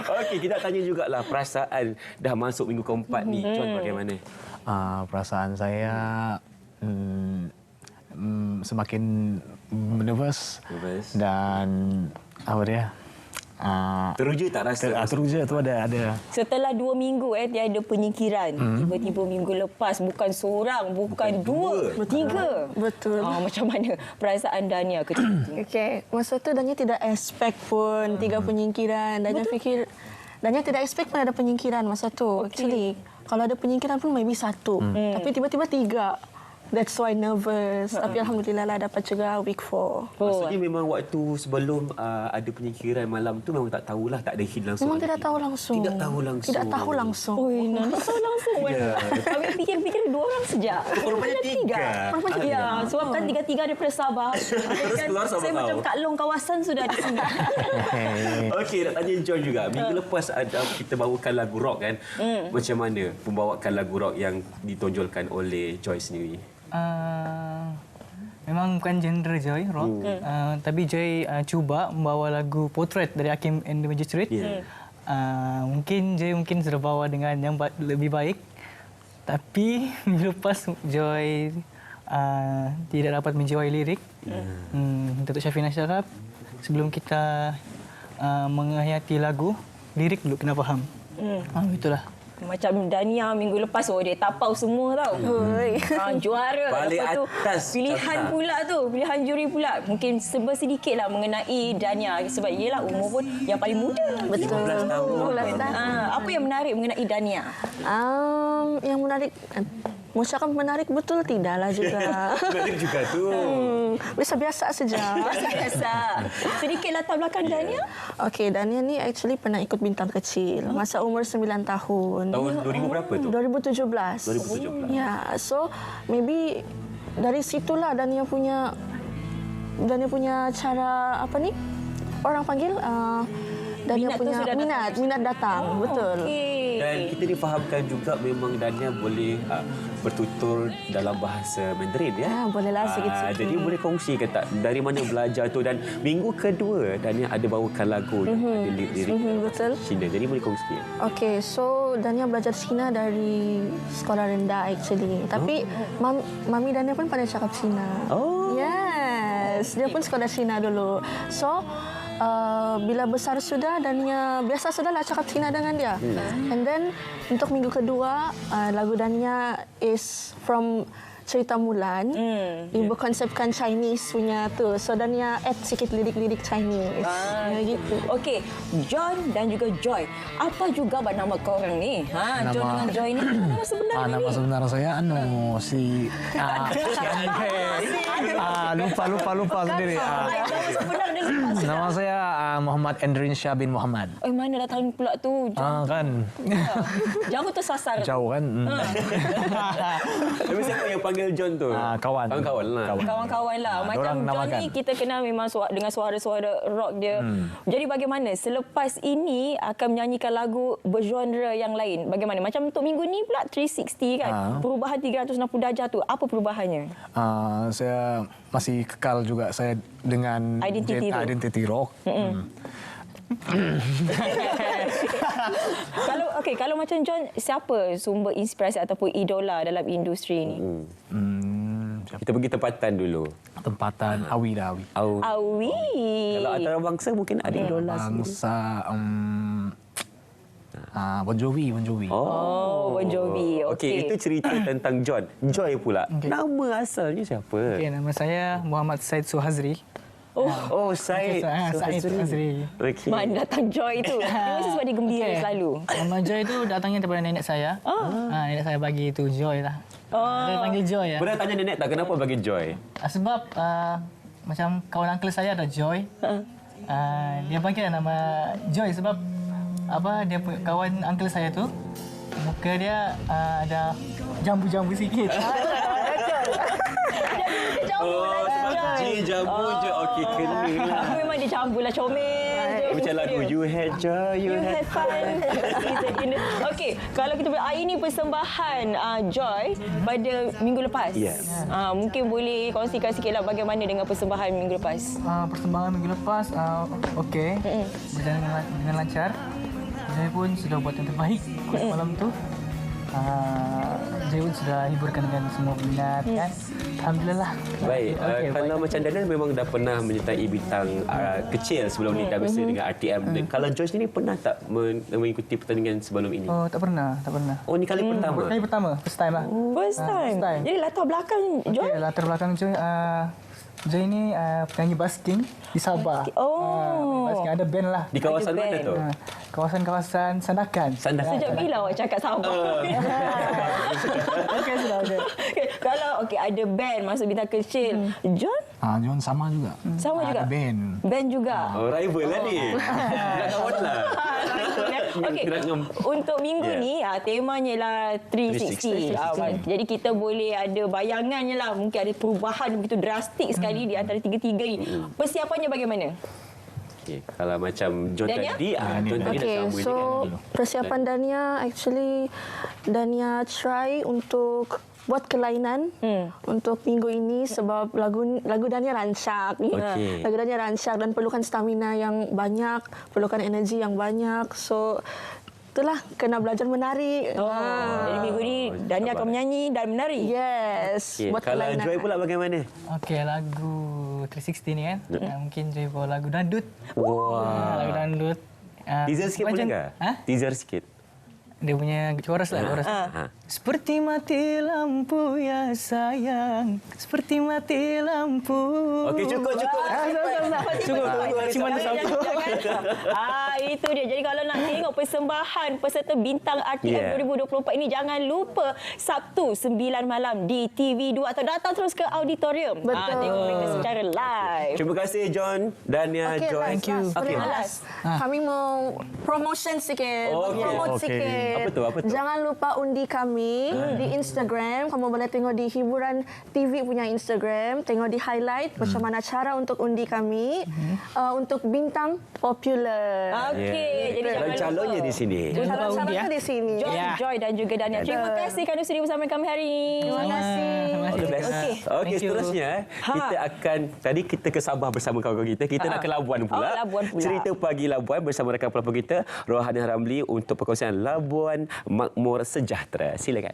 Okey, kita tanya jugalah perasaan dah masuk minggu keempat ni. John, bagaimana? Perasaan saya semakin nervous dan apa dia? Teruja tak rasa? Teruja tu ada. Setelah 2 minggu tiada penyingkiran. Tiba-tiba minggu lepas bukan seorang, bukan 2, 3. Betul. Macam mana perasaan Dania ketika itu? Okey, masa tu Dania tidak expect pun 3 penyingkiran. Dania tidak expect pun ada penyingkiran masa tu. Actually, kalau ada penyingkiran pun maybe 1. Tapi tiba-tiba 3. That's why nervous. Tapi Alhamdulillah lah dapat juga week 4. Maksudnya memang waktu sebelum ada penyingkiran malam tu memang tak tahulah, tak ada hint langsung. Memang tidak tahu langsung. Tidak tahu langsung. Oi, nak tahu langsung. Kami fikir-fikir 2 orang sejak. Rupanya 3. Ya, sebab kan 3-3 daripada Sabah. Saya macam Kak Long kawasan sudah di sini. Okey, nak tanya John juga. Minggu lepas kita bawakan lagu rock kan. Macam mana pembawaan lagu rock yang ditonjolkan oleh Joy sendiri? Memang bukan genre Joy rock, tapi Joy cuba membawa lagu Portrait dari Hakim and the Magistrate. Mungkin Joy sudah bawa dengan yang lebih baik, tapi minggu lepas Joy tidak dapat menjiwai lirik. Datuk Syafina Syarab, sebelum kita menghayati lagu, lirik dulu kena faham. Itulah. Macam Dania minggu lepas dia tapau semua tau. Juara. Balik atas. Pilihan pula tu, pilihan juri pula. Mungkin serba sedikitlah mengenai Dania sebab ialah umur pun yang paling muda. Betul. 15 tahun. Apa yang menarik mengenai Dania? Yang menarik Musyakan menarik betul tidaklah juga. Menarik juga tu. Biasa-biasa saja. Biasa-biasa. Sedikit latar belakang Dania. Okey, Dania ni actually pernah ikut Bintang Kecil masa umur 9 tahun. Tahun 2000 berapa tu? 2017. Ya, so maybe dari situlah Dania punya cara apa ni? Orang panggil Dania punya minat datang. Betul. Okay. Dan kita difahamkan juga memang Dania boleh bertutur dalam bahasa Mandarin ya. Bolehlah sikit-sikit. Jadi boleh kongsi ke tak dari mana belajar tu, dan minggu kedua Dania ada bawakan lagu yang ada lirik betul. Cina. Jadi boleh kongsi. Okey, so Dania belajar Cina dari sekolah rendah actually. Tapi mami Dania pun pandai cakap Cina. Oh. Yes, dia pun sekolah Cina dulu. So bila besar sudah Dania biasa sudahlah cakap Cina dengan dia. And then untuk minggu kedua lagu Dania is from Cerita Mulan. Ibu konsepkan Chinese punya tu. So Dania add sikit lirik-lirik Chinese. Gitu. Okey, John dan juga Joy. Apa juga nama korang ni? John dengan Joy ni nama sebenar ni. Nama sebenar saya lupa sendiri. Nama saya Muhammad Endrin Syah bin Muhammad. Mana datang pula tu? Kan. Jauh tersasar. Jauh kan. Tapi siapa yang panggil John tu? Kawan-kawan lah. Kawan-kawan lah. Macam John ni kita kenal memang dengan suara-suara rock dia. Jadi bagaimana selepas ini akan menyanyikan lagu bergenre yang lain? Bagaimana? Macam untuk minggu ni pula 360 kan? Perubahan 360 darjah tu. Apa perubahannya? Saya masih kekal juga saya dengan identity rock. Kalau macam John, siapa sumber inspirasi ataupun idola dalam industri ini? Kita pergi tempatan dulu. Tempatan Awi. Awi. Kalau antarabangsa mungkin ada idola bangsa. Bon Jovi. Oh, Bon Jovi. Okey, itu cerita tentang John. Joy pula. Nama asalnya siapa? Okey, nama saya Muhammad Said Suhazri. Said Suhazri. Okay. Mana datang Joy tu? Dia mesti sebab dia gembira selalu. Nama Joy tu datangnya daripada nenek saya. Nenek saya bagi itu Joy lah. Dia panggil Joy ya. Pernah tanya nenek tak kenapa bagi Joy? Sebab macam kawan uncle saya ada Joy. Dia panggil nama Joy sebab dia kawan uncle saya tu muka dia ada jambu-jambu sikit. Jambu je. Okey, kena lah. Memang dia jambu lah, comel je. Macam lagu You Had Joy, You Had Fun. Okey, kalau kita ini persembahan Joy pada minggu lepas. Yes. Mungkin boleh kongsikan sikitlah bagaimana dengan persembahan minggu lepas. Persembahan minggu lepas okey. Berjalan dengan lancar. Saya pun sudah buat yang terbaik malam tu. Saya pun sudah hiburkan dengan semua peminat kan. Alhamdulillah. Baik, kalau macam Daniel memang dah pernah menyertai bintang kecil sebelum ni dah bersama dengan RTM. Kalau Joyce ni pernah tak mengikuti pertandingan sebelum ini? Oh, tak pernah. Oh, ni kali pertama? Kali pertama, first time lah. First time. Jadi latar belakang Joy? Okay, latar belakang Joy, Joy ni penyanyi basking di Sabah. Basking ada band lah. Di kawasan mana tu? Kawasan Sandakan. Sejak bila awak cakap Sabah? Okey, sudah. Kalau ada band masuk bintang kecil, John? John sama juga. Sama juga? Ada band. Band juga? Oh, rival lah ni. Nak kawan lah. Okey, untuk minggu ni temanya ialah 360. Jadi kita boleh ada bayangannya lah. Mungkin ada perubahan begitu drastik sekali di antara tiga-tiga ni. Persiapannya bagaimana? Okay, kalau macam John Dania? tadi, John tadi dah sama so persiapan Dania try untuk buat kelainan untuk minggu ini sebab lagu Dania rancak. Okay. Lagu Dania rancak dan perlukan stamina yang banyak, perlukan energi yang banyak. So itulah kena belajar menari. Jadi minggu ni Dania akan menyanyi dan menari. Yes. Okay. Kalau Joy pula bagaimana? Okey, lagu 360 ni kan. Mungkin Joy bawa lagu dangdut. Wah. Lagu dangdut. Teaser sikit boleh ke? Teaser sikit. Dia punya chorus lah. Seperti mati lampu ya sayang, seperti mati lampu. Okey, cukup. Cukup. Itu dia. Jadi kalau nak tengok persembahan peserta bintang RTM 2024 ini, jangan lupa Sabtu 9 malam di TV2 atau datang terus ke auditorium. Betul. Tengok mereka secara live. Terima kasih John, Dania, Joy. Thank you. Kami mau promotion sikit. Promote sikit. Apa tu? Jangan lupa undi kami di Instagram. Kamu boleh tengok di Hiburan TV punya Instagram. Tengok di highlight macam mana cara untuk undi kami untuk bintang popular. Okey, jadi dan calonnya di sini. Calon-calonnya di sini. Joy dan juga Dania. Terima kasih kerana sudah bersama kami hari ini. Terima kasih. Okey, seterusnya kita akan kita ke Sabah bersama kawan-kawan kita. Kita nak ke Labuan pula. Cerita Pagi Labuan bersama rakan pelapor kita Rohani Ramli untuk perkongsian Labuan Makmur Sejahtera. Silakan.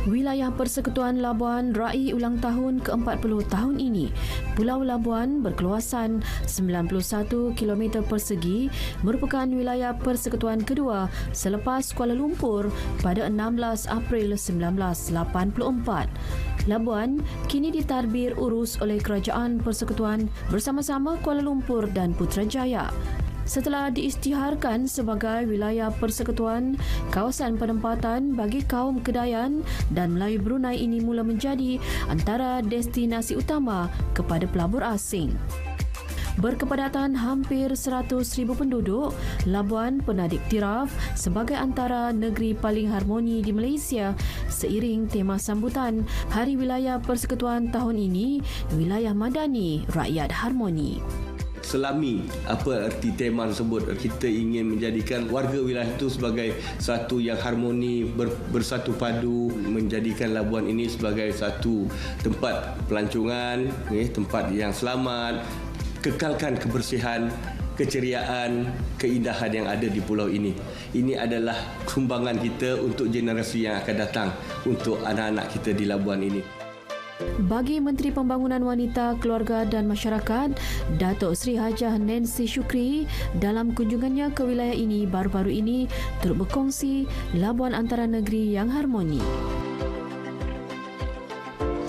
Wilayah Persekutuan Labuan raih ulang tahun ke-40 tahun ini. Pulau Labuan berkeluasan 91 km persegi merupakan wilayah persekutuan kedua selepas Kuala Lumpur pada 16 April 1984. Labuan kini ditadbir urus oleh Kerajaan Persekutuan bersama-sama Kuala Lumpur dan Putrajaya. Setelah diisytiharkan sebagai wilayah persekutuan, kawasan penempatan bagi kaum Kedayan dan Melayu Brunei ini mula menjadi antara destinasi utama kepada pelabur asing. Berkepadatan hampir 100,000 penduduk, Labuan pernah diiktiraf sebagai antara negeri paling harmoni di Malaysia seiring tema sambutan Hari Wilayah Persekutuan tahun ini, Wilayah Madani Rakyat Harmoni. Selami apa erti tema tersebut, kita ingin menjadikan warga wilayah itu sebagai satu yang harmoni, bersatu padu, menjadikan Labuan ini sebagai satu tempat pelancongan, tempat yang selamat, kekalkan kebersihan, keceriaan, keindahan yang ada di pulau ini. Ini adalah sumbangan kita untuk generasi yang akan datang, untuk anak-anak kita di Labuan ini. Bagi Menteri Pembangunan Wanita, Keluarga dan Masyarakat, Datuk Seri Hajah Nancy Shukri, dalam kunjungannya ke wilayah ini baru-baru ini turut berkongsi Labuan antara negeri yang harmoni.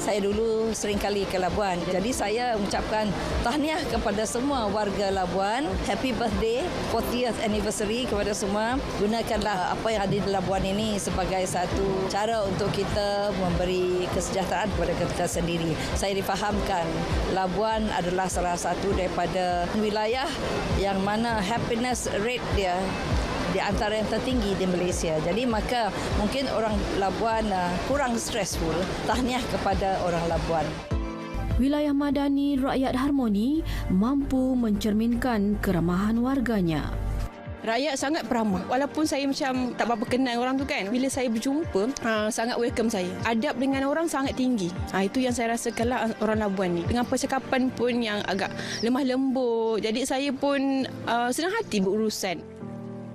Saya dulu sering kali ke Labuan. Jadi saya ucapkan tahniah kepada semua warga Labuan. Happy birthday, 40th anniversary kepada semua. Gunakanlah apa yang ada di Labuan ini sebagai satu cara untuk kita memberi kesejahteraan kepada kita sendiri. Saya difahamkan Labuan adalah salah satu daripada wilayah yang mana happiness rate dia di antara yang tertinggi di Malaysia. Jadi maka mungkin orang Labuan kurang stressful. Tahniah kepada orang Labuan. Wilayah Madani Rakyat Harmoni mampu mencerminkan keramahan warganya. Rakyat sangat beramah. Walaupun saya macam tak berapa kenal orang tu kan, bila saya berjumpa, sangat welcome saya. Adab dengan orang sangat tinggi. Itu yang saya rasakanlah orang Labuan ni. Dengan percakapan pun yang agak lemah lembut. Jadi saya pun senang hati berurusan.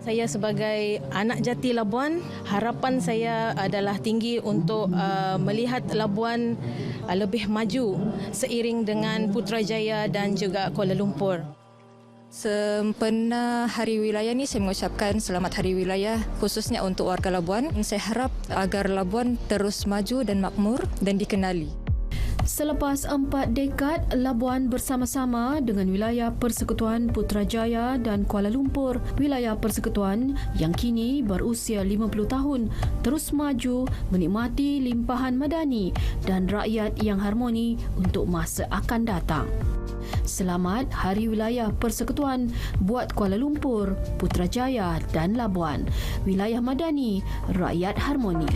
Saya sebagai anak jati Labuan, harapan saya adalah tinggi untuk melihat Labuan lebih maju seiring dengan Putrajaya dan juga Kuala Lumpur. Sempena Hari Wilayah ni saya mengucapkan selamat Hari Wilayah khususnya untuk warga Labuan. Saya harap agar Labuan terus maju dan makmur dan dikenali. Selepas 4 dekad, Labuan bersama-sama dengan wilayah Persekutuan Putrajaya dan Kuala Lumpur, wilayah persekutuan yang kini berusia 50 tahun, terus maju menikmati limpahan madani dan rakyat yang harmoni untuk masa akan datang. Selamat Hari Wilayah Persekutuan buat Kuala Lumpur, Putrajaya dan Labuan. Wilayah madani, rakyat harmoni.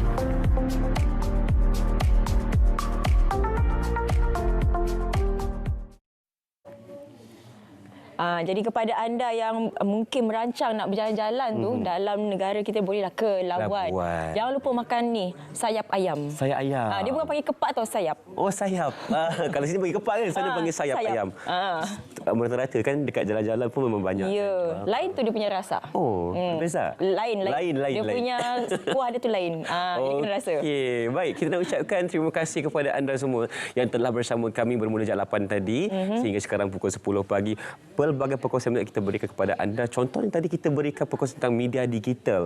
Jadi kepada anda yang mungkin merancang nak berjalan-jalan tu dalam negara kita, bolehlah ke Labuan. Jangan lupa makan ni, sayap ayam. Sayap ayam. Dia bukan panggil kepak tau, sayap. Oh, sayap. Kalau sini panggil kepak kan, sana panggil sayap ayam. Rata-rata kan dekat jalan-jalan pun memang banyak. Ya. Lain tu dia punya rasa. Oh, beza. Lain. Dia punya kuah dia tu lain. Dia kena rasa. Okey, baik. Kita nak ucapkan terima kasih kepada anda semua yang telah bersama kami bermula jam 8 tadi sehingga sekarang pukul 10 pagi. Pelbagai perkongsian yang kita berikan kepada anda. Contohnya tadi kita berikan perkongsian tentang media digital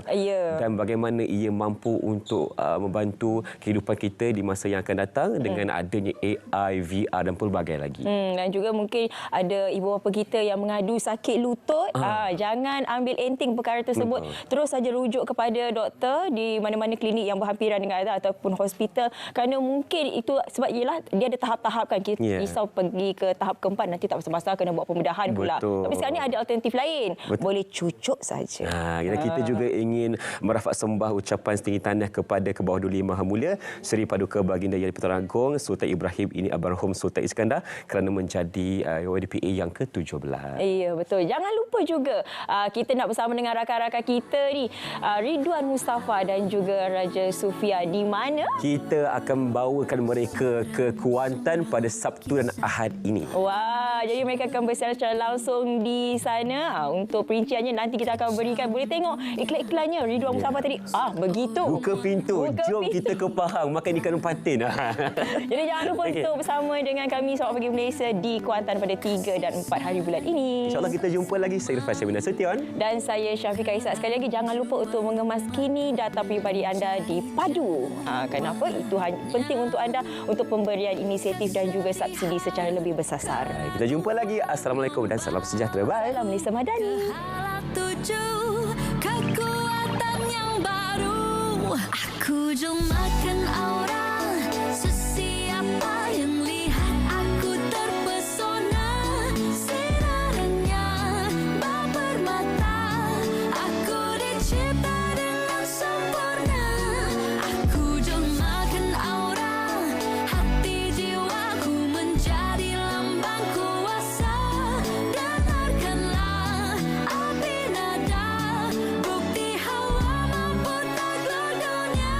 dan bagaimana ia mampu untuk membantu kehidupan kita di masa yang akan datang dengan adanya AI, VR dan pelbagai lagi. Dan juga mungkin ada ibu bapa kita yang mengadu sakit lutut. Jangan ambil enteng perkara tersebut. Terus saja rujuk kepada doktor di mana-mana klinik yang berhampiran dengan anda ataupun hospital, kerana mungkin itu sebab ialah dia ada tahap-tahap kan. Kita risau pergi ke tahap keempat, nanti tak pasal-pasal kena buat pembedahan pula. Tapi sekarang ni ada alternatif lain. Boleh cucuk saja. Kita juga ingin merafak sembah ucapan setinggi tahniah kepada ke bawah Duli Maha Mulia Seri Paduka Baginda Yang di-Pertuan Agong Sultan Ibrahim ini Almarhum Sultan Iskandar kerana menjadi YDPA yang ke-17. Ya, betul. Jangan lupa juga kita nak bersama dengan rakan-rakan kita ni, Ridwan Mustafa dan juga Raja Sufia, di mana kita akan bawakan mereka ke Kuantan pada Sabtu dan Ahad ini. Wah, jadi mereka akan bersiaran secara langsung di sana. Untuk perinciannya nanti kita akan berikan. Boleh tengok iklan-iklannya Ridwan Mustafa tadi. Begitu. Buka pintu. Jom kita ke Pahang makan ikan patin. Jadi jangan lupa untuk bersama dengan kami Selamat Pagi Malaysia di Kuantan pada 3 dan 4 hari bulan ini. InsyaAllah kita jumpa lagi. Saya Rifat Syamina Sution. Dan saya Syafiqah Izzat. Sekali lagi jangan lupa untuk mengemas kini data pribadi anda di Padu. Kenapa? Itu penting untuk anda untuk pemberian inisiatif dan juga subsidi secara lebih bersasar. Kita jumpa lagi. Assalamualaikum dan salam sejahtera. Bye. Salam Malaysia Madani. Kekuatan yang baru, aku jemakan aura sesiapa yang lihat aku terpesona sinarnya bermata, aku dicipta dengan sempurna, aku jemakan aura hati jiwaku menjadi lambang kuasa, dengarkanlah api nada bukti hawa mampu takluk dunia.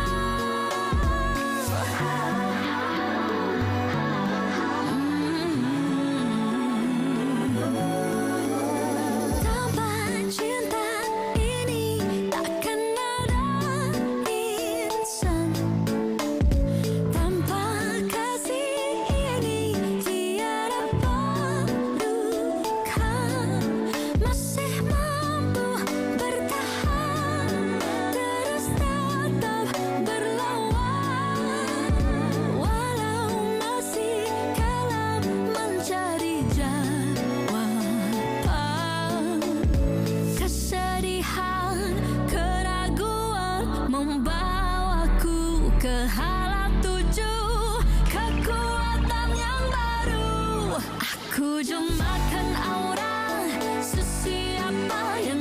Tanpa cinta ini takkan ada insan, tanpa kasih ini tiada pelukan, masih mampu bertahan terus tetap berlawan, walau masih kalah mencari jawaban. Kesedihan, keraguan membawaku ke hala tujuh, kekuatan yang baru, aku jemakan aura sesiapa yang